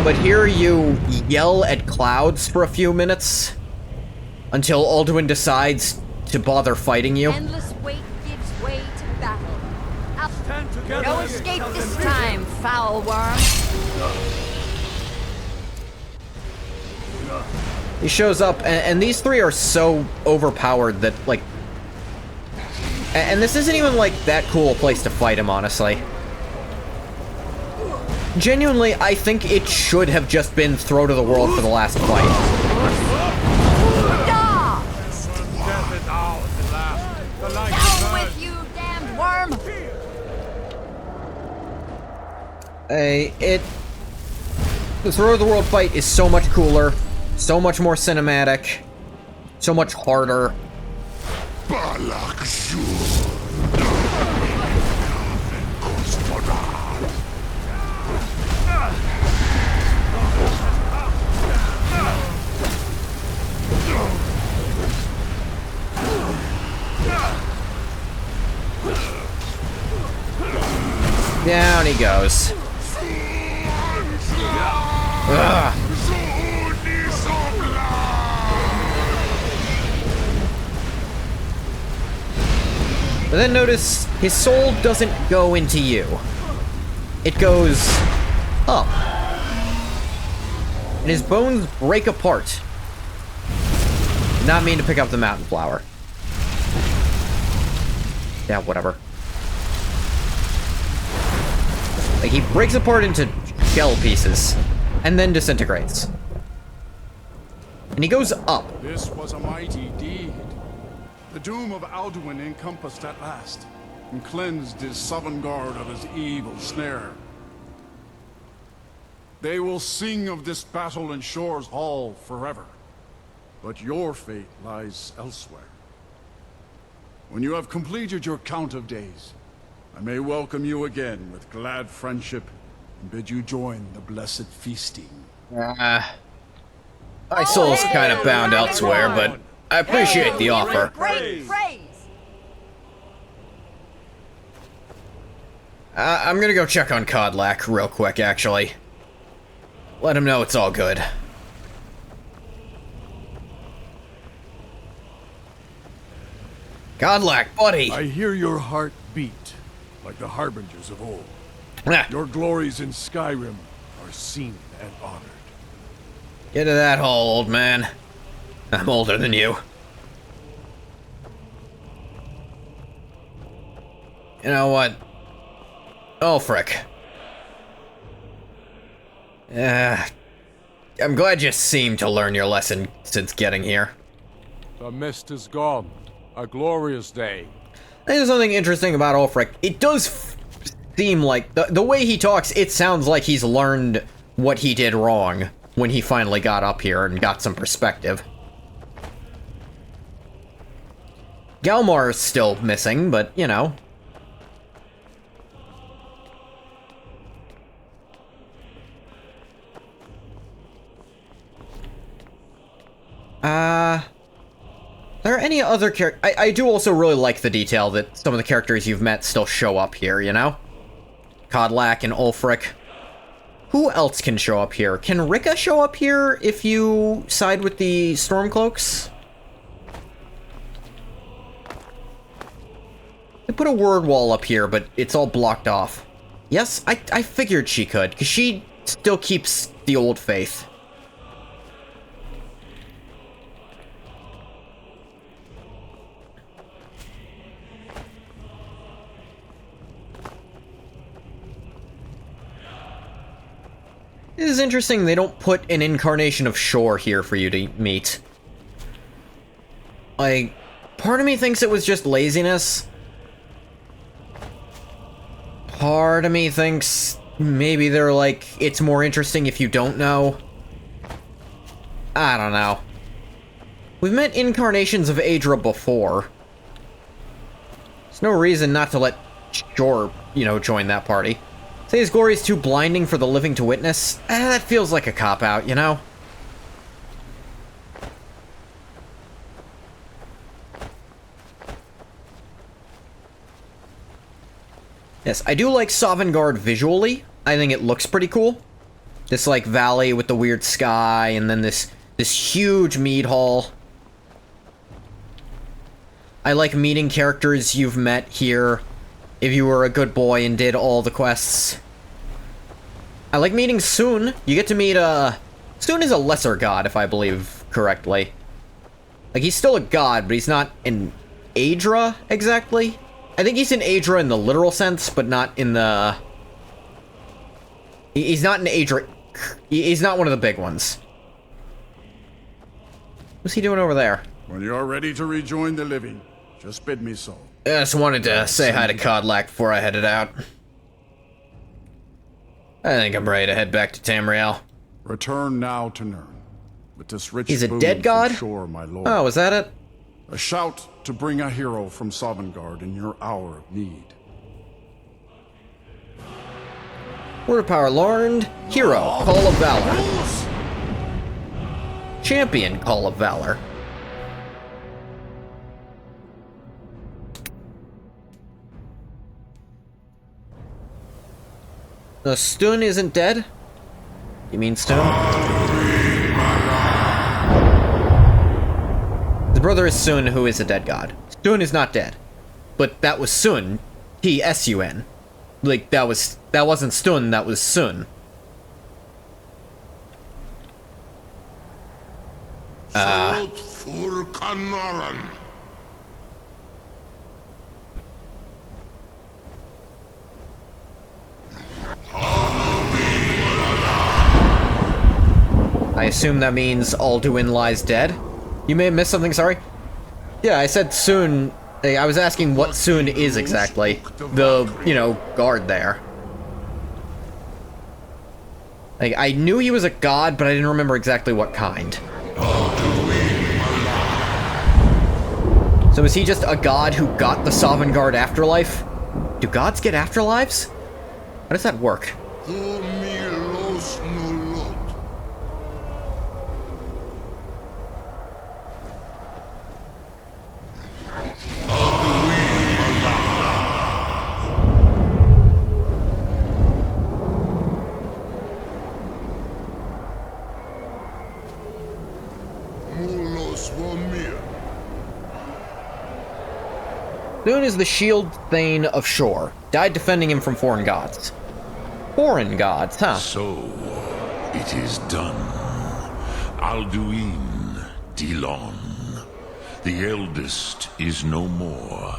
But here you yell at clouds for a few minutes until Alduin decides to bother fighting you. Endless weight gives way to battle. No escape this time, foul worm. He shows up, and these three are so overpowered that, like... And this isn't even, like, that cool a place to fight him, honestly. Genuinely, I think it should have just been Throat of the World for the last fight. Down with you, damned worm! The Throat of the World fight is so much cooler, so much more cinematic, so much harder. Down he goes. Ugh. But then notice, his soul doesn't go into you. It goes up. And his bones break apart. Did not mean to pick up the mountain flower. Yeah, whatever. Like, he breaks apart into shell pieces, and then disintegrates. And he goes up. This was a mighty deed. The doom of Alduin encompassed at last, and cleansed his Sovngarde of his evil snare. They will sing of this battle in Shore's Hall forever, but your fate lies elsewhere. When you have completed your count of days, I may welcome you again with glad friendship and bid you join the blessed feasting. My soul's kind of bound elsewhere, but I appreciate the offer. Great praise. I'm gonna go check on Kodlak real quick, actually. Let him know it's all good. Kodlak, buddy! I hear your heart beat, like the harbingers of old. Your glories in Skyrim are seen and honored. Get to that hole, old man. I'm older than you. You know what? Oh, frick. I'm glad you seemed to learn your lesson since getting here. The mist is gone. A glorious day. There's something interesting about Ulfric. It does seem like, the way he talks, it sounds like he's learned what he did wrong when he finally got up here and got some perspective. Galmar's still missing, but, you know. Are there any other characters? I do also really like the detail that some of the characters you've met still show up here, you know? Kodlak and Ulfric. who else can show up here? Can Rika show up here if you side with the Stormcloaks? They put a word wall up here, but it's all blocked off. Yes, I figured she could, because she still keeps the old faith. It is interesting they don't put an incarnation of Shore here for you to meet. Like, part of me thinks it was just laziness. Part of me thinks maybe they're like, it's more interesting if you don't know. I don't know. We've met incarnations of Aedra before. There's no reason not to let Shore, join that party. Say his glory is too blinding for the living to witness? That feels like a cop-out, you know? Yes, I do like Sovngarde visually. I think it looks pretty cool. This, like, valley with the weird sky, and then this huge mead hall. I like meeting characters you've met here if you were a good boy and did all the quests. I like meeting Sun. You get to meet, Sun is a lesser god, if I believe correctly. Like, he's still a god, but he's not an Aedra, exactly. I think he's an Aedra in the literal sense, but not in the... He's not an Aedra... He's not one of the big ones. What's he doing over there? When you're ready to rejoin the living, just bid me so. I just wanted to say hi to Kodlak before I headed out. I think I'm ready to head back to Tamriel. Return now to Nirn. With this rich He's a boon dead god? from Shore, my lord. Oh, was that it? A shout to bring a hero from Sovngarde in your hour of need. Word of power learned. Hero, Call of Valor. Champion, Call of Valor. The Stun isn't dead? You mean Stun? His brother is Sun, who is a dead god. Stun is not dead. But that was Sun. T-S-U-N. Like, that wasn't Stun, that was Sun. I assume that means Alduin lies dead? You may have missed something, sorry? Yeah, I said soon. I was asking what soon is exactly. The, guard there. Like, I knew he was a god, but I didn't remember exactly what kind. So is he just a god who got the Sovngarde afterlife? Do gods get afterlives? How does that work? Known as the Shield Thane of Shore. Died defending him from foreign gods. Foreign gods, huh? So, it is done. Alduin, Dilon. The eldest is no more.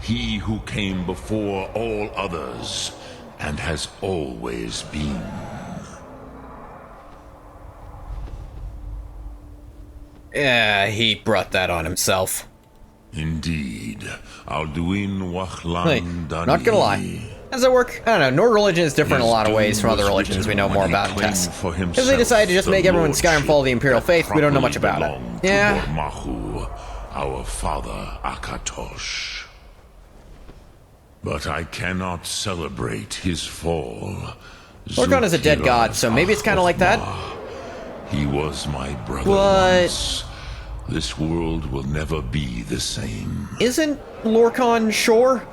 He who came before all others, and has always been. Yeah, he brought that on himself. Indeed. Alduin Wachlan Hey, not gonna lie. How does that work? I don't know. Nord religion is different in a lot of ways from other religions we know more about in Tess. Because they decided to just make everyone in Skyrim follow the Imperial faith, we don't know much about it. Yeah. Mahu, our father Akatosh. But I cannot celebrate his fall. Lorkhan is a dead god, so maybe it's kind of like that? He was my brother What? once. This world will never be the same. Isn't Lorkhan Shore?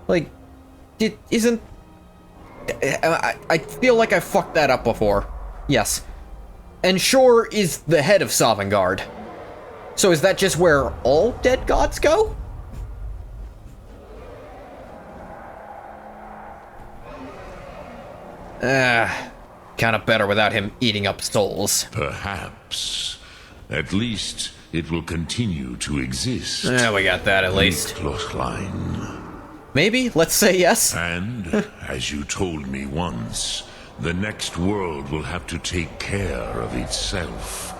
Like, isn't... I feel like I fucked that up before. Yes. And Shor is the head of Sovngarde. So is that just where all dead gods go? Kinda better without him eating up souls. Perhaps. At least it will continue to exist. Yeah, we got that at least. Klein. Maybe? Let's say yes. And, as you told me once, the next world will have to take care of itself.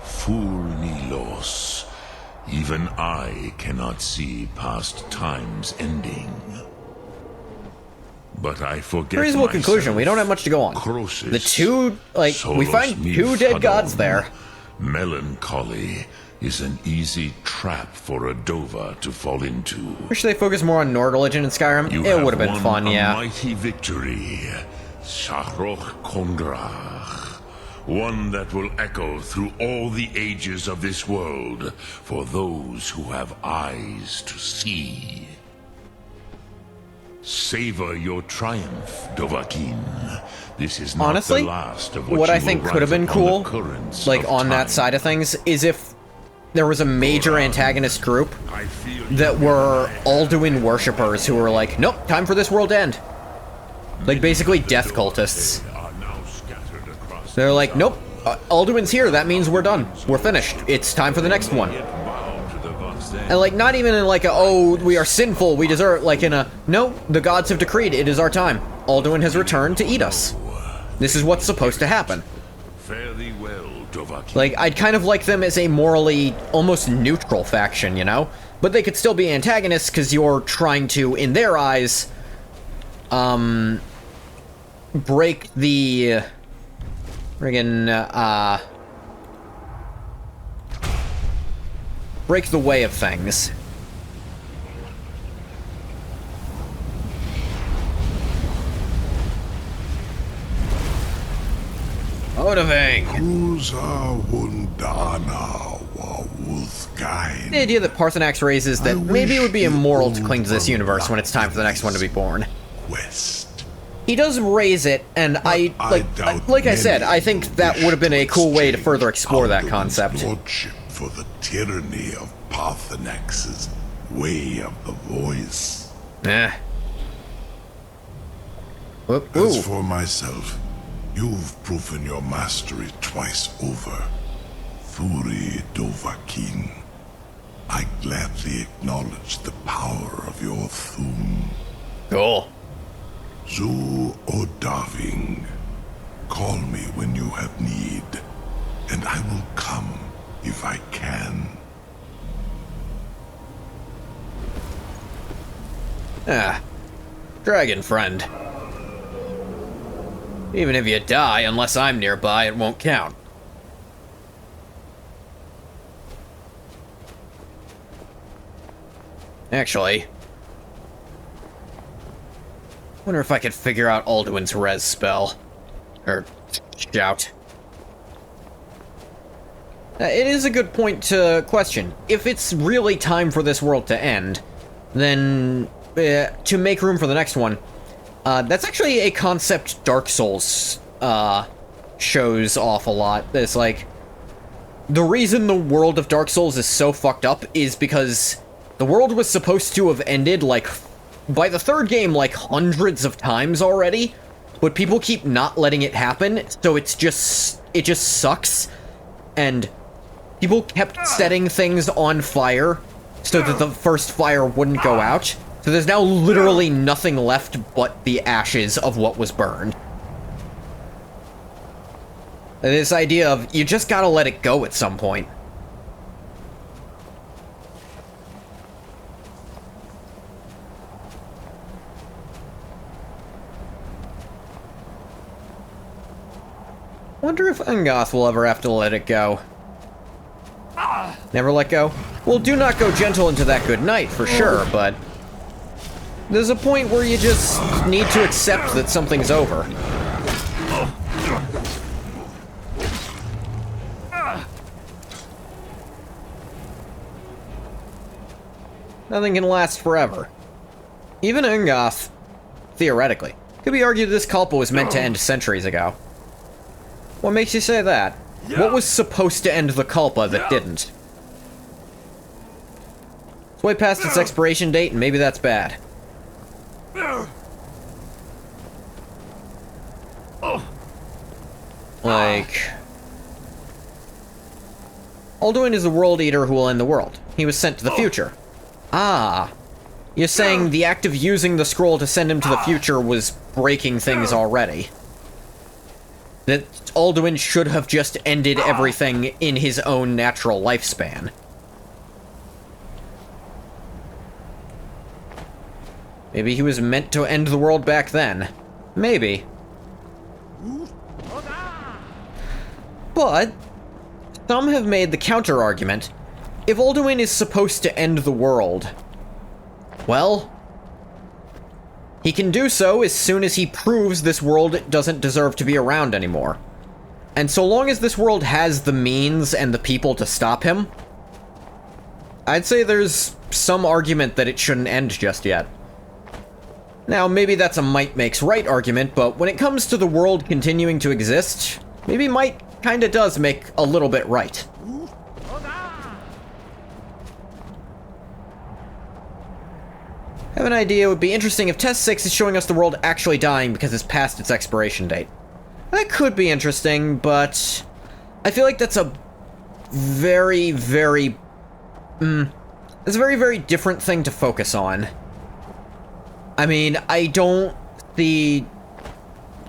Fool me, Los. Even I cannot see past time's ending. But I forget Reasonable myself. conclusion. We don't have much to go on. Croesus, The two, like, we find Solos two dead gods Mifadon. there. Melancholy is an easy trap for a Dova to fall into. Wish they focused more on Nord religion in Skyrim. You It would have been won fun, a yeah. mighty victory, Shahroch Kondrach. One that will echo through all the ages of this world for those who have eyes to see. Savor your triumph, Dovahkiin. This is not Honestly, the last of what what you I will think write could have been upon cool, the currents like of on that time. side of things, is if there was a major antagonist group that were Alduin worshippers who were like, nope, time for this world to end. Like basically death cultists. They're like, nope, Alduin's here, that means we're done. We're finished. It's time for the next one. And like, not even in like a, oh, we are sinful, we deserve, like in a, no, the gods have decreed, it is our time. Alduin has returned to eat us. This is what's supposed to happen. Fare thee well, Dovahkiin. Like, I'd kind of like them as a morally almost neutral faction, you know? But they could still be antagonists because you're trying to, in their eyes, break the friggin', break the way of things. Odaving! The idea that Parthenax raises that maybe it would be immoral to cling to this universe when it's time for the next one to be born. He does raise it, and like I said, I think that would have been a cool way to further explore that concept. Lordship for the tyranny of Parthenax's way of the voice. As for myself, you've proven your mastery twice over. Thuri Dovahkiin, I gladly acknowledge the power of your Thum. Cool. Zu Odaving, call me when you have need, and I will come if I can. Dragon friend. Even if you die, unless I'm nearby, it won't count. Actually, wonder if I could figure out Alduin's res spell. Or shout. It is a good point to question. If it's really time for this world to end, then to make room for the next one, that's actually a concept Dark Souls shows off a lot. It's like, the reason the world of Dark Souls is so fucked up is because the world was supposed to have ended, like, by the third game, like, hundreds of times already, but people keep not letting it happen, so it just sucks, and people kept setting things on fire so that the first fire wouldn't go out, so there's now literally nothing left but the ashes of what was burned. And this idea of, you just gotta let it go at some point. Wonder if Ungoth will ever have to let it go. Never let go? Well, do not go gentle into that good night, for sure, but there's a point where you just need to accept that something's over. Nothing can last forever. Even Ungoth, theoretically. Could be argued this Kalpa was meant to end centuries ago. What makes you say that? What was supposed to end the Kalpa that didn't? It's way past its expiration date, and maybe that's bad. Like... Alduin is the World Eater who will end the world. He was sent to the future. Ah. You're saying the act of using the scroll to send him to the future was breaking things already. That Alduin should have just ended everything in his own natural lifespan. Maybe he was meant to end the world back then. Maybe. But some have made the counter-argument. If Alduin is supposed to end the world, well, he can do so as soon as he proves this world doesn't deserve to be around anymore. And so long as this world has the means and the people to stop him, I'd say there's some argument that it shouldn't end just yet. Now, maybe that's a might makes right argument, but when it comes to the world continuing to exist, maybe might kinda does make a little bit right. I have an idea. It would be interesting if Test 6 is showing us the world actually dying because it's past its expiration date. That could be interesting, but I feel like that's a very, very... it's a very, very different thing to focus on. I mean, I don't see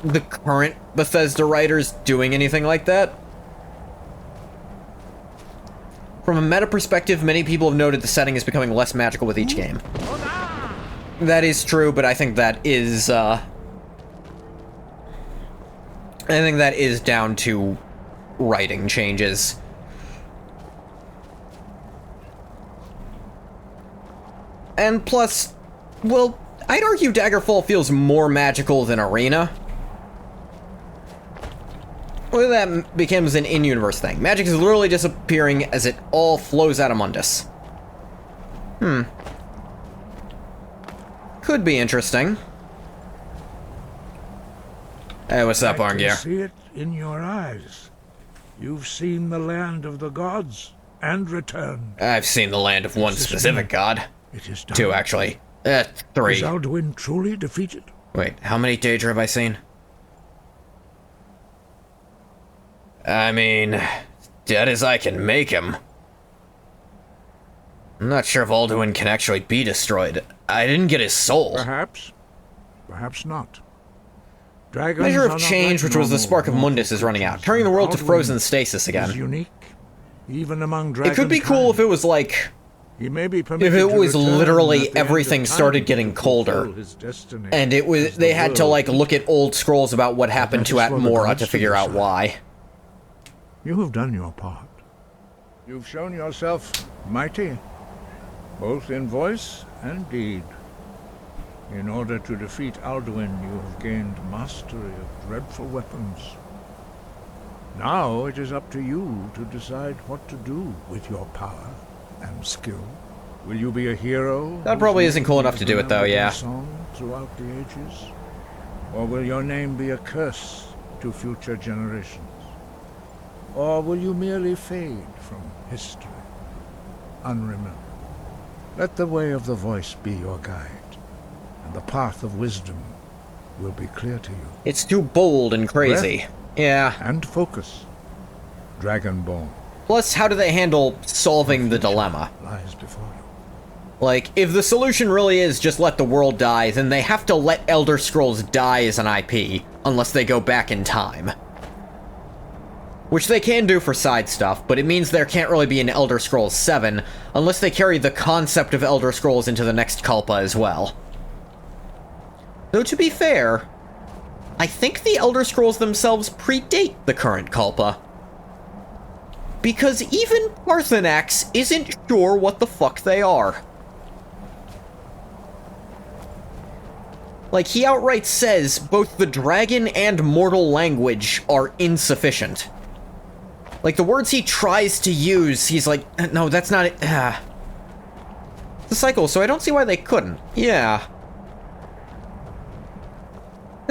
the current Bethesda writers doing anything like that. From a meta perspective, many people have noted the setting is becoming less magical with each game. That is true, but I think that is, I think that is down to writing changes. And plus, well, I'd argue Daggerfall feels more magical than Arena. Whether that becomes an in-universe thing. Magic is literally disappearing as it all flows out of Mundus. Could be interesting. Hey, what's up, Arngeir? I can see it in your eyes. You've seen the land of the gods and returned. I've seen the land of one specific god. It is done. 2, actually. 3. Is Alduin truly defeated? Wait, how many Daedra have I seen? I mean, dead as I can make him. I'm not sure if Alduin can actually be destroyed. I didn't get his soul. Perhaps. Perhaps not. Dragons Measure of are not change, like which was the normal spark of Mundus, is running out, turning the world to Alduin frozen stasis again. is unique, even among It dragons. could be cool if it was like... He may be if permitted it to was return literally at the end of everything time started to getting colder, fulfill his destiny and it was as the they had to world. like look at old scrolls about what happened to that is for the Atmora gods to to figure out decide. why. You have done your part. You've shown yourself mighty, both in voice and deed. In order to defeat Alduin, you have gained mastery of dreadful weapons. Now it is up to you to decide what to do with your power and skill. Will you be a hero? That probably isn't cool enough to do it, though, remembered in yeah. song throughout the ages? Or will your name be a curse to future generations? Or will you merely fade from history, unremembered? Let the way of the voice be your guide, and the path of wisdom will be clear to you. It's too bold and crazy. Breath Yeah. and focus. Dragonborn Plus, how do they handle solving the dilemma? lies before you. Like, if the solution really is just let the world die, then they have to let Elder Scrolls die as an IP, unless they go back in time. Which they can do for side stuff, but it means there can't really be an Elder Scrolls 7, unless they carry the concept of Elder Scrolls into the next Kalpa as well. Though to be fair, I think the Elder Scrolls themselves predate the current Kalpa. Because even Parthenax isn't sure what the fuck they are. Like, he outright says both the dragon and mortal language are insufficient. Like, the words he tries to use, he's like, no, that's not it. It's a cycle, so I don't see why they couldn't. Yeah.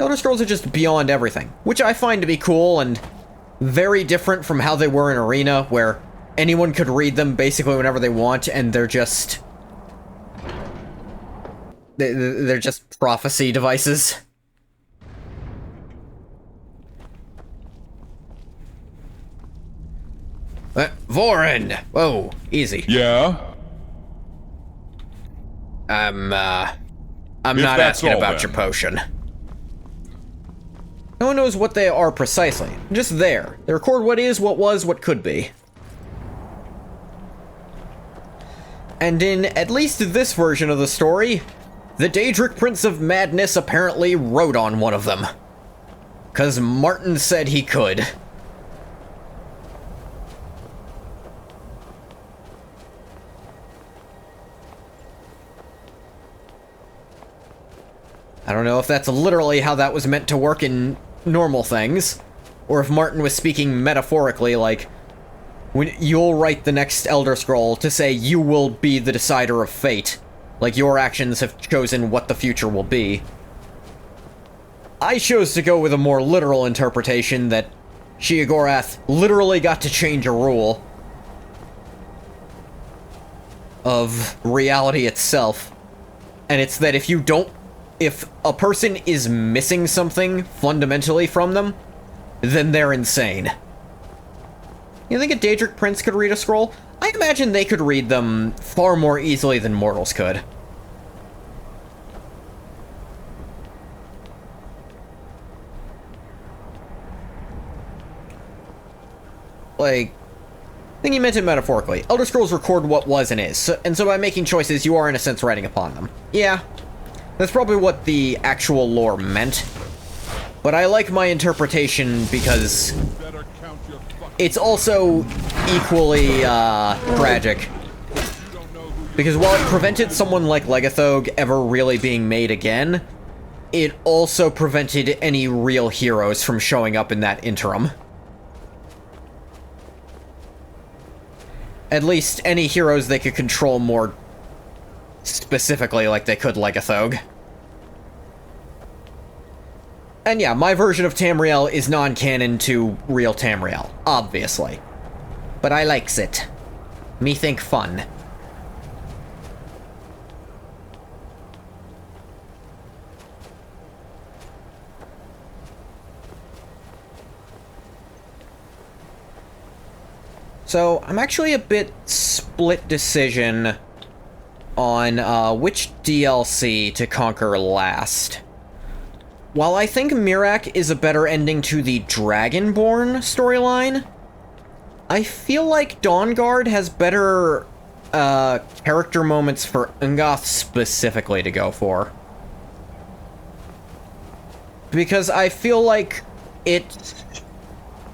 Elder Scrolls are just beyond everything, which I find to be cool and very different from how they were in Arena, where anyone could read them basically whenever they want, and they're just... They're just prophecy devices. Vorin! Whoa, easy. Yeah? I'm not asking about your potion. No one knows what they are precisely. Just there. They record what is, what was, what could be. And in at least this version of the story, the Daedric Prince of Madness apparently rode on one of them. 'Cause Martin said he could. I don't know if that's literally how that was meant to work in normal things, or if Martin was speaking metaphorically, like, when you'll write the next Elder Scroll to say you will be the decider of fate, like your actions have chosen what the future will be. I chose to go with a more literal interpretation that Sheogorath literally got to change a rule of reality itself, and it's that if a person is missing something fundamentally from them, then they're insane. You think a Daedric Prince could read a scroll? I imagine they could read them far more easily than mortals could. Like, I think he meant it metaphorically. Elder Scrolls record what was and is, and so by making choices, you are in a sense writing upon them. Yeah. That's probably what the actual lore meant. But I like my interpretation because it's also equally tragic. Because while it prevented someone like Legathog ever really being made again, it also prevented any real heroes from showing up in that interim. At least any heroes they could control more specifically like they could Legathog. And yeah, my version of Tamriel is non-canon to real Tamriel, obviously. But I likes it. Me think fun. So, I'm actually a bit split decision on which DLC to conquer last. While I think Miraak is a better ending to the Dragonborn storyline, I feel like Dawnguard has better character moments for Ungoth specifically to go for. Because I feel like it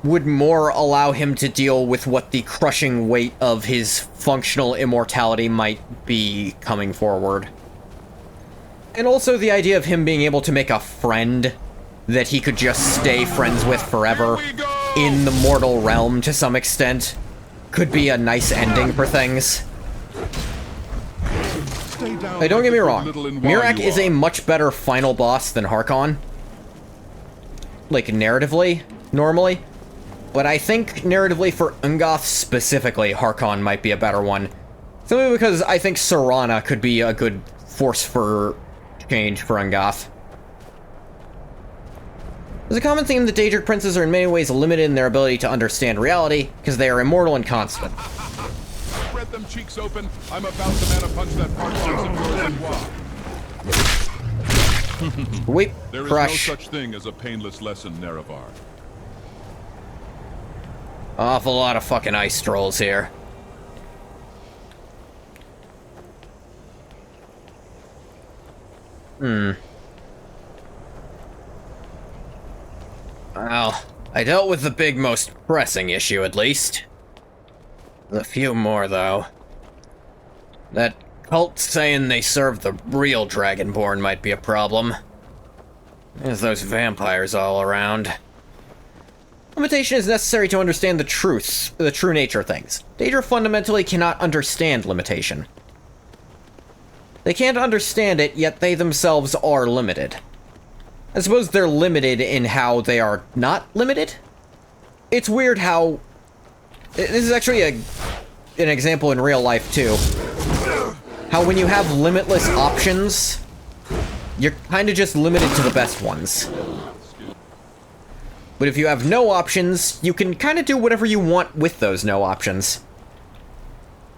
would more allow him to deal with what the crushing weight of his functional immortality might be coming forward. And also the idea of him being able to make a friend that he could just stay friends with forever in the mortal realm to some extent could be a nice ending for things. Hey, don't get me wrong, Miraak is a much better final boss than Harkon. Like, narratively, normally. But I think, narratively, for Ungoth specifically, Harkon might be a better one. Simply because I think Serana could be a good force for change for Ungoth. There's a common theme that Daedric princes are in many ways limited in their ability to understand reality, because they are immortal and constant. Spread them cheeks open. I'm about to mana punch that part of yours. Weep, there is crush. No such thing as a painless lesson, Nerevar. Awful lot of fucking ice trolls here. Well, I dealt with the big, most pressing issue, at least. There's a few more, though. That cult saying they serve the real Dragonborn might be a problem. There's those vampires all around. Limitation is necessary to understand the true nature of things. Daedra fundamentally cannot understand limitation. They can't understand it, yet they themselves are limited. I suppose they're limited in how they are not limited? It's weird how... This is actually an example in real life, too. How when you have limitless options, you're kind of just limited to the best ones. But if you have no options, you can kind of do whatever you want with those no options.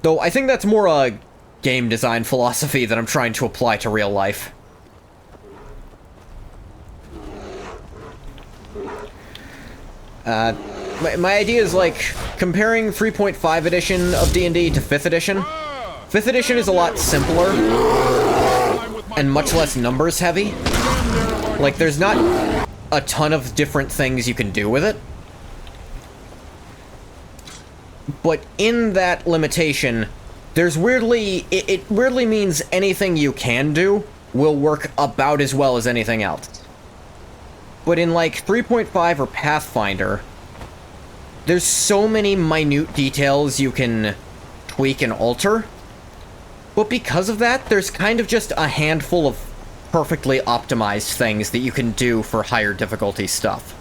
Though I think that's more a game design philosophy that I'm trying to apply to real life. My idea is like comparing 3.5 edition of D&D to 5th edition. 5th edition is a lot simpler and much less numbers heavy. Like, there's not a ton of different things you can do with it. But in that limitation, there's weirdly... It weirdly means anything you can do will work about as well as anything else. But in, like, 3.5 or Pathfinder, there's so many minute details you can tweak and alter. But because of that, there's kind of just a handful of perfectly optimized things that you can do for higher difficulty stuff.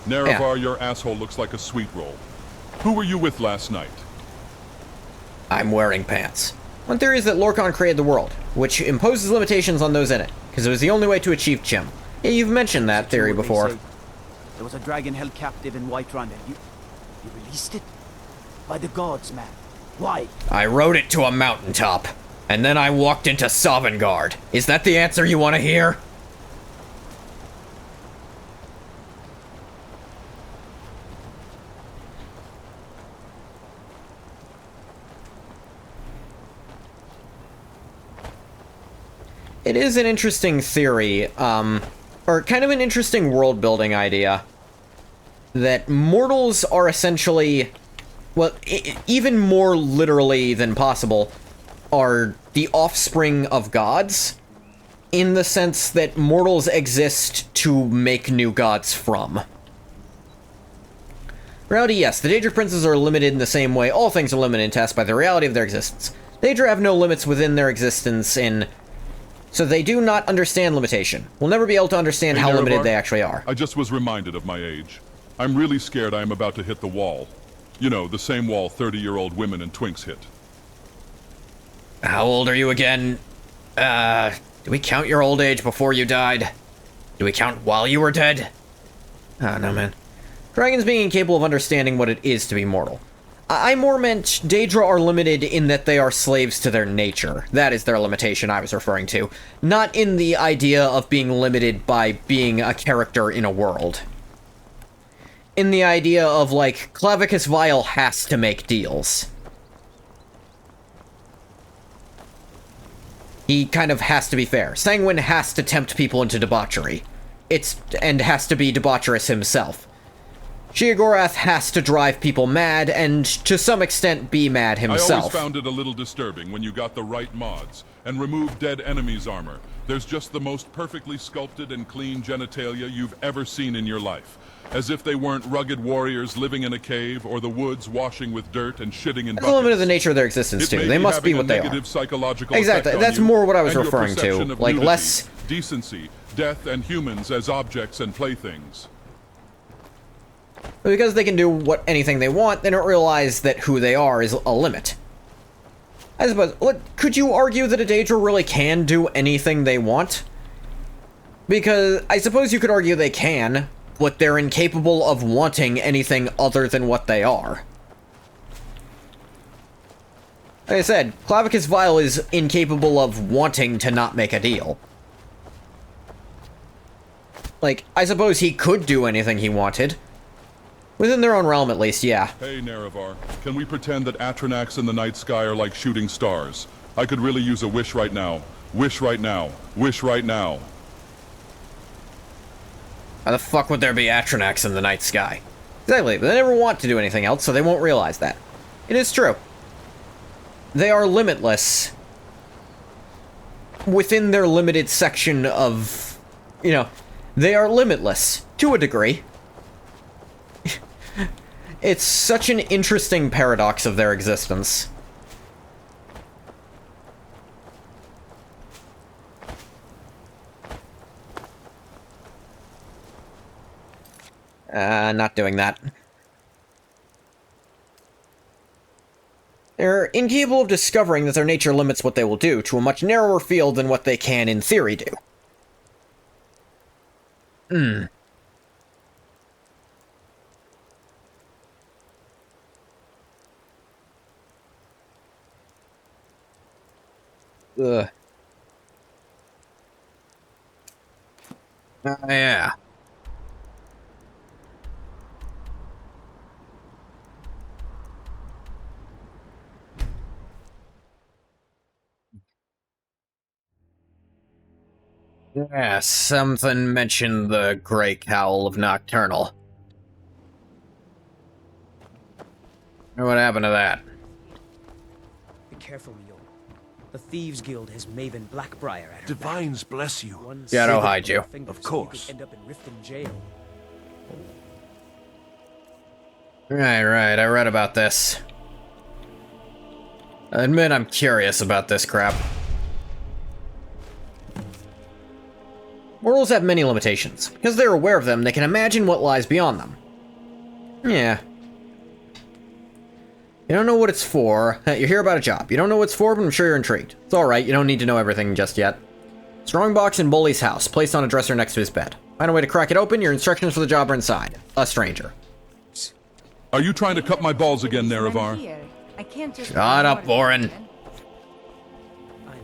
Nerevar, your asshole looks like a sweet roll. Who were you with last night? I'm wearing pants. One theory is that Lorkhan created the world, which imposes limitations on those in it, because it was the only way to achieve Chim. Yeah, you've mentioned that theory before. There was a dragon held captive in Whiterun, and you released it? By the gods, man. Why? I rode it to a mountaintop, and then I walked into Sovngarde. Is that the answer you want to hear? It is an interesting theory, or kind of an interesting world-building idea, that mortals are essentially, well, even more literally than possible, are the offspring of gods, in the sense that mortals exist to make new gods from. Reality, yes, the Daedra princes are limited in the same way all things are limited and tasked by the reality of their existence. Daedra have no limits within their existence so they do not understand limitation. We'll never be able to understand how limited they actually are. I just was reminded of my age. I'm really scared I am about to hit the wall. You know, the same wall 30-year-old women and twinks hit. How old are you again? Do we count your old age before you died? Do we count while you were dead? Oh, no, man. Dragons being incapable of understanding what it is to be mortal. I more meant Daedra are limited in that they are slaves to their nature. That is their limitation I was referring to. Not in the idea of being limited by being a character in a world. In the idea of, like, Clavicus Vile has to make deals. He kind of has to be fair. Sanguine has to tempt people into debauchery. And has to be debaucherous himself. Sheogorath has to drive people mad, and to some extent be mad himself. I always found it a little disturbing when you got the right mods, and removed dead enemies' armor. There's just the most perfectly sculpted and clean genitalia you've ever seen in your life. As if they weren't rugged warriors living in a cave, or the woods washing with dirt and shitting in buckets. That's a little bit of the nature of their existence, too. They must be what they are. Exactly, that's more what I was referring to. Like, less... decency, death, and humans as objects and playthings. But because they can do anything they want, they don't realize that who they are is a limit. I suppose, could you argue that a Daedra really can do anything they want? Because I suppose you could argue they can, but they're incapable of wanting anything other than what they are. Like I said, Clavicus Vile is incapable of wanting to not make a deal. Like, I suppose he could do anything he wanted. Within their own realm, at least, yeah. Hey, Nerevar, can we pretend that Atranax and the night sky are like shooting stars? I could really use a wish right now. Wish right now. Wish right now. How the fuck would there be Atranax in the night sky? Exactly, but they never want to do anything else, so they won't realize that. It is true. They are limitless within their limited section of, you know, they are limitless to a degree. It's such an interesting paradox of their existence. Not doing that. They're incapable of discovering that their nature limits what they will do to a much narrower field than what they can, in theory, do. Ugh. Yeah. Yeah, something mentioned the Grey Cowl of Nocturnal. What happened to that? Be careful, Mule. The Thieves Guild has Maven Blackbriar at her Divines bless you. Yeah, I'll hide you. Of course. You could end up in Riften jail. Right, I read about this. I admit I'm curious about this crap. Mortals have many limitations. Because they're aware of them, they can imagine what lies beyond them. Yeah. You don't know what it's for. You hear about a job. You don't know what it's for, but I'm sure you're intrigued. It's alright, you don't need to know everything just yet. Strongbox in Bully's house, placed on a dresser next to his bed. Find a way to crack it open, your instructions for the job are inside. A stranger. Are you trying to cut my balls again, Nerevar? I can't just Shut up, Vorin. I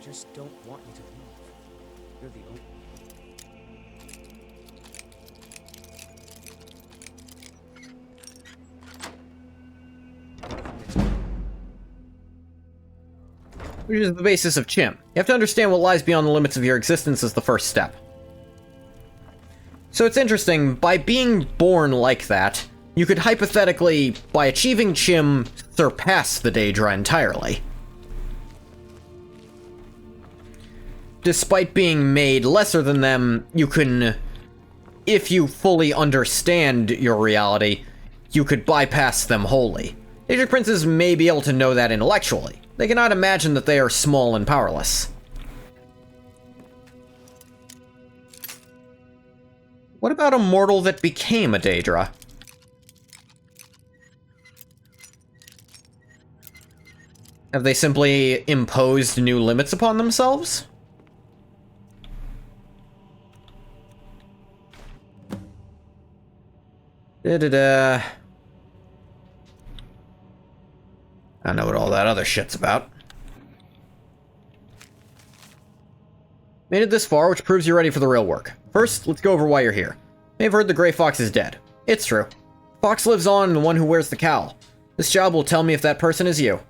just don't want you to leave. You're the only... Which is the basis of Chim. You have to understand what lies beyond the limits of your existence as the first step. So it's interesting, by being born like that, you could hypothetically, by achieving Chim, surpass the Daedra entirely. Despite being made lesser than them, you can, if you fully understand your reality, you could bypass them wholly. Daedric princes may be able to know that intellectually. They cannot imagine that they are small and powerless. What about a mortal that became a Daedra? Have they simply imposed new limits upon themselves? Da-da-da. I don't know what all that other shit's about. Made it this far, which proves you're ready for the real work. First, let's go over why you're here. May have heard the Grey Fox is dead. It's true. Fox lives on, the one who wears the cowl. This job will tell me if that person is you.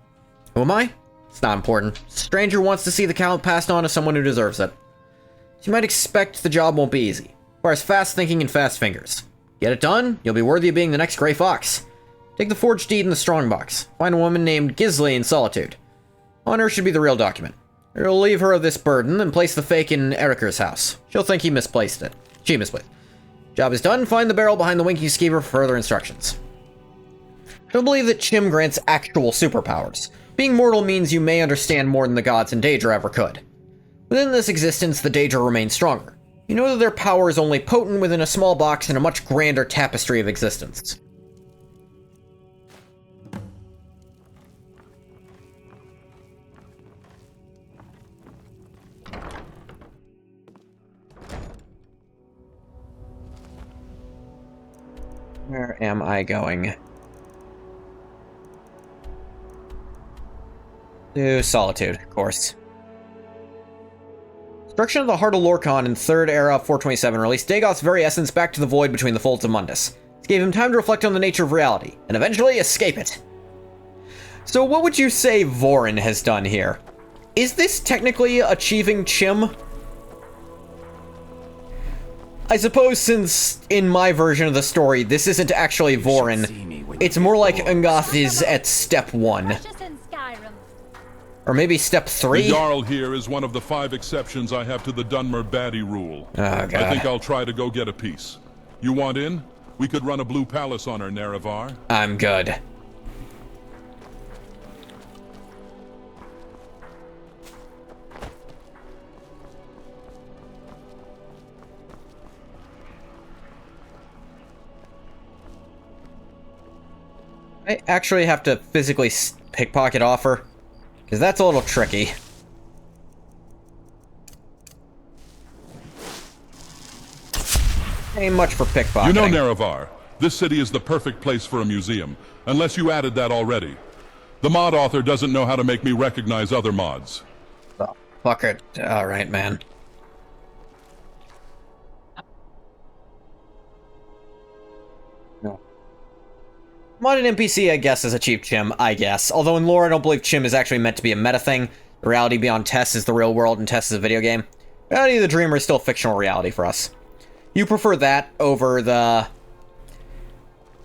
Who am I? It's not important. Stranger wants to see the cowl passed on to someone who deserves it. As you might expect, the job won't be easy. Requires fast thinking and fast fingers. Get it done, you'll be worthy of being the next Grey Fox. Take the forged deed in the strongbox. Find a woman named Gisli in Solitude. On her should be the real document. You'll leave her of this burden and place the fake in Eriker's house. She'll think he misplaced it. She misplaced it. Job is done, find the barrel behind the winking skeever for further instructions. Don't believe that Chim grants actual superpowers. Being mortal means you may understand more than the gods and Daedra ever could. Within this existence, the Daedra remain stronger. You know that their power is only potent within a small box in a much grander tapestry of existence. Where am I going? To Solitude, of course. Destruction of the Heart of Lorkhan in 3rd Era 427 released Dagoth's very essence back to the void between the folds of Mundus. It gave him time to reflect on the nature of reality, and eventually escape it. So what would you say Vorin has done here? Is this technically achieving Chim? I suppose since, in my version of the story, this isn't actually Vorin, it's more like Angoth is at step 1. Or maybe step 3? The Jarl here is one of the 5 exceptions I have to the Dunmer baddie rule. Oh, God. I think I'll try to go get a piece. You want in? We could run a blue palace on her, Nerevar. I'm good. I actually have to physically pickpocket offer, because that's a little tricky. Ain't much for pickpocketing. You know, Nerevar, this city is the perfect place for a museum, unless you added that already. The mod author doesn't know how to make me recognize other mods. Oh, fuck it. Alright, man. No. Modded NPC, I guess, is a cheap chim, I guess. Although in lore, I don't believe chim is actually meant to be a meta thing. The reality beyond Tess is the real world, and Tess is a video game. Reality of the Dreamer is still fictional reality for us. You prefer that over the...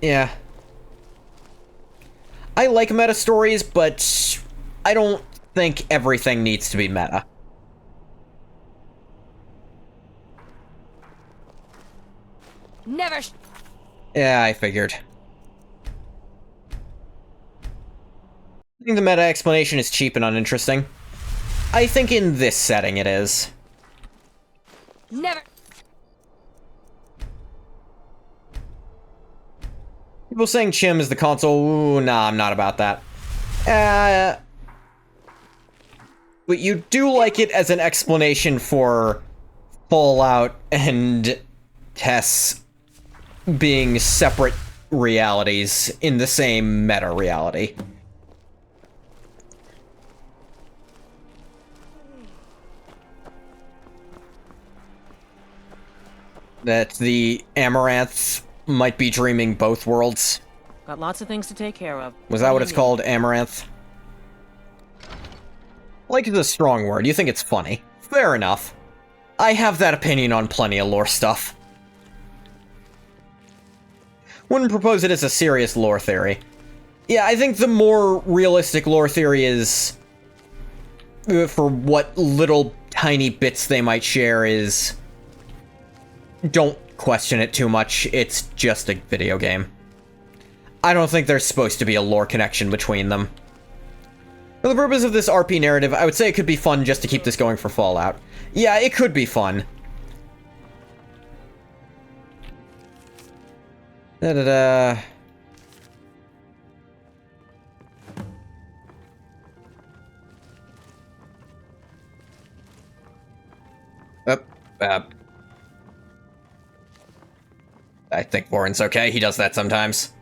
Yeah. I like meta stories, but I don't think everything needs to be meta. Never. Yeah, I figured. I think the meta explanation is cheap and uninteresting. I think in this setting it is. Never. People saying chim is the console, ooh, nah, I'm not about that. But you do like it as an explanation for Fallout and Tess being separate realities in the same meta reality. That the Amaranth might be dreaming both worlds. Got lots of things to take care of. Was that what it's called, Amaranth? Like is a strong word. You think it's funny. Fair enough. I have that opinion on plenty of lore stuff. Wouldn't propose it as a serious lore theory. Yeah, I think the more realistic lore theory is... for what little tiny bits they might share is... don't question it too much, it's just a video game. I don't think there's supposed to be a lore connection between them. For the purpose of this RP narrative, I would say it could be fun just to keep this going for Fallout. Yeah, it could be fun. Da-da-da... I think Warren's okay. He does that sometimes.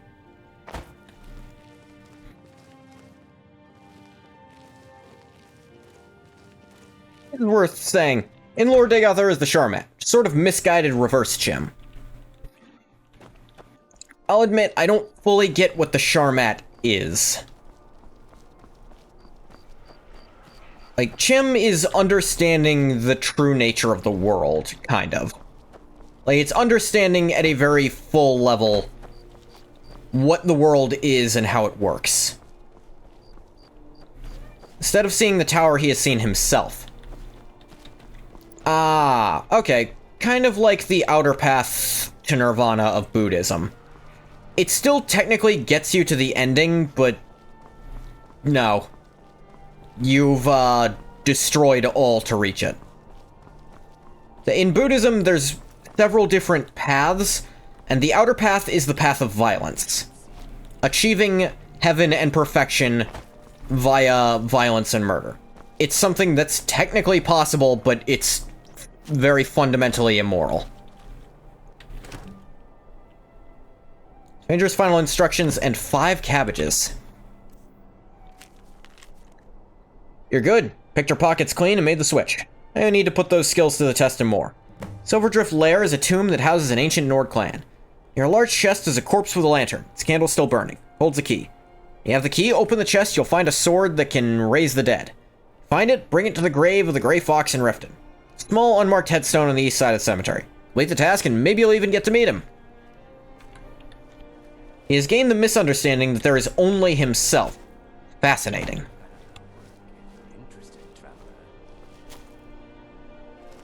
It's worth saying, in lore Dagoth there is the Sharmat, sort of misguided reverse chim. I'll admit, I don't fully get what the Sharmat is. Like, chim is understanding the true nature of the world, kind of. Like, it's understanding at a very full level what the world is and how it works. Instead of seeing the tower, he has seen himself. Ah, okay. Kind of like the outer path to Nirvana of Buddhism. It still technically gets you to the ending, but... no. You've, destroyed all to reach it. In Buddhism, there's several different paths, and the outer path is the path of violence. Achieving heaven and perfection via violence and murder. It's something that's technically possible, but it's very fundamentally immoral. Stranger's final instructions and 5 cabbages. You're good. Picked your pockets clean and made the switch. I need to put those skills to the test and more. Silverdrift Lair is a tomb that houses an ancient Nord clan. Near a large chest is a corpse with a lantern. Its candle still burning. Holds a key. You have the key, open the chest, you'll find a sword that can raise the dead. Find it, bring it to the grave of the Grey Fox in Riften. Small unmarked headstone on the east side of the cemetery. Complete the task and maybe you'll even get to meet him. He has gained the misunderstanding that there is only himself. Fascinating.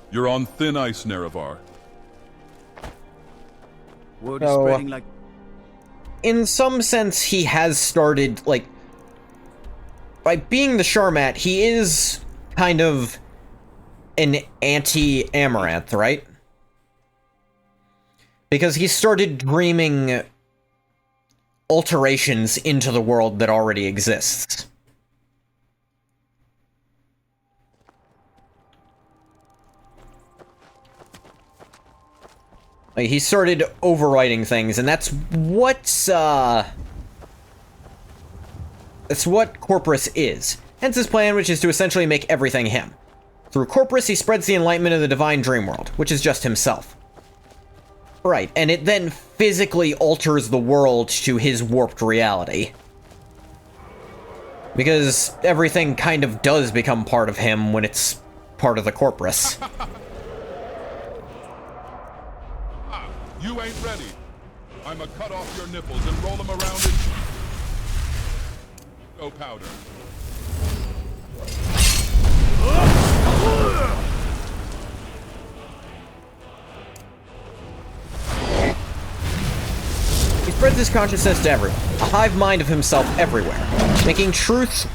You're on thin ice, Nerevar. Word is spreading like... in some sense, he has started, like... by being the Sharmat, he is kind of an anti-Amaranth, right? Because he started dreaming alterations into the world that already exists. Like, he started overwriting things, and that's what Corpus is. Hence his plan, which is to essentially make everything him. Through Corpus, he spreads the enlightenment of the divine dream world, which is just himself. Right, and it then physically alters the world to his warped reality. Because everything kind of does become part of him when it's part of the Corpus. You ain't ready. I'ma cut off your nipples and roll them around in... Oh, powder. He spreads his consciousness to everyone, a hive mind of himself everywhere, making truth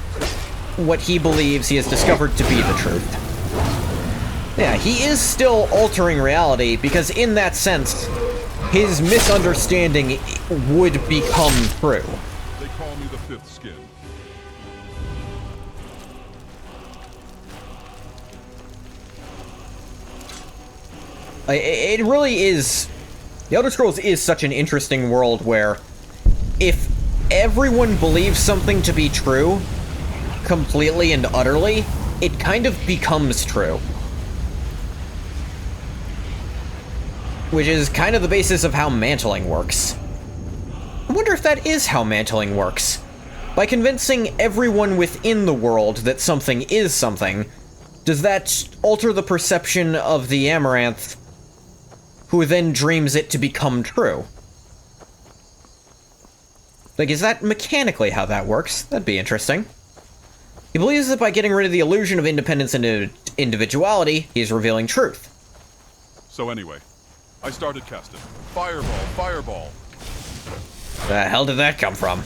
what he believes he has discovered to be the truth. Yeah, he is still altering reality, because in that sense, his misunderstanding would become true. They call me the Fifth Skin. It really is... The Elder Scrolls is such an interesting world where if everyone believes something to be true, completely and utterly, it kind of becomes true. Which is kind of the basis of how mantling works. I wonder if that is how mantling works. By convincing everyone within the world that something is something, does that alter the perception of the Amaranth, who then dreams it to become true? Like, is that mechanically how that works? That'd be interesting. He believes that by getting rid of the illusion of independence and individuality, he's revealing truth. So anyway, I started casting. Fireball, fireball. The hell did that come from?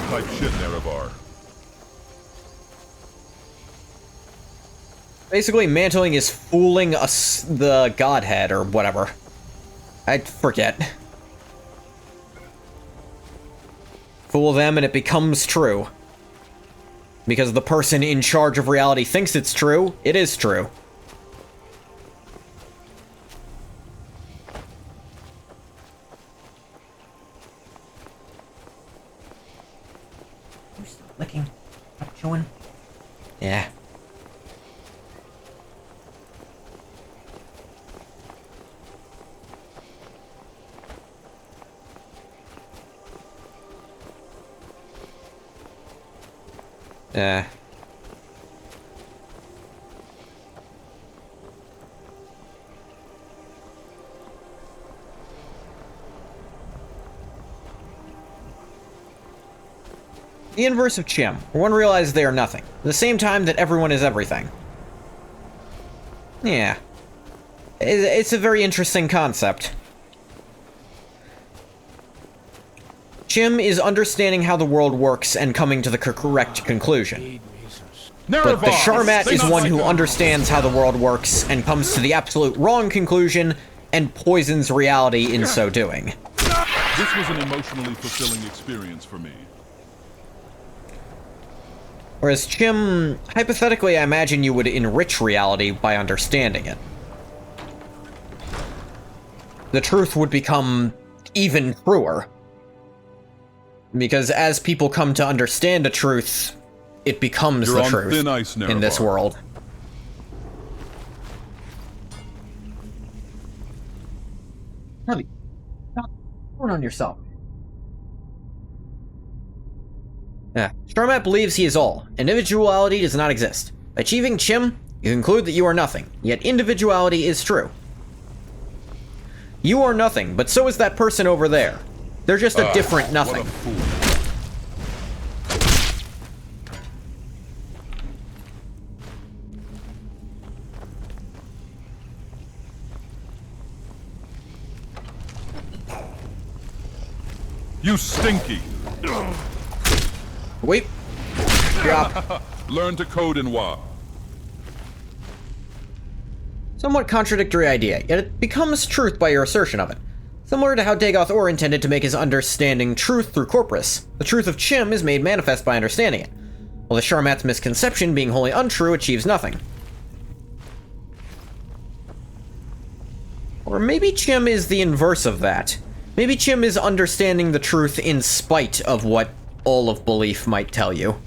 Type shit, Nerevar. Basically, mantling is fooling us, the Godhead, or whatever. I forget. Fool them and it becomes true. Because the person in charge of reality thinks it's true, it is true. You still licking? Stop chewing? Yeah. The inverse of Chim, where one realizes they are nothing, at the same time that everyone is everything. Yeah. It's a very interesting concept. Chim is understanding how the world works and coming to the correct conclusion. But the Sharmat is one who understands how the world works and comes to the absolute wrong conclusion and poisons reality in so doing. This was an emotionally fulfilling experience for me. Whereas Chim, hypothetically, I imagine you would enrich reality by understanding it. The truth would become even truer. Because as people come to understand a truth, it becomes the truth thin ice, in this world. Heavy. Stop going on yourself. Yeah. Sharmat believes he is all. Individuality does not exist. By achieving Chim, you conclude that you are nothing, yet individuality is true. You are nothing, but so is that person over there. They're just a different nothing. What a fool. You stinky! Wait. Drop. Learn to code in WA. Somewhat contradictory idea, yet it becomes truth by your assertion of it. Similar to how Dagoth Or intended to make his understanding truth through Corpus, the truth of Chim is made manifest by understanding it, while the Sharmat's misconception, being wholly untrue, achieves nothing. Or maybe Chim is the inverse of that. Maybe Chim is understanding the truth in spite of what all of belief might tell you.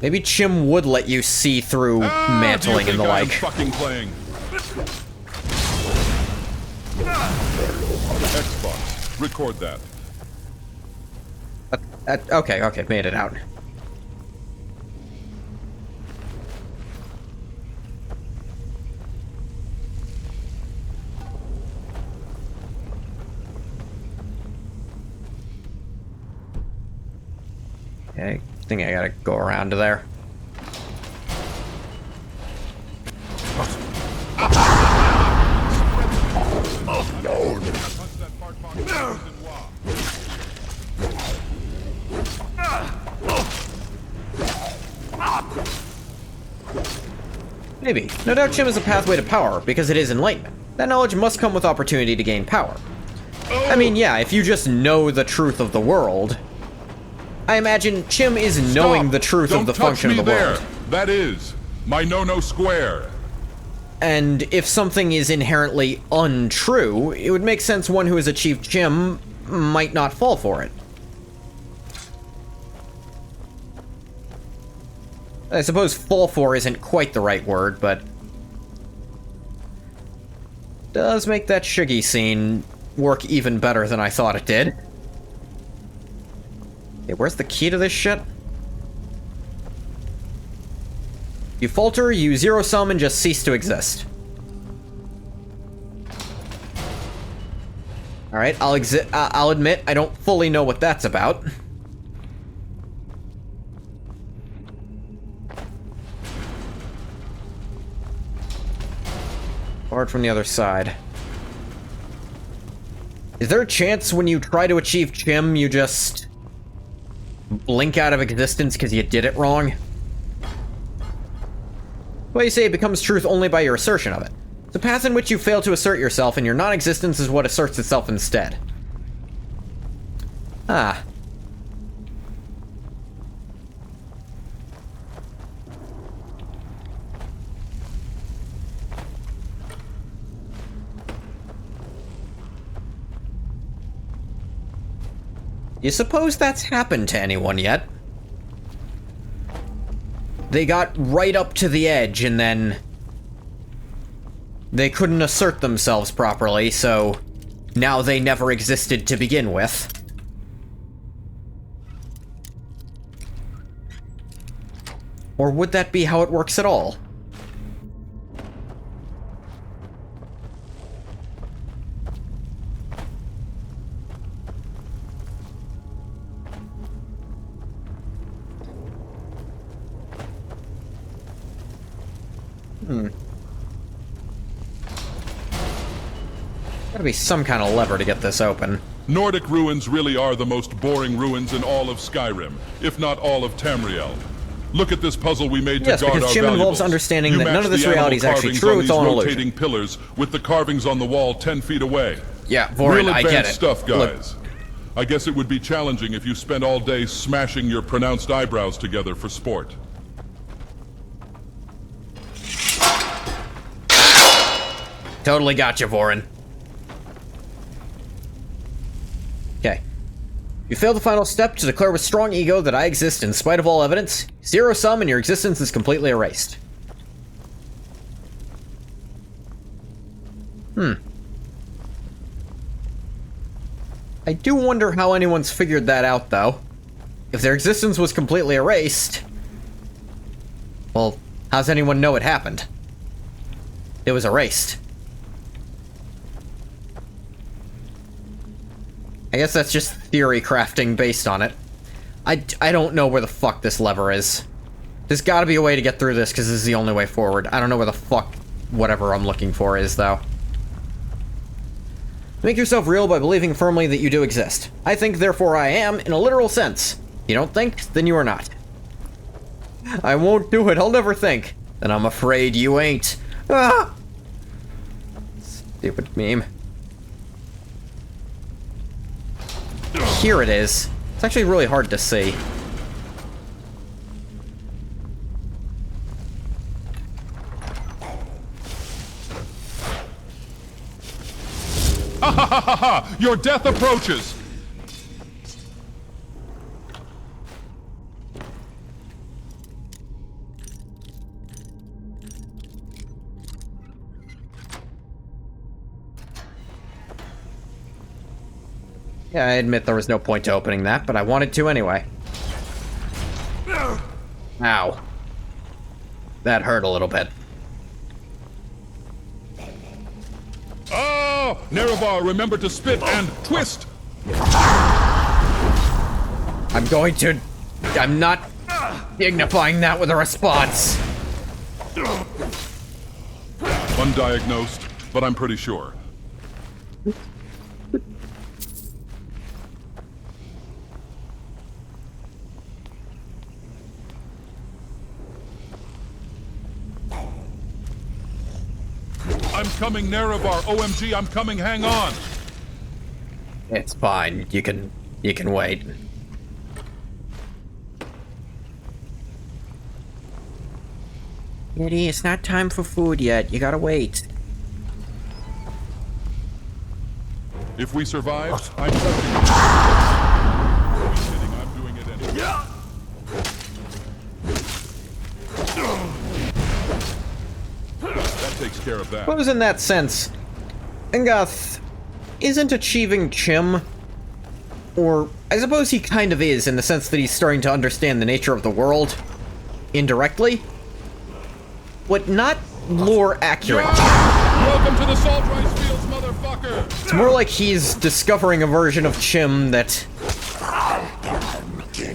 Maybe Chim would let you see through mantling and the like. Fucking playing. Xbox, record that. Okay, made it out. Okay, I think I gotta go around to there. Maybe. No doubt Chim is a pathway to power, because it is enlightenment. That knowledge must come with opportunity to gain power. I mean, yeah, if you just know the truth of the world... I imagine Chim is knowing the truth of the function of the world. That is my no-no square. And if something is inherently untrue, it would make sense one who has achieved Chim might not fall for it. I suppose fall for isn't quite the right word, but... does make that Shiggy scene work even better than I thought it did. Okay, where's the key to this shit? You falter, you zero-sum, and just cease to exist. Alright, I'll admit, I don't fully know what that's about. Hard from the other side. Is there a chance when you try to achieve Chim, you just... blink out of existence because you did it wrong? Well, you say it becomes truth only by your assertion of it. The path in which you fail to assert yourself and your non-existence is what asserts itself instead. Ah. You suppose that's happened to anyone yet? They got right up to the edge and then... they couldn't assert themselves properly, so now they never existed to begin with. Or would that be how it works at all? Gotta be some kind of lever to get this open. Nordic ruins really are the most boring ruins in all of Skyrim, if not all of Tamriel. Look at this puzzle we made to guard our valuables. Yes, because Chim involves understanding that none of this reality is actually true, it's all an illusion. Rotating pillars with the carvings on the wall 10 feet away. Yeah, Vorin, I get it. Stuff, guys. Look. I guess it would be challenging if you spent all day smashing your pronounced eyebrows together for sport. Totally got you, Vorin. Okay. You failed the final step to declare with strong ego that I exist in spite of all evidence. Zero-sum and your existence is completely erased. I do wonder how anyone's figured that out, though. If their existence was completely erased... well, how's anyone know it happened? It was erased. I guess that's just theory crafting based on it. I don't know where the fuck this lever is. There's gotta be a way to get through this, because this is the only way forward. I don't know where the fuck whatever I'm looking for is, though. Make yourself real by believing firmly that you do exist. I think, therefore I am, in a literal sense. If you don't think, then you are not. I won't do it. I'll never think. Then I'm afraid you ain't. Ah! Stupid meme. Here it is. It's actually really hard to see. Ha ha ha ha ha! Your death approaches! Yeah, I admit there was no point to opening that, but I wanted to anyway. Ow. That hurt a little bit. Oh! Nerevar, remember to spit and twist! I'm going to... I'm not dignifying that with a response. Undiagnosed, but I'm pretty sure. I'm coming, Nerevar. OMG, I'm coming. Hang on. It's fine. You can wait. Kitty, it's not time for food yet. You gotta wait. If we survive, I'm touching you. I'm doing it anyway. That takes care of that. Suppose in that sense, Engoth isn't achieving Chim, or I suppose he kind of is in the sense that he's starting to understand the nature of the world indirectly, but not lore accurate. Welcome to the salt rice fields, motherfucker! It's more like he's discovering a version of Chim that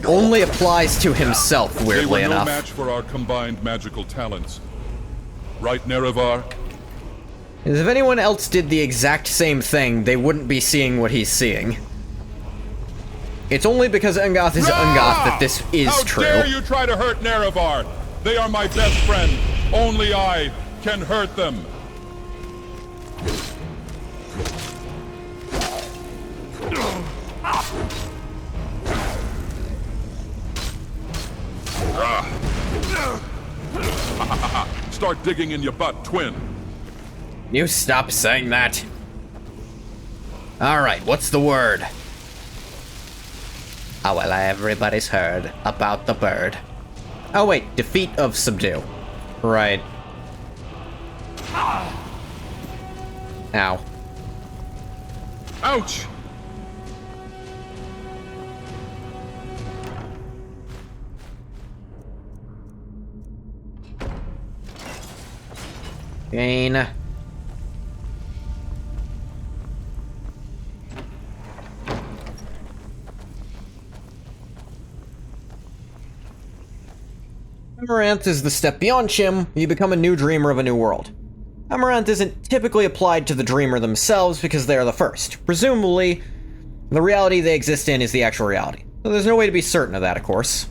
only applies to himself, weirdly they were enough. No match for our combined magical talents. Right, Nerevar? Because if anyone else did the exact same thing, they wouldn't be seeing what he's seeing. It's only because Engoth is Engoth that this is true. How dare you try to hurt Nerevar? They are my best friend. Only I can hurt them. Start digging in your butt, twin. You stop saying that. Alright, what's the word? Oh, well, everybody's heard about the bird. Oh, wait, defeat of subdue. Right. Ow. Ouch! Gain. Amaranth is the step beyond Chim. You become a new dreamer of a new world. Amaranth isn't typically applied to the dreamer themselves because they are the first. Presumably, the reality they exist in is the actual reality. So there's no way to be certain of that, of course.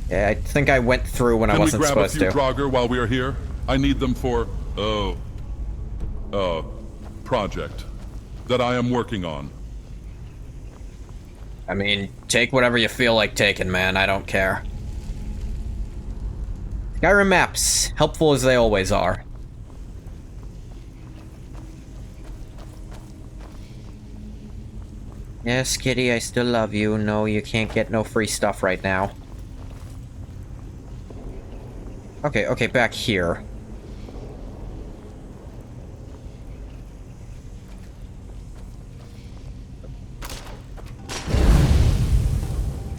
Yeah, I think I went through when I wasn't supposed to. Can we grab a few Draugr while we are here? I need them for, project that I am working on. I mean, take whatever you feel like taking, man. I don't care. SKYRIM maps, helpful as they always are. Yes, kitty, I still love you. No, you can't get no free stuff right now. Okay, back here.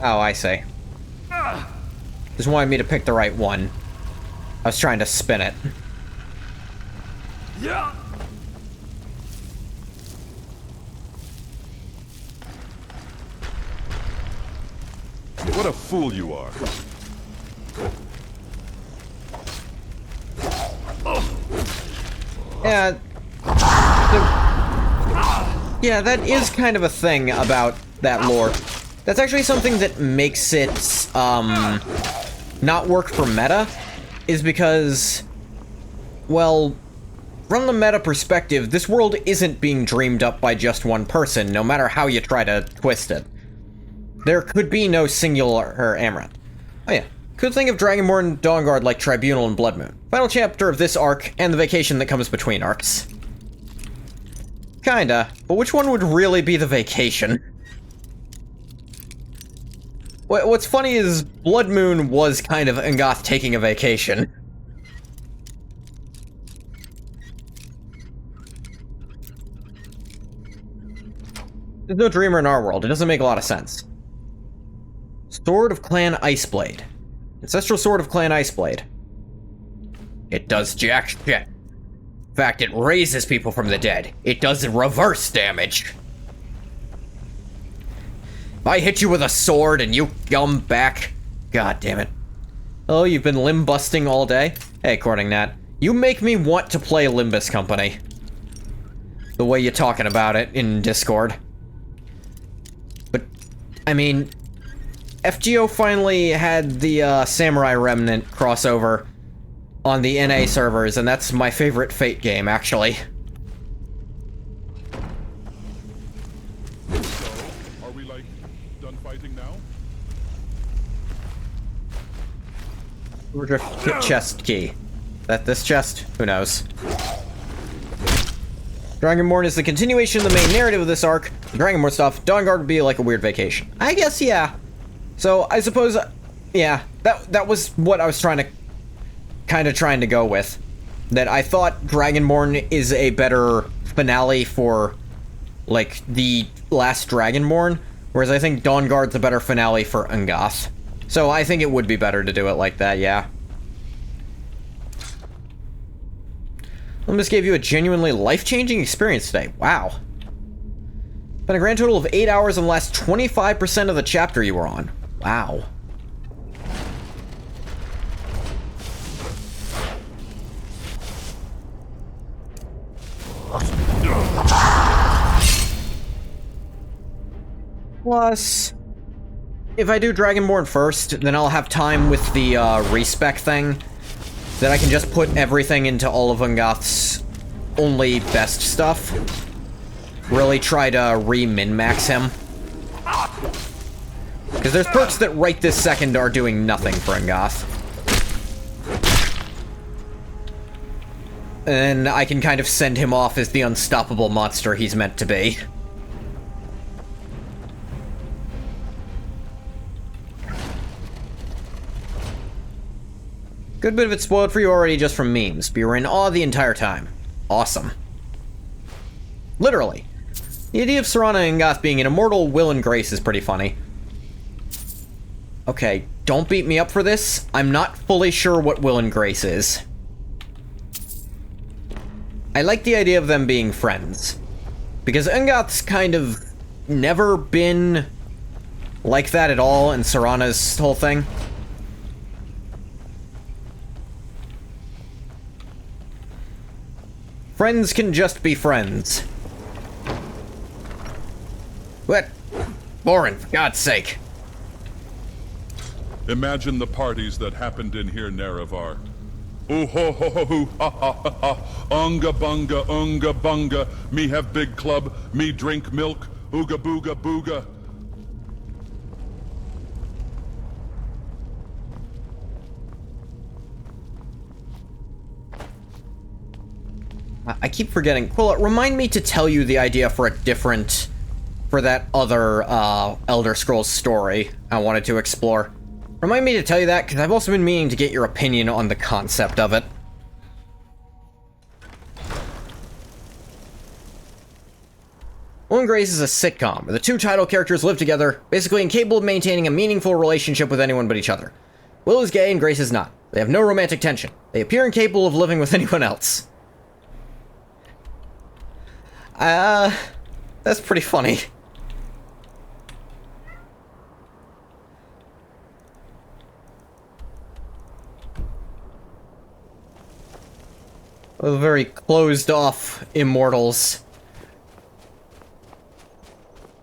Oh, I see. Just wanted me to pick the right one. I was trying to spin it. Yeah. What a fool you are. Yeah, Yeah, that is kind of a thing about that lore. That's actually something that makes it, not work for meta, is because, well, from the meta perspective, this world isn't being dreamed up by just one person, no matter how you try to twist it. There could be no singular Amaranth. Oh yeah, could think of Dragonborn and Dawnguard like Tribunal and Blood Moon. Final chapter of this arc, and the vacation that comes between arcs. Kinda, but which one would really be the vacation? What's funny is Blood Moon was kind of Ngoth taking a vacation. There's no Dreamer in our world, it doesn't make a lot of sense. Sword of Clan Iceblade. Ancestral Sword of Clan Iceblade. It does jack shit. In fact, it raises people from the dead. It does reverse damage. If I hit you with a sword and you come back... God damn it. Oh, you've been limb busting all day? Hey, Courting Nat, you make me want to play Limbus Company. The way you're talking about it in Discord. But, I mean... FGO finally had the Samurai Remnant crossover on the NA servers, and that's my favorite Fate game, actually. So, are we, like, done fighting now? Chest key. That this chest? Who knows? Dragonborn is the continuation of the main narrative of this arc. The Dragonborn stuff, Dawnguard would be like a weird vacation. I guess, yeah. So, I suppose, yeah, that was what I was trying to go with. That I thought Dragonborn is a better finale for, like, the last Dragonborn, whereas I think Dawnguard's a better finale for Ngoth. So I think it would be better to do it like that, yeah. Limbus gave you a genuinely life-changing experience today. Wow. Spent a grand total of 8 hours in the last 25% of the chapter you were on. Wow. Plus, if I do Dragonborn first, then I'll have time with the respec thing. Then I can just put everything into all of Ngoth's only best stuff. Really try to re-min-max him. Because there's perks that right this second are doing nothing for Ngoth. And I can kind of send him off as the unstoppable monster he's meant to be. Good bit of it spoiled for you already just from memes, but you were in awe the entire time. Awesome. Literally. The idea of Serana and Ngoth being an immortal will and grace is pretty funny. Okay, don't beat me up for this. I'm not fully sure what will and grace is. I like the idea of them being friends. Because Ngoth's kind of never been like that at all in Serana's whole thing. Friends can just be friends. What? Borin, for God's sake. Imagine the parties that happened in here, Nerevar. Ooh ho ho ho ho ha ha ha ha. Unga bunga, me have big club, me drink milk, ooga booga booga. I keep forgetting. Quilla, remind me to tell you the idea for for that other Elder Scrolls story I wanted to explore. Remind me to tell you that, because I've also been meaning to get your opinion on the concept of it. Will and Grace is a sitcom, where the two title characters live together, basically incapable of maintaining a meaningful relationship with anyone but each other. Will is gay and Grace is not. They have no romantic tension. They appear incapable of living with anyone else. That's pretty funny. very closed-off immortals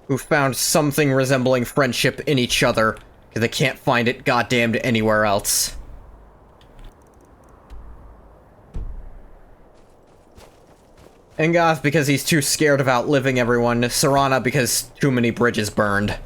who found something resembling friendship in each other, because they can't find it goddamned anywhere else. Engoth because he's too scared of outliving everyone, Serana because too many bridges burned.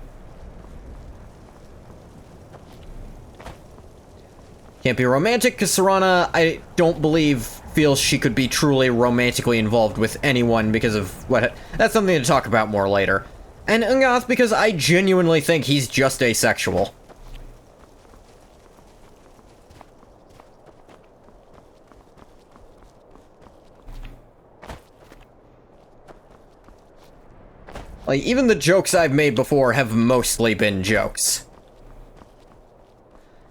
Can't be romantic, because Serana, I don't believe, feels she could be truly romantically involved with anyone because of what... That's something to talk about more later. And Engoth because I genuinely think he's just asexual. Like, even the jokes I've made before have mostly been jokes.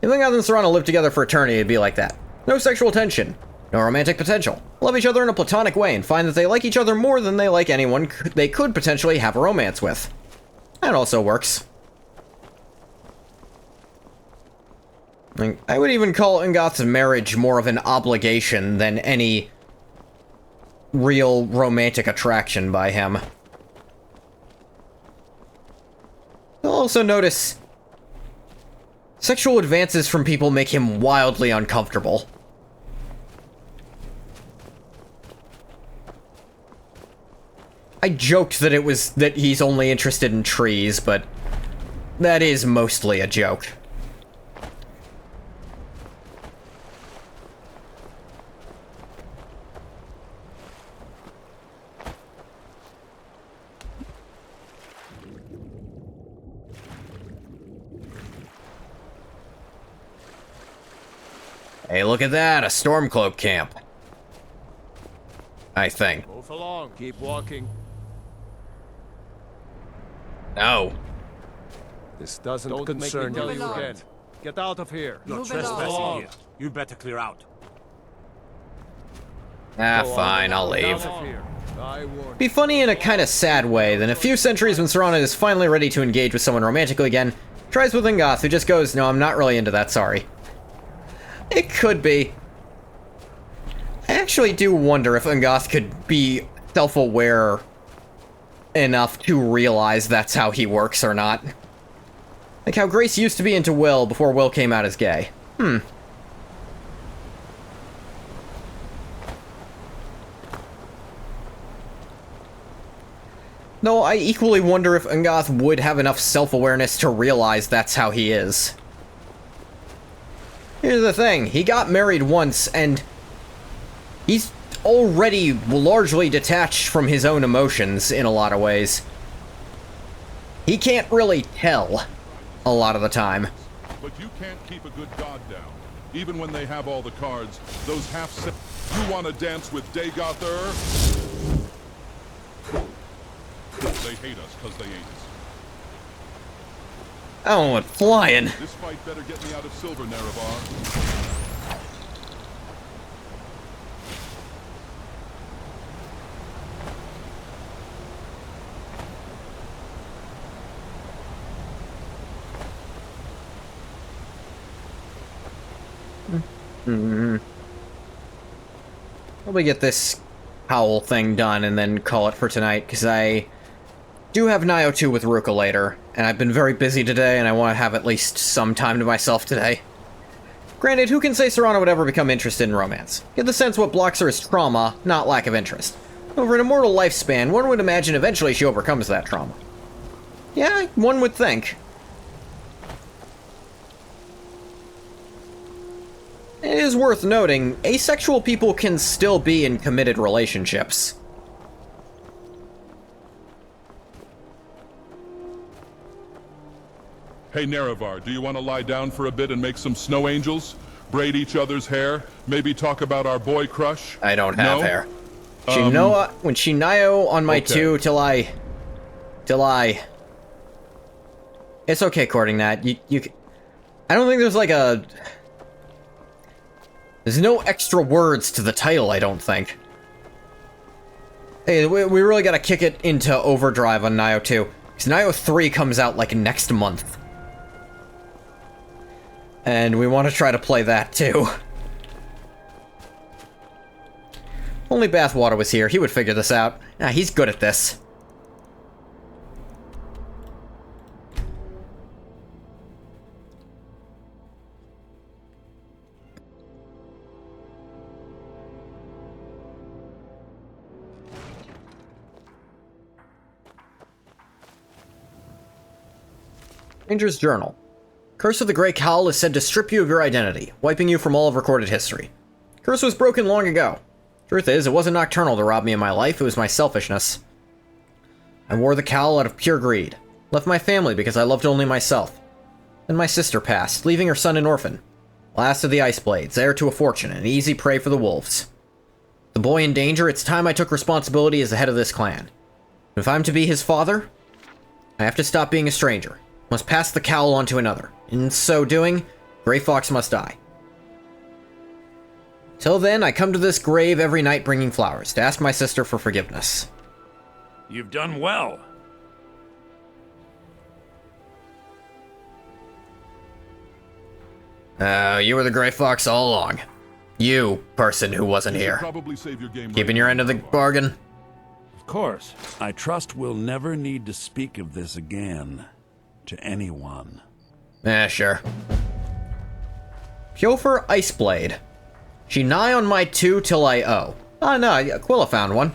If Engoth and Serana lived together for eternity, it'd be like that. No sexual tension. No romantic potential. Love each other in a platonic way and find that they like each other more than they like anyone they could potentially have a romance with. That also works. I would even call Engoth's marriage more of an obligation than any real romantic attraction by him. You'll also notice sexual advances from people make him wildly uncomfortable. I joked that that he's only interested in trees, but that is mostly a joke. Hey, look at that, a Stormcloak camp. I think. Move along, keep walking. No. This doesn't concern you again. Get out of here. You're trespassing here. You'd better clear out. Ah, fine, I'll leave. Be funny in a kind of sad way. Then a few centuries when Serana is finally ready to engage with someone romantically again, tries with Engoth, who just goes, no, I'm not really into that, sorry. It could be. I actually do wonder if Engoth could be self-aware enough to realize that's how he works or not. Like how Grace used to be into Will before Will came out as gay. Though I equally wonder if Engoth would have enough self-awareness to realize that's how he is. Here's the thing, he got married once, and he's already largely detached from his own emotions in a lot of ways. He can't really tell a lot of the time. But you can't keep a good god down. Even when they have all the cards, those half-set... You want to dance with Dagoth? They hate us because they ain't us. I don't want flying. This fight better get me out of Silver, Nerevar. Probably get this Howl thing done and then call it for tonight, because I do have Nio 2 with Ruka later, and I've been very busy today, and I want to have at least some time to myself today. Granted, who can say Serana would ever become interested in romance? Get the sense what blocks her is trauma, not lack of interest. Over an immortal lifespan, one would imagine eventually she overcomes that trauma. Yeah, one would think. It is worth noting, asexual people can still be in committed relationships. Hey, Nerevar, do you want to lie down for a bit and make some snow angels? Braid each other's hair? Maybe talk about our boy crush? I don't have hair. When she Nio on my two till I... It's okay courting that. I don't think there's like a... There's no extra words to the title, I don't think. Hey, we really gotta kick it into overdrive on Nio 2. Because Nio 3 comes out like next month. And we want to try to play that too. Only Bathwater was here. He would figure this out. He's good at this. Ranger's Journal. Curse of the Grey Cowl is said to strip you of your identity, wiping you from all of recorded history. Curse was broken long ago. Truth is, it wasn't Nocturnal to rob me of my life, it was my selfishness. I wore the cowl out of pure greed. Left my family because I loved only myself. Then my sister passed, leaving her son an orphan. Last of the Ice Blades, heir to a fortune, and easy prey for the wolves. The boy in danger, it's time I took responsibility as the head of this clan. If I'm to be his father, I have to stop being a stranger. Must pass the cowl on to another. In so doing, Grey Fox must die. Till then, I come to this grave every night bringing flowers, to ask my sister for forgiveness. You've done well. You were the Grey Fox all along. You, person who wasn't here. Probably save your game Keeping your end of the bargain? Of course. I trust we'll never need to speak of this again. To anyone. Sure. Piofer Iceblade. She nigh on my 2 till I owe. Oh no, Aquila found one.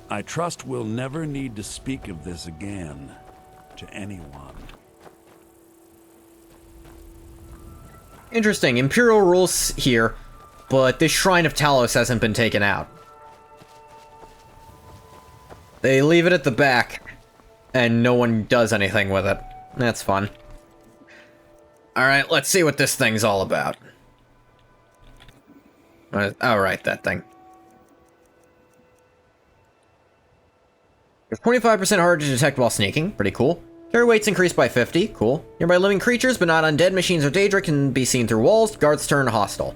I trust we'll never need to speak of this again. To anyone. Interesting, Imperial rules here, but this Shrine of Talos hasn't been taken out. They leave it at the back, and no one does anything with it. That's fun. Alright, let's see what this thing's all about. Alright, that thing. There's 25% harder to detect while sneaking. Pretty cool. Carry weight's increased by 50. Cool. Nearby living creatures, but not undead, machines, or Daedra can be seen through walls. Guards turn hostile.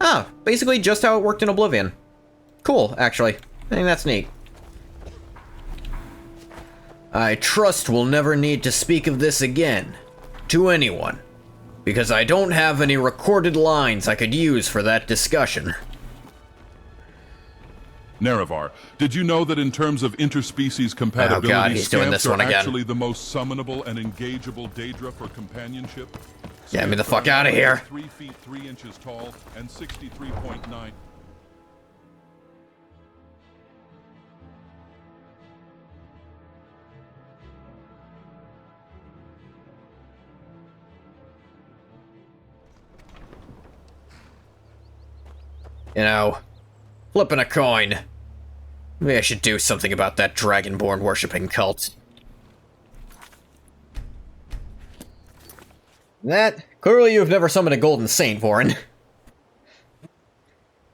Ah, basically just how it worked in Oblivion. Cool, actually. I think that's neat. I trust we'll never need to speak of this again. To anyone. Because I don't have any recorded lines I could use for that discussion. Nerevar, did you know that in terms of interspecies compatibility, oh God, he's doing this one are again. actually the most summonable and engageable Daedra for companionship? Get me the fuck out of here. 3 feet 3 inches tall and 63.9. You know, flipping a coin. Maybe I should do something about that Dragonborn worshipping cult. That, clearly you've never summoned a Golden Saint, Vorin.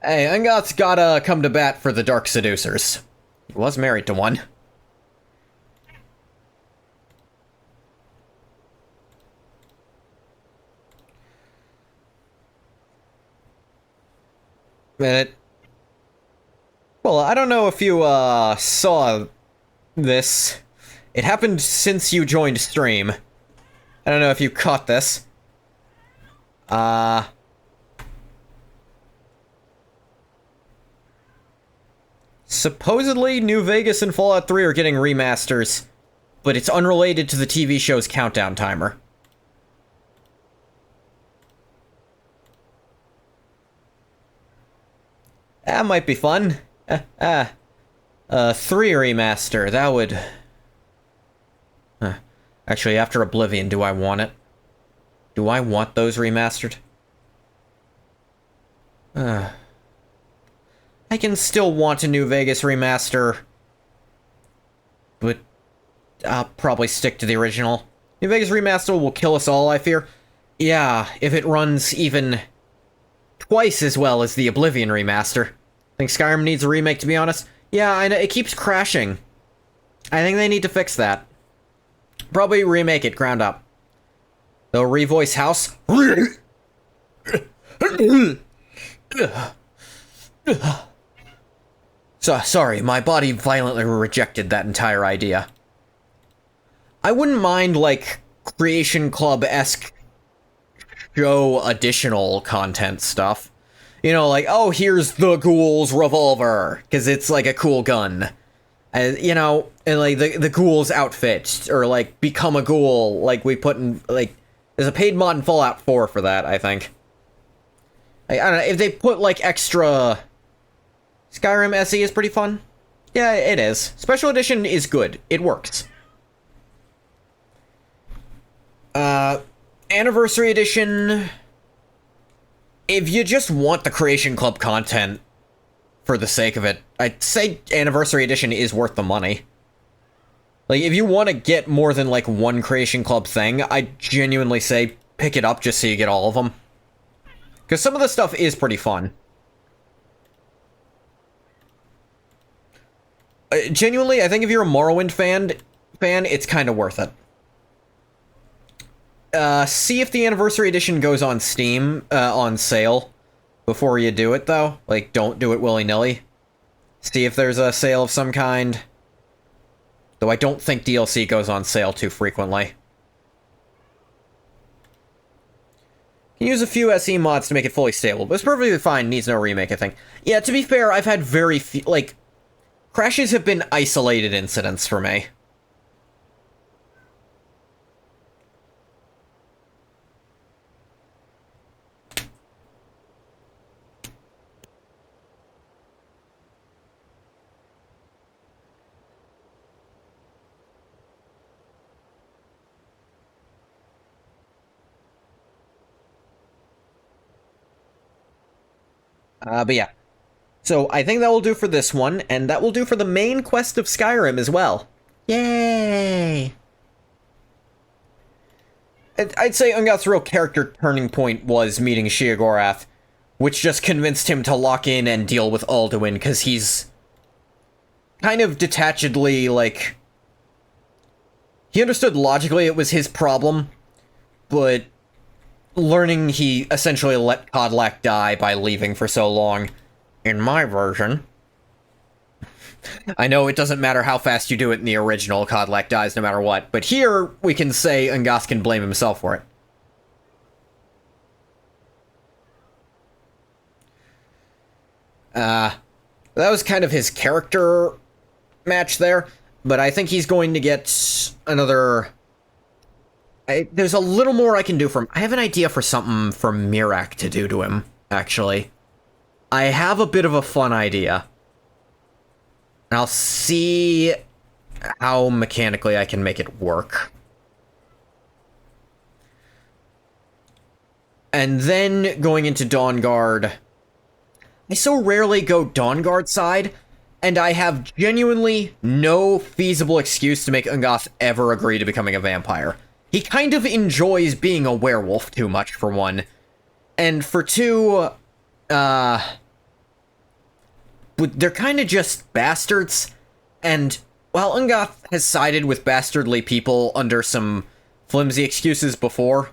Hey, Ungoth's gotta come to bat for the Dark Seducers. He was married to one. Minute. Well, I don't know if you, saw this. It happened since you joined stream. I don't know if you caught this. Supposedly, New Vegas and Fallout 3 are getting remasters, but it's unrelated to the TV show's countdown timer. That might be fun. 3 remaster, that would... Actually, after Oblivion, do I want it? Do I want those remastered? I can still want a New Vegas remaster, but I'll probably stick to the original. New Vegas remaster will kill us all, I fear. Yeah, if it runs even twice as well as the Oblivion remaster. Think Skyrim needs a remake, to be honest? Yeah, I know, it keeps crashing. I think they need to fix that. Probably remake it, ground up. They'll revoice House. Sorry, my body violently rejected that entire idea. I wouldn't mind, like, Creation Club-esque show additional content stuff. You know, like, oh, here's the ghoul's revolver, because it's, like, a cool gun. You know, and, like, the ghoul's outfit, or, like, become a ghoul, like, we put in, like, there's a paid mod in Fallout 4 for that, I think. I don't know, if they put, like, extra... Skyrim SE is pretty fun. Yeah, it is. Special Edition is good. It works. Anniversary Edition... If you just want the Creation Club content for the sake of it, I'd say Anniversary Edition is worth the money. Like, if you want to get more than, like, one Creation Club thing, I'd genuinely say pick it up just so you get all of them. Because some of the stuff is pretty fun. Genuinely, I think if you're a Morrowind fan, it's kind of worth it. See if the Anniversary Edition goes on Steam, on sale before you do it, though. Like, don't do it willy-nilly. See if there's a sale of some kind. Though I don't think DLC goes on sale too frequently. You can use a few SE mods to make it fully stable, but it's perfectly fine, needs no remake, I think. Yeah, to be fair, I've had very few, like, crashes have been isolated incidents for me. But yeah. So I think that will do for this one, and that will do for the main quest of Skyrim as well. Yay! I'd say Ungoth's real character turning point was meeting Sheogorath, which just convinced him to lock in and deal with Alduin, because he's kind of detachedly, like... He understood logically it was his problem, but learning he essentially let Kodlak die by leaving for so long, in my version... I know it doesn't matter how fast you do it in the original, Kodlak dies no matter what, but here we can say Ungoth can blame himself for it. That was kind of his character match there, but I think he's going to get another... there's a little more I can do for him. I have an idea for something for Mirak to do to him, actually. I have a bit of a fun idea. And I'll see how mechanically I can make it work. And then going into Dawnguard. I so rarely go Dawnguard side, and I have genuinely no feasible excuse to make Ungoth ever agree to becoming a vampire. He kind of enjoys being a werewolf too much, for one. And for two, they're kind of just bastards, and while Ungoth has sided with bastardly people under some flimsy excuses before,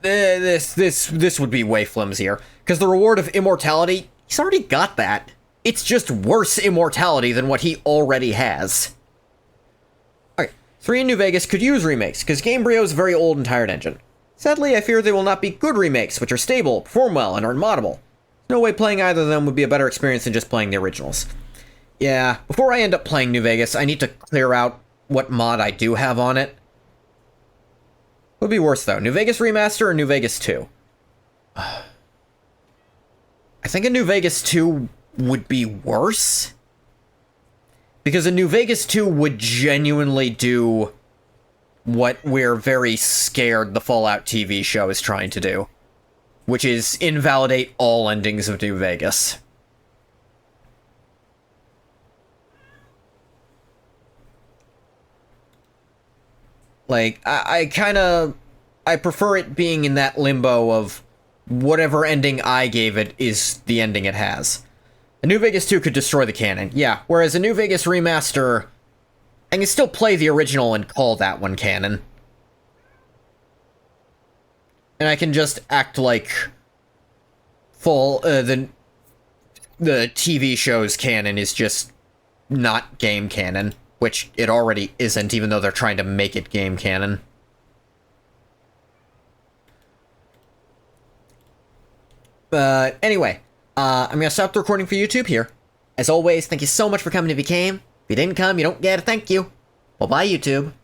this would be way flimsier, because the reward of immortality, he's already got that. It's just worse immortality than what he already has. Alright, 3 in New Vegas could use remakes, because Gamebryo is a very old and tired engine. Sadly, I fear they will not be good remakes, which are stable, perform well, and are moddable. No way playing either of them would be a better experience than just playing the originals. Yeah, before I end up playing New Vegas, I need to clear out what mod I do have on it. Would be worse, though. New Vegas Remaster or New Vegas 2? I think a New Vegas 2 would be worse. Because a New Vegas 2 would genuinely do what we're very scared the Fallout TV show is trying to do. Which is invalidate all endings of New Vegas. Like, I prefer it being in that limbo of whatever ending I gave it is the ending it has. A New Vegas 2 could destroy the canon, yeah, whereas a New Vegas Remaster, I can still play the original and call that one canon. And I can just act like the TV show's canon is just not game canon, which it already isn't, even though they're trying to make it game canon. But anyway, I'm going to stop the recording for YouTube here. As always, thank you so much for coming if you came. If you didn't come, you don't get a thank you. Well, bye, YouTube.